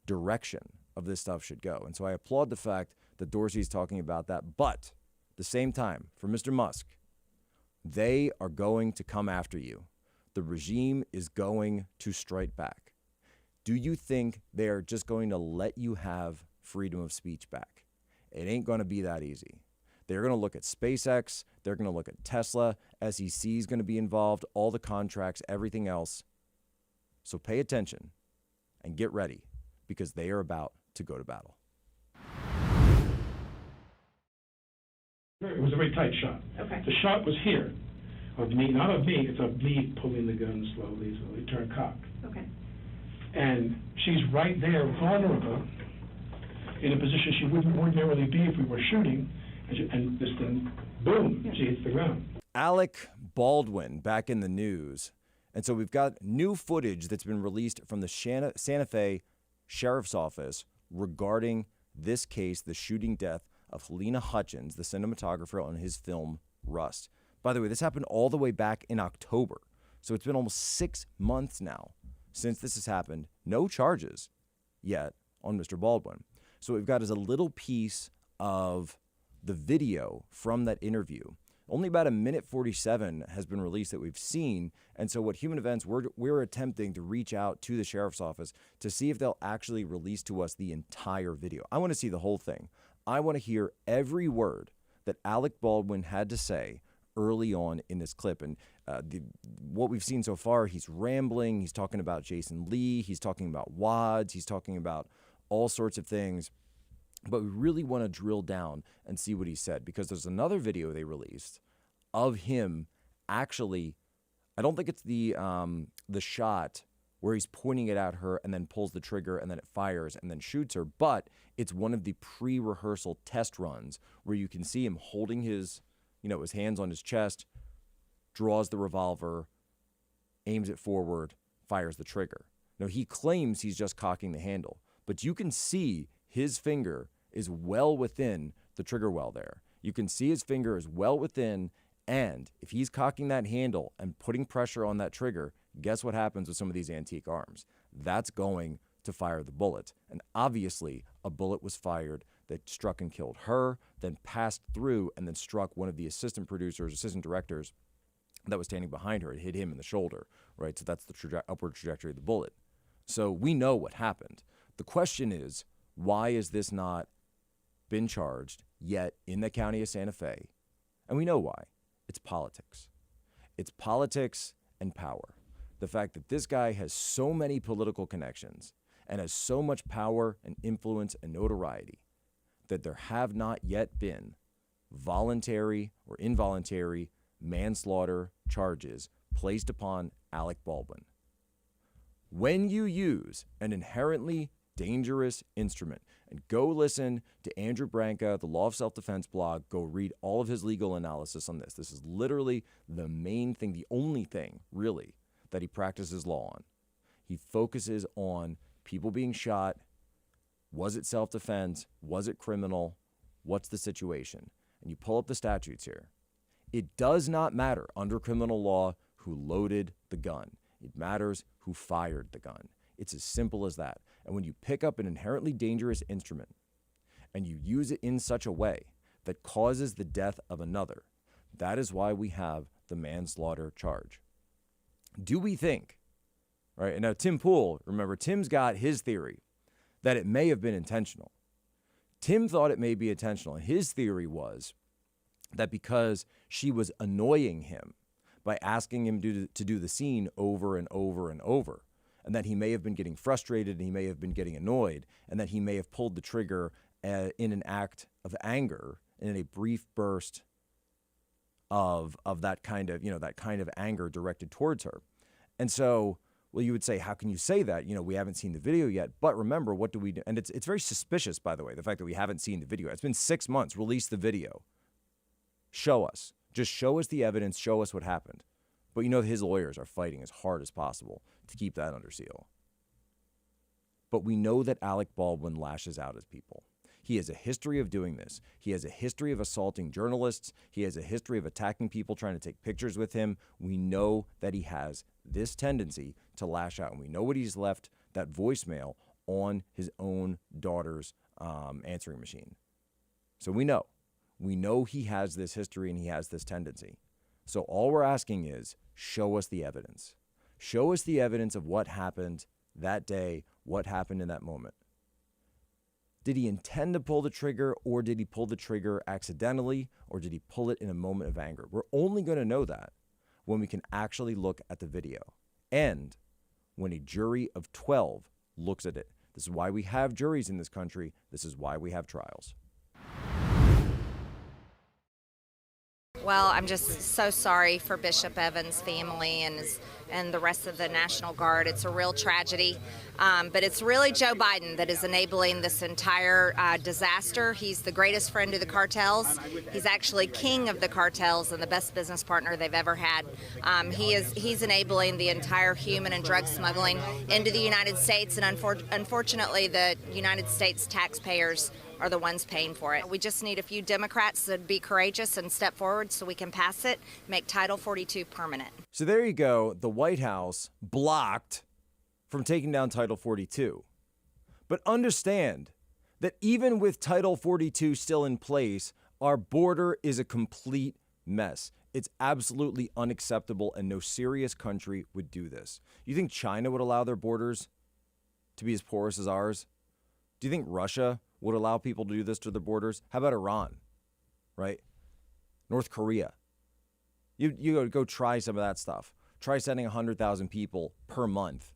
direction of this stuff should go. And so I applaud the fact that Dorsey's talking about that. But at the same time, for Mr. Musk, they are going to come after you. The regime is going to strike back. Do you think they're just going to let you have freedom of speech back? It ain't going to be that easy. They're going to look at SpaceX. They're going to look at Tesla. SEC is going to be involved, all the contracts, everything else. So pay attention and get ready, because they are about to go to battle. It was a very tight shot. Okay. The shot was here, of me, not of me, it's of me pulling the gun slowly, so it turned cocked. Okay. And she's right there, vulnerable, in a position she wouldn't ordinarily be if we were shooting, and this thing, boom, she hits the ground. Alec Baldwin back in the news. And so we've got new footage that's been released from the Santa Fe Sheriff's Office regarding this case, the shooting death of Helena Hutchins, the cinematographer on his film Rust. By the way, this happened all the way back in October. So it's been almost 6 months now since this has happened. No charges yet on Mr. Baldwin. So what we've got is a little piece of the video from that interview Only about 1:47 has been released that we've seen. And so what Human Events, we're attempting to reach out to the sheriff's office to see if they'll actually release to us the entire video. I want to see the whole thing. I want to hear every word that Alec Baldwin had to say early on in this clip. And what we've seen so far, he's rambling. He's talking about Jason Lee. He's talking about wads. He's talking about all sorts of things. But we really want to drill down and see what he said, because there's another video they released of him actually, I don't think it's the shot where he's pointing it at her and then pulls the trigger and then it fires and then shoots her, but it's one of the pre-rehearsal test runs where you can see him holding his hands on his chest, draws the revolver, aims it forward, fires the trigger. Now, he claims he's just cocking the handle, but you can see his finger is well within the trigger well there. You can see his finger is well within, and if he's cocking that handle and putting pressure on that trigger, guess what happens with some of these antique arms? That's going to fire the bullet. And obviously, a bullet was fired that struck and killed her, then passed through and then struck one of the assistant directors that was standing behind her. It hit him in the shoulder, right? So that's the upward trajectory of the bullet. So we know what happened. The question is, why is this not been charged yet in the county of Santa Fe? And we know why. It's politics. It's politics and power. The fact that this guy has so many political connections and has so much power and influence and notoriety that there have not yet been voluntary or involuntary manslaughter charges placed upon Alec Baldwin. When you use an inherently dangerous instrument, and go listen to Andrew Branca, the Law of Self-Defense blog, go read all of his legal analysis on this. This is literally the main thing, the only thing, really, that he practices law on. He focuses on people being shot. Was it self-defense? Was it criminal? What's the situation? And you pull up the statutes here. It does not matter under criminal law who loaded the gun. It matters who fired the gun. It's as simple as that. And when you pick up an inherently dangerous instrument and you use it in such a way that causes the death of another, that is why we have the manslaughter charge. Do we think, right? And now Tim Pool, remember, Tim's got his theory that it may have been intentional. Tim thought it may be intentional. And his theory was that because she was annoying him by asking him to do the scene over and over and over, and that he may have been getting frustrated and he may have been getting annoyed, and that he may have pulled the trigger in an act of anger, in a brief burst of that kind of anger directed towards her. And so, well, you would say, how can you say that? We haven't seen the video yet. But remember, what do we do? And it's very suspicious, by the way, the fact that we haven't seen the video. It's been 6 months. Release the video. Show us. Just show us the evidence. Show us what happened. But his lawyers are fighting as hard as possible to keep that under seal. But we know that Alec Baldwin lashes out at people. He has a history of doing this. He has a history of assaulting journalists. He has a history of attacking people trying to take pictures with him. We know that he has this tendency to lash out. And we know what he's left, that voicemail, on his own daughter's answering machine. So we know. We know he has this history and he has this tendency. So all we're asking is, show us the evidence. Show us the evidence of what happened that day, what happened in that moment. Did he intend to pull the trigger, or did he pull the trigger accidentally, or did he pull it in a moment of anger? We're only going to know that when we can actually look at the video and when a jury of 12 looks at it. This is why we have juries in this country. This is why we have trials. Well, I'm just so sorry for Bishop Evans' family and the rest of the National Guard. It's a real tragedy, but it's really Joe Biden that is enabling this entire disaster. He's the greatest friend of the cartels. He's actually king of the cartels and the best business partner they've ever had. He's enabling the entire human and drug smuggling into the United States, and unfortunately, the United States taxpayers are the ones paying for it. We just need a few Democrats to be courageous and step forward so we can pass it, make Title 42 permanent. So there you go. The White House blocked from taking down Title 42. But understand that even with Title 42 still in place, our border is a complete mess. It's absolutely unacceptable, and no serious country would do this. You think China would allow their borders to be as porous as ours? Do you think Russia would allow people to do this to their borders? How about Iran, right? North Korea. You go try some of that stuff. Try sending 100,000 people per month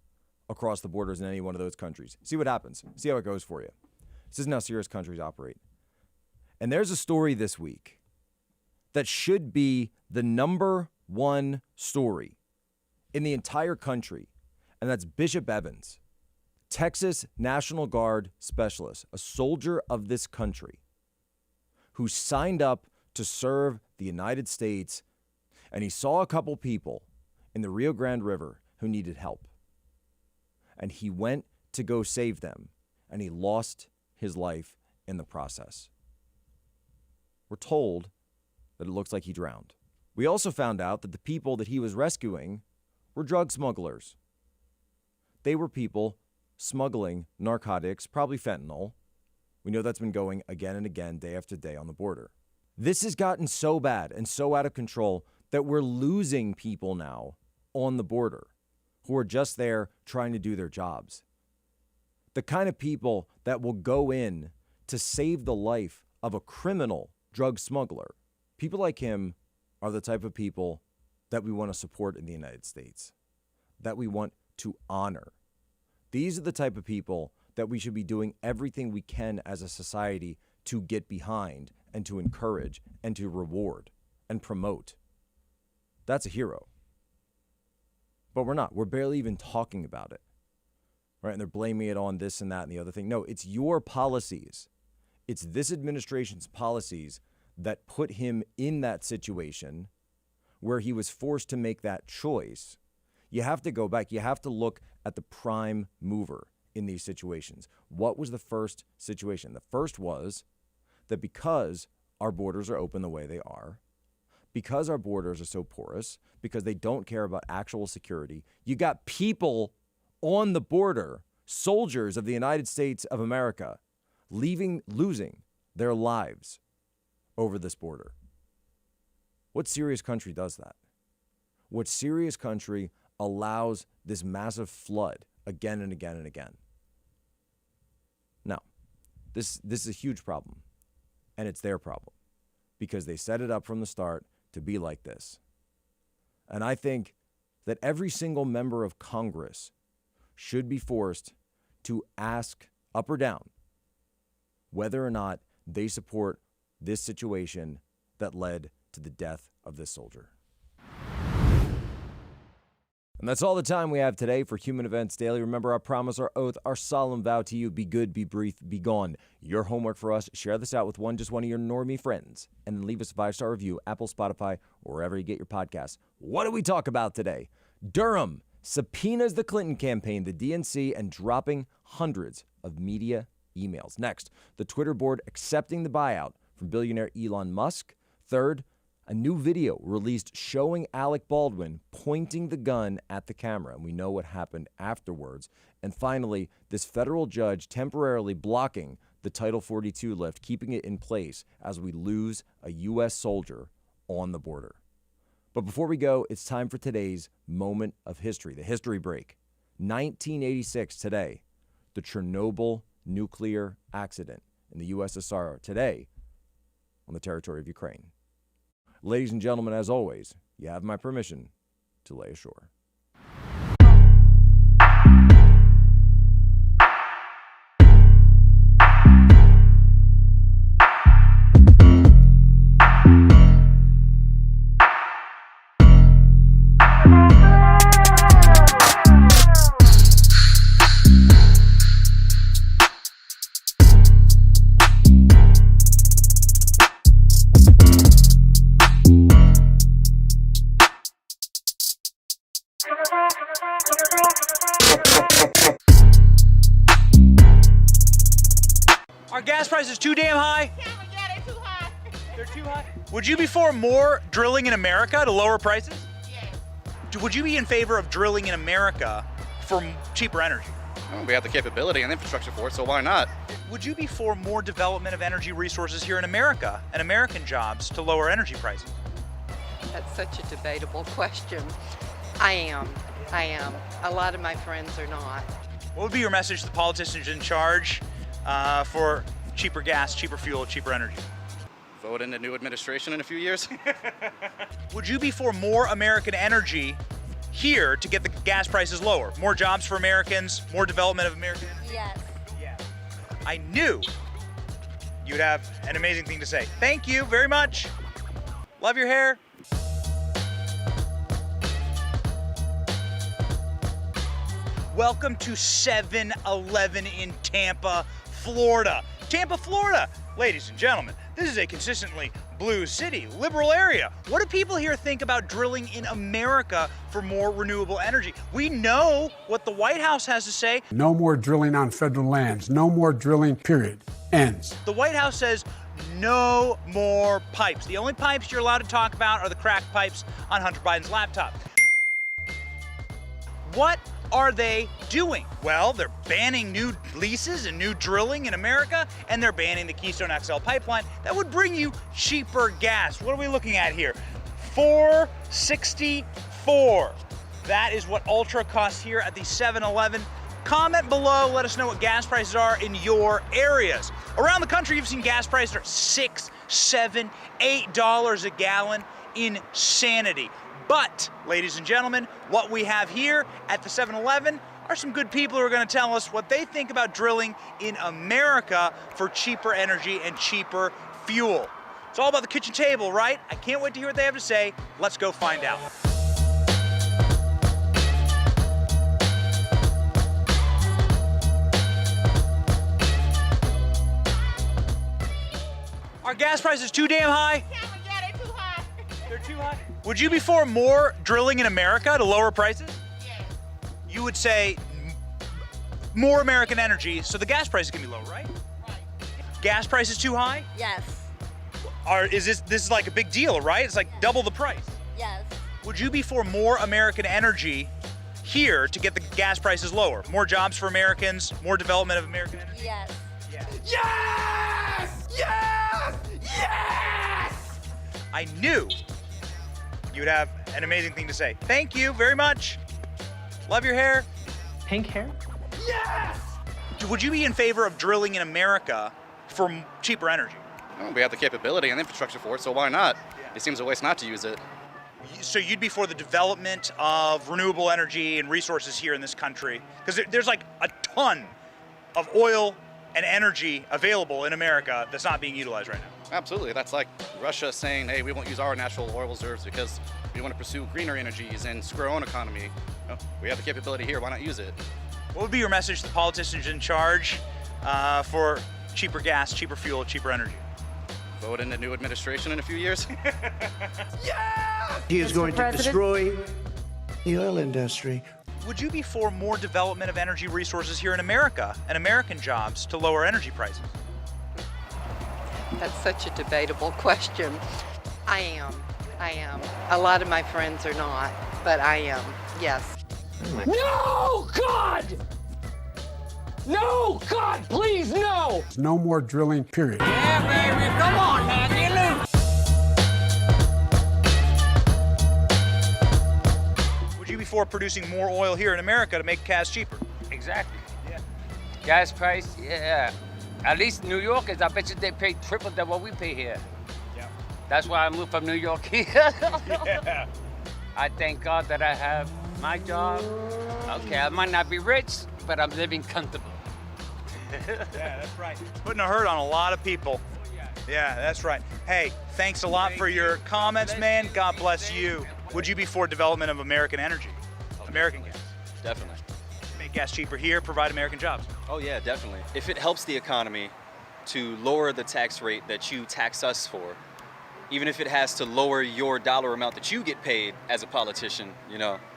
across the borders in any one of those countries. See what happens. See how it goes for you. This isn't how serious countries operate. And there's a story this week that should be the #1 story in the entire country, and that's Bishop Evans, Texas National Guard specialist, a soldier of this country who signed up to serve the United States, and he saw a couple people in the Rio Grande River who needed help. And he went to go save them, and he lost his life in the process. We're told that it looks like he drowned. We also found out that the people that he was rescuing were drug smugglers. They were people smuggling narcotics, probably fentanyl. We know that's been going again and again, day after day on the border. This has gotten so bad and so out of control that we're losing people now on the border who are just there trying to do their jobs. The kind of people that will go in to save the life of a criminal drug smuggler. People like him are the type of people that we want to support in the United States, that we want to honor. These are the type of people that we should be doing everything we can as a society to get behind and to encourage and to reward and promote. That's a hero. But we're not. We're barely even talking about it, right? And they're blaming it on this and that and the other thing. No, it's your policies. It's this administration's policies that put him in that situation where he was forced to make that choice. You have to go back. You have to look at the prime mover in these situations. What was the first situation? The first was that because our borders are open the way they are, because our borders are so porous, because they don't care about actual security, you got people on the border, soldiers of the United States of America, losing their lives over this border. What serious country does that? What serious country allows this massive flood again and again and again? No, this is a huge problem, and it's their problem because they set it up from the start to be like this. And I think that every single member of Congress should be forced to ask up or down whether or not they support this situation that led to the death of this soldier. And that's all the time we have today for Human Events Daily. Remember our promise, our oath, our solemn vow to you: be good, be brief, be gone. Your homework for us: share this out with just one of your normie friends, and then leave us a 5-star review, Apple, Spotify, or wherever you get your podcasts. What do we talk about today? Durham subpoenas the Clinton campaign, the DNC, and dropping hundreds of media emails. Next, the Twitter board accepting the buyout from billionaire Elon Musk. Third, a new video released showing Alec Baldwin pointing the gun at the camera, and we know what happened afterwards. And finally, this federal judge temporarily blocking the Title 42 lift, keeping it in place as we lose a U.S. soldier on the border. But before we go, it's time for today's moment of history, the history break. 1986 today, the Chernobyl nuclear accident in the USSR, today on the territory of Ukraine. Ladies and gentlemen, as always, you have my permission to lay ashore. Are gas prices too damn high? Yeah, they're too high. They're too high? Would you be for more drilling in America to lower prices? Yeah. Would you be in favor of drilling in America for cheaper energy? Well, we have the capability and infrastructure for it, so why not? Would you be for more development of energy resources here in America and American jobs to lower energy prices? That's such a debatable question. I am. A lot of my friends are not. What would be your message to the politicians in charge for cheaper gas, cheaper fuel, cheaper energy? Vote in the new administration in a few years. Would you be for more American energy here to get the gas prices lower? More jobs for Americans, more development of American energy? Yes. I knew you'd have an amazing thing to say. Thank you very much. Love your hair. Welcome to 7-Eleven in Tampa, Florida. Tampa, Florida. Ladies and gentlemen, this is a consistently blue city, liberal area. What do people here think about drilling in America for more renewable energy? We know what the White House has to say. No more drilling on federal lands. No more drilling, period. Ends. The White House says no more pipes. The only pipes you're allowed to talk about are the crack pipes on Hunter Biden's laptop. What are they doing? Well, they're banning new leases and new drilling in America, and they're banning the Keystone XL pipeline that would bring you cheaper gas. What are we looking at here? $4.64. That is what Ultra costs here at the 7-Eleven. Comment below, let us know what gas prices are in your areas. Around the country, you've seen gas prices are $6, $7, $8 a gallon. Insanity. But, ladies and gentlemen, what we have here at the 7-Eleven are some good people who are going to tell us what they think about drilling in America for cheaper energy and cheaper fuel. It's all about the kitchen table, right? I can't wait to hear what they have to say. Let's go find out. Are gas prices too damn high? Yeah, they're too high. They're too high? Would you be for more drilling in America to lower prices? Yes. You would say more American energy so the gas prices can be low, right? Right. Gas prices too high? Yes. This is like a big deal, right? It's like double the price. Yes. Would you be for more American energy here to get the gas prices lower? More jobs for Americans, more development of American energy? Yes. Yes! Yes! Yes! I knew you'd have an amazing thing to say. Thank you very much. Love your hair. Pink hair? Yes! Would you be in favor of drilling in America for cheaper energy? Well, we have the capability and infrastructure for it, so why not? It seems a waste not to use it. So you'd be for the development of renewable energy and resources here in this country? Because there's like a ton of oil and energy available in America that's not being utilized right now. Absolutely. That's like Russia saying, hey, we won't use our natural oil reserves because we want to pursue greener energies and screw our own economy. No, we have the capability here. Why not use it? What would be your message to the politicians in charge for cheaper gas, cheaper fuel, cheaper energy? Vote in the new administration in a few years. He is going to destroy the oil industry. Would you be for more development of energy resources here in America and American jobs to lower energy prices? That's such a debatable question. I am. A lot of my friends are not, but I am. Yes. No, God! No, God, please, no! No more drilling, period. Yeah, baby, come on, hand loose. Would you be for producing more oil here in America to make gas cheaper? Exactly. Yeah. Gas price, yeah. At least New Yorkers, I bet you they pay triple than what we pay here. Yeah. That's why I moved from New York here. Yeah. I thank God that I have my job. Okay, I might not be rich, but I'm living comfortable. Yeah, that's right. Putting a hurt on a lot of people. Yeah, that's right. Hey, thanks a lot for your comments, man. God bless you. Would you be for development of American energy? American gas? Definitely. Make gas cheaper here, provide American jobs. Oh yeah, definitely. If it helps the economy to lower the tax rate that you tax us for, even if it has to lower your dollar amount that you get paid as a politician,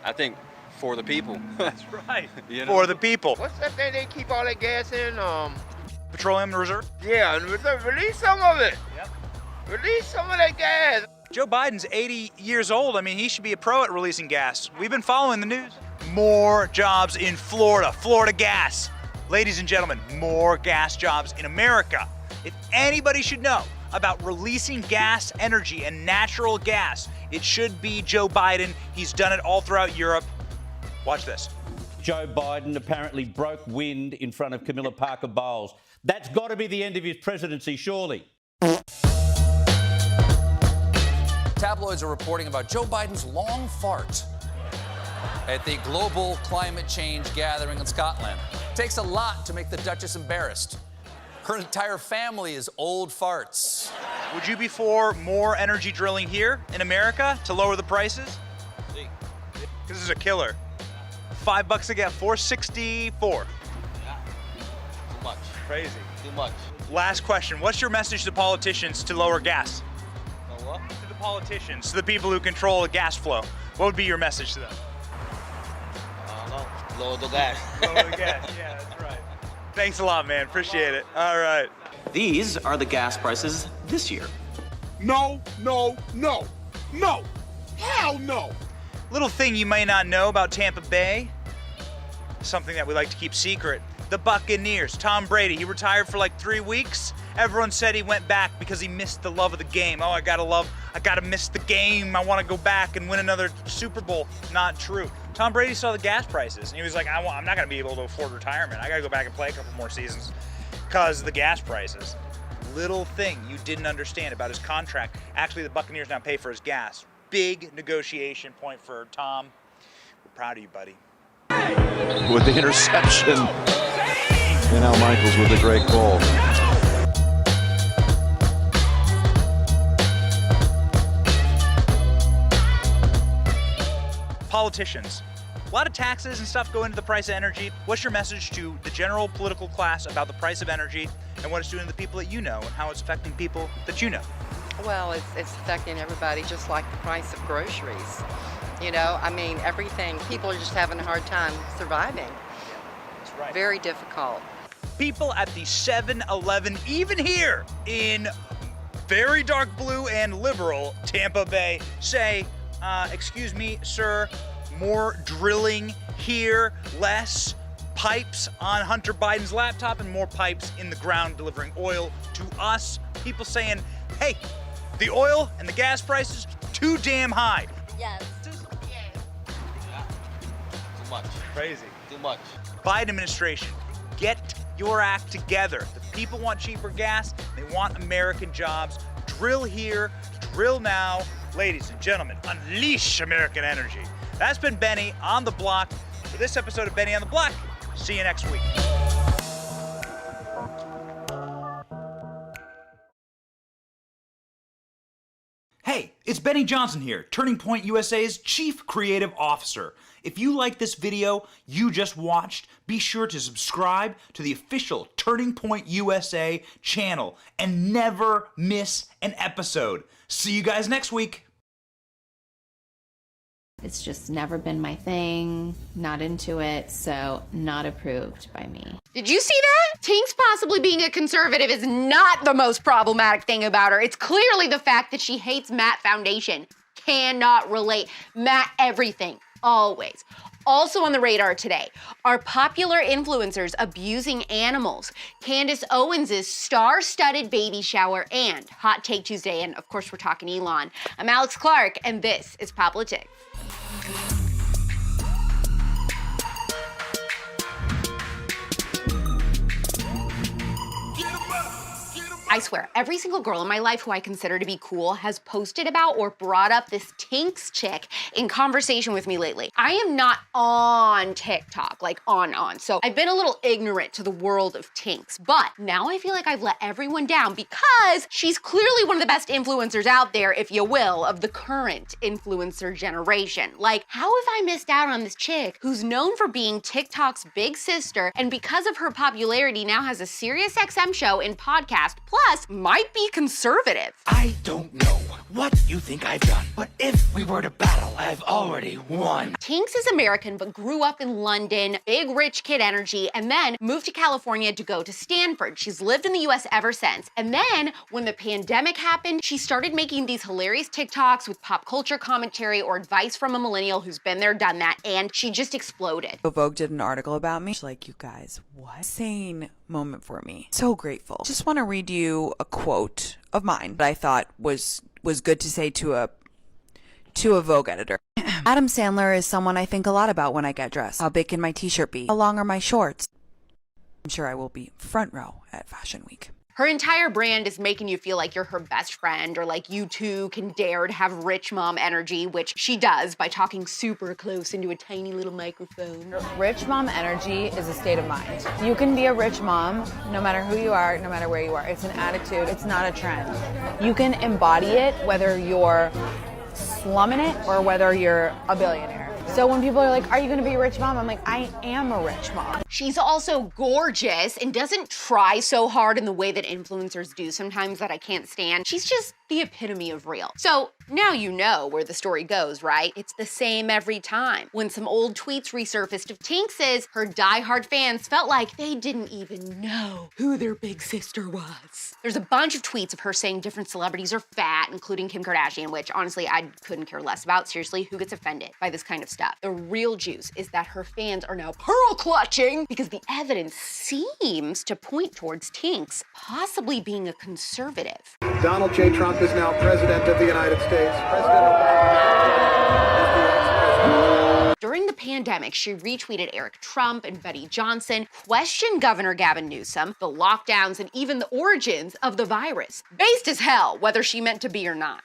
I think for the people. That's right. For the people. What's that thing they keep all that gas in? Petroleum reserve? Yeah, release some of it. Yep. Release some of that gas. Joe Biden's 80 years old. I mean, he should be a pro at releasing gas. We've been following the news. More jobs in Florida. Florida gas. Ladies and gentlemen, more gas jobs in America. If anybody should know, about releasing gas, energy, and natural gas. It should be Joe Biden. He's done it all throughout Europe. Watch this. Joe Biden apparently broke wind in front of Camilla Parker Bowles. That's got to be the end of his presidency, surely. Tabloids are reporting about Joe Biden's long fart at the global climate change gathering in Scotland. It takes a lot to make the Duchess embarrassed. Her entire family is old farts. Would you be for more energy drilling here in America to lower the prices? Because this is a killer. $5 again, $4.64. Too much. Crazy. Too much. Last question. What's your message to politicians to lower gas? What? To the politicians, to the people who control the gas flow. What would be your message to them? I don't know. Lower the gas. Lower the gas. Yeah, that's right. Thanks a lot, man. Appreciate it. All right. These are the gas prices this year. No, no, no, no. Hell no. Little thing you may not know about Tampa Bay, something that we like to keep secret. The Buccaneers, Tom Brady, he retired for like 3 weeks. Everyone said he went back because he missed the love of the game. Oh, I gotta miss the game. I want to go back and win another Super Bowl. Not true. Tom Brady saw the gas prices and he was like, I'm not gonna be able to afford retirement. I gotta go back and play a couple more seasons because of the gas prices. Little thing you didn't understand about his contract. Actually, the Buccaneers now pay for his gas. Big negotiation point for Tom. We're proud of you, buddy. With the interception. And now Michaels with a great call. Politicians. A lot of taxes and stuff go into the price of energy. What's your message to the general political class about the price of energy and what it's doing to the people that you know and how it's affecting people that you know? Well, it's affecting everybody just like the price of groceries. You know, I mean, everything. People are just having a hard time surviving. That's right. Very difficult. People at the 7-Eleven, even here in very dark blue and liberal Tampa Bay, say, excuse me, sir, more drilling here, less pipes on Hunter Biden's laptop and more pipes in the ground delivering oil to us. People saying, hey, the oil and the gas prices, too damn high. Yes. Too much. Crazy. Too much. Biden administration, get your act together. The people want cheaper gas. They want American jobs. Drill here, drill now. Ladies and gentlemen, unleash American energy. That's been Benny on the Block. For this episode of Benny on the Block, see you next week. Hey, it's Benny Johnson here, Turning Point USA's Chief Creative Officer. If you like this video you just watched, be sure to subscribe to the official Turning Point USA channel and never miss an episode. See you guys next week. It's just never been my thing, not into it, so not approved by me. Did you see that? Tink's possibly being a conservative is not the most problematic thing about her. It's clearly the fact that she hates matte foundation. Cannot relate. Matte everything, always. Also on the radar today, are popular influencers abusing animals, Candace Owens' star-studded baby shower, and Hot Take Tuesday, and of course we're talking Elon. I'm Alex Clark, and this is Politics. I swear, every single girl in my life who I consider to be cool has posted about or brought up this Tinks chick in conversation with me lately. I am not on TikTok, like on. So I've been a little ignorant to the world of Tinks, but now I feel like I've let everyone down because she's clearly one of the best influencers out there, if you will, of the current influencer generation. Like, how have I missed out on this chick who's known for being TikTok's big sister and because of her popularity now has a Sirius XM show and podcast, plus might be conservative? I don't know what you think I've done. But if we were to battle, I've already won. Tinks is American, but grew up in London, big rich kid energy, and then moved to California to go to Stanford. She's lived in the US ever since. And then when the pandemic happened, she started making these hilarious TikToks with pop culture commentary or advice from a millennial who's been there, done that, and she just exploded. Vogue did an article about me. She's like, you guys, what? Insane moment for me. So grateful. Just want to read you a quote of mine that I thought was good to say to a Vogue editor. Adam Sandler is someone I think a lot about when I get dressed. How big can my t-shirt be? How long are my shorts? I'm sure I will be front row at Fashion Week. Her entire brand is making you feel like you're her best friend, or like you too can dare to have rich mom energy, which she does by talking super close into a tiny little microphone. Rich mom energy is a state of mind. You can be a rich mom no matter who you are, no matter where you are. It's an attitude, it's not a trend. You can embody it whether you're slumming it or whether you're a billionaire. So when people are like, are you gonna be a rich mom? I'm like, I am a rich mom. She's also gorgeous and doesn't try so hard in the way that influencers do sometimes that I can't stand. She's just the epitome of real. So now you know where the story goes, right? It's the same every time. When some old tweets resurfaced of Tinks's, her diehard fans felt like they didn't even know who their big sister was. There's a bunch of tweets of her saying different celebrities are fat, including Kim Kardashian, which honestly I couldn't care less about. Seriously, who gets offended by this kind of stuff? The real juice is that her fans are now pearl clutching because the evidence seems to point towards Tinks possibly being a conservative. Donald J. Trump is now president of the United States. President Obama. During the pandemic, she retweeted Eric Trump and Betty Johnson, questioned Governor Gavin Newsom, the lockdowns, and even the origins of the virus. Based as hell, whether she meant to be or not.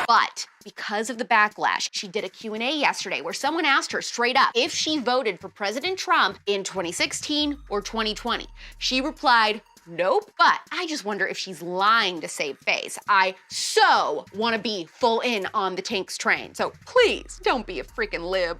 But because of the backlash, she did a Q&A yesterday where someone asked her straight up if she voted for President Trump in 2016 or 2020. She replied, nope, but I just wonder if she's lying to save face. I so want to be full in on the Tinks train, so please don't be a freaking lib.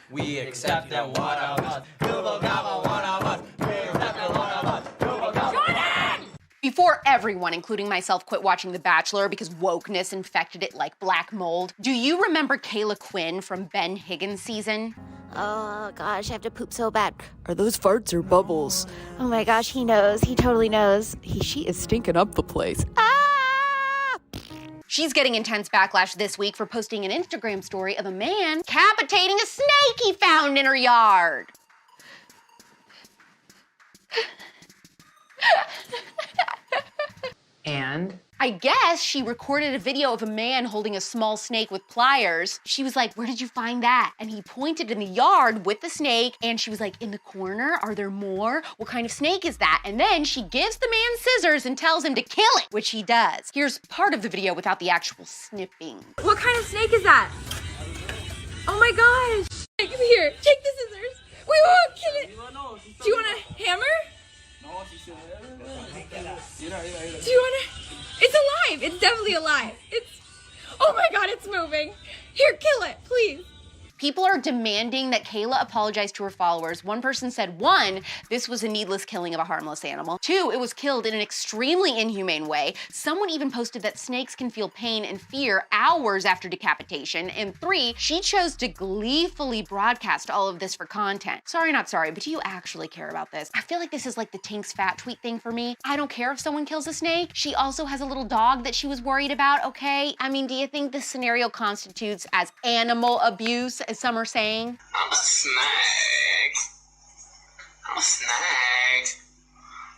We accept that one of us. Google got one of us. We accept that one of us. Google got Before everyone, including myself, quit watching The Bachelor because wokeness infected it like black mold, do you remember Kayla Quinn from Ben Higgins' season? Oh gosh, I have to poop so bad. Are those farts or bubbles? Oh my gosh, he knows. He totally knows. She is stinking up the place. She's getting intense backlash this week for posting an Instagram story of a man decapitating a snake he found in her yard. And? I guess she recorded a video of a man holding a small snake with pliers. She was like, where did you find that? And he pointed in the yard with the snake, and she was like, in the corner? Are there more? What kind of snake is that? And then she gives the man scissors and tells him to kill it, which he does. Here's part of the video without the actual snipping. What kind of snake is that? Oh my gosh! Come here, take the scissors. We won't kill it. Do you want a hammer? Do you want to? It's alive. It's definitely alive. Oh my God, it's moving. Here, kill it, please. People are demanding that Kayla apologize to her followers. One person said, 1, this was a needless killing of a harmless animal. 2, it was killed in an extremely inhumane way. Someone even posted that snakes can feel pain and fear hours after decapitation. And 3, she chose to gleefully broadcast all of this for content. Sorry, not sorry, but do you actually care about this? I feel like this is like the Tinks fat tweet thing for me. I don't care if someone kills a snake. She also has a little dog that she was worried about, okay? I mean, do you think this scenario constitutes as animal abuse, as some are saying? I'm a snake. I'm a snake.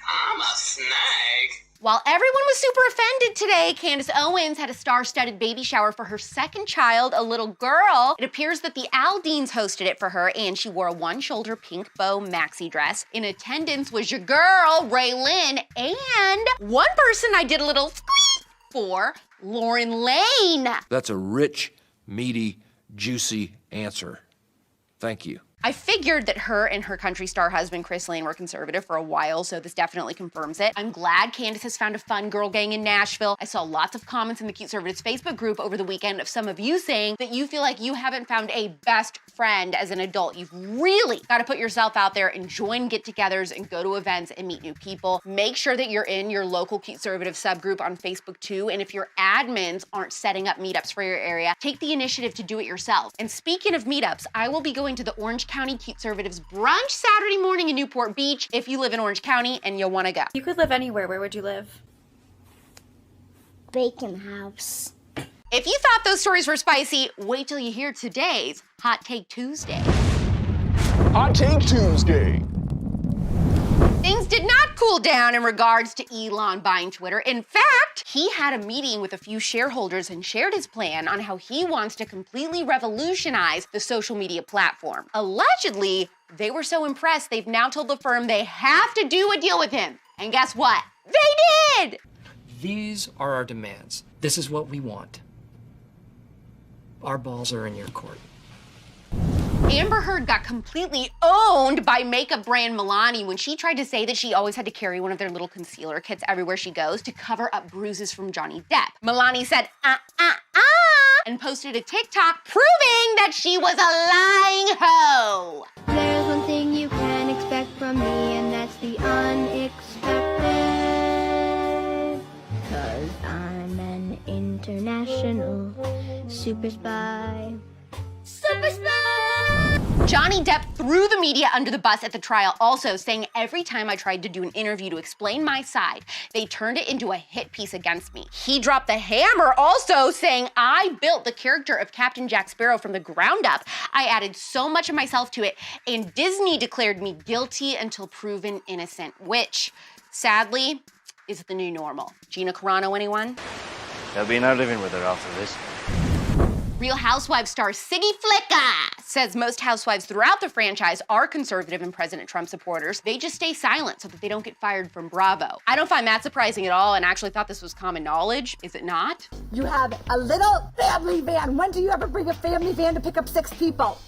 I'm a snake. While everyone was super offended today, Candace Owens had a star-studded baby shower for her second child, a little girl. It appears that the Aldines hosted it for her, and she wore a one-shoulder pink bow maxi dress. In attendance was your girl, Raylynn, and one person I did a little squeak for, Lauren Lane. That's a rich, meaty, juicy answer. Thank you. I figured that her and her country star husband, Chris Lane, were conservative for a while, so this definitely confirms it. I'm glad Candace has found a fun girl gang in Nashville. I saw lots of comments in the Cute Conservatives Facebook group over the weekend of some of you saying that you feel like you haven't found a best friend as an adult. You've really got to put yourself out there and join get-togethers and go to events and meet new people. Make sure that you're in your local Cute Conservative subgroup on Facebook too, and if your admins aren't setting up meetups for your area, take the initiative to do it yourself. And speaking of meetups, I will be going to the Orange County Cute Conservatives brunch Saturday morning in Newport Beach if you live in Orange County and you'll want to go. You could live anywhere. Where would you live? Bacon house. If you thought those stories were spicy, wait till you hear today's Hot Take Tuesday. Hot Take Tuesday. Things did not cool down in regards to Elon buying Twitter. In fact, he had a meeting with a few shareholders and shared his plan on how he wants to completely revolutionize the social media platform. Allegedly, they were so impressed, they've now told the firm they have to do a deal with him. And guess what? They did! These are our demands. This is what we want. Our balls are in your court. Amber Heard got completely owned by makeup brand Milani when she tried to say that she always had to carry one of their little concealer kits everywhere she goes to cover up bruises from Johnny Depp. Milani said, and posted a TikTok proving that she was a lying hoe. There's one thing you can expect from me, and that's the unexpected. 'Cause I'm an international super spy. Super spy! Johnny Depp threw the media under the bus at the trial, also saying every time I tried to do an interview to explain my side, they turned it into a hit piece against me. He dropped the hammer also, saying I built the character of Captain Jack Sparrow from the ground up. I added so much of myself to it, and Disney declared me guilty until proven innocent, which, sadly, is the new normal. Gina Carano, anyone? They'll be not living with her after this. Real Housewives star Siggy Flicka says most housewives throughout the franchise are conservative and President Trump supporters. They just stay silent so that they don't get fired from Bravo. I don't find that surprising at all and actually thought this was common knowledge. Is it not? You have a little family van. When do you ever bring a family van to pick up 6 people?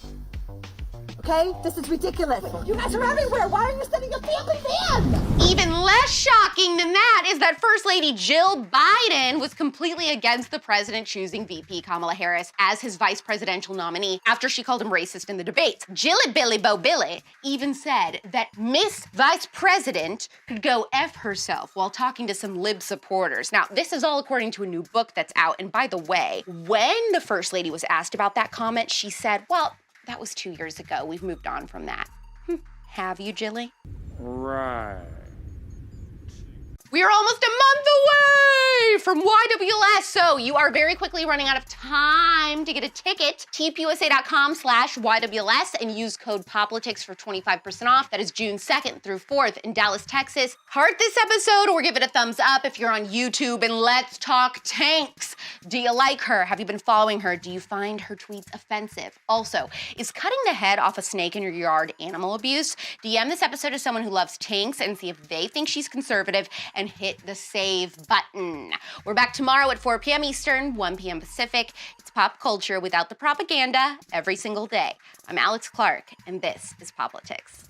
Okay? This is ridiculous. You guys are everywhere. Why are you sending a family van? Even less shocking than that is that First Lady Jill Biden was completely against the president choosing VP Kamala Harris as his vice presidential nominee after she called him racist in the debates. Jilly Billy Bo Billy even said that Miss Vice President could go F herself while talking to some lib supporters. Now, this is all according to a new book that's out. And by the way, when the First Lady was asked about that comment, she said, well, that was 2 years ago. We've moved on from that. Have you, Jilly? Right. We are almost a month away from YWLS, so you are very quickly running out of time to get a ticket. TPUSA.com/YWLS and use code POPLITICS for 25% off. That is June 2nd through 4th in Dallas, Texas. Heart this episode or give it a thumbs up if you're on YouTube, and let's talk tanks. Do you like her? Have you been following her? Do you find her tweets offensive? Also, is cutting the head off a snake in your yard animal abuse? DM this episode to someone who loves tanks and see if they think she's conservative and hit the save button. We're back tomorrow at 4 p.m. Eastern, 1 p.m. Pacific. It's pop culture without the propaganda every single day. I'm Alex Clark, and this is Poplitics.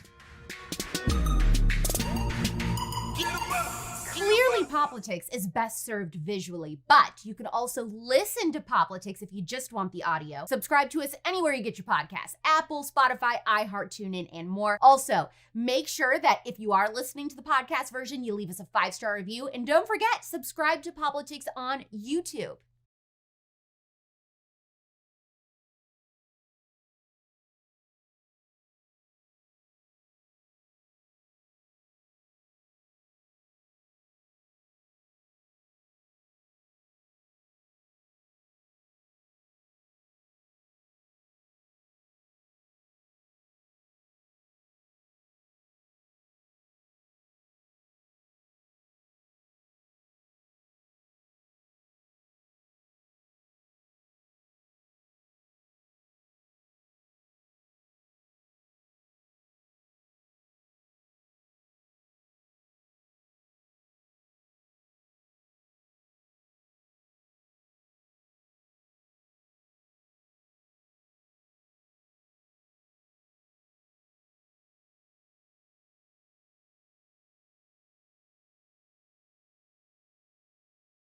Clearly, Poplitics is best served visually, but you can also listen to Poplitics if you just want the audio. Subscribe to us anywhere you get your podcasts: Apple, Spotify, iHeart, TuneIn, and more. Also, make sure that if you are listening to the podcast version, you leave us a 5-star review. And don't forget, subscribe to Poplitics on YouTube.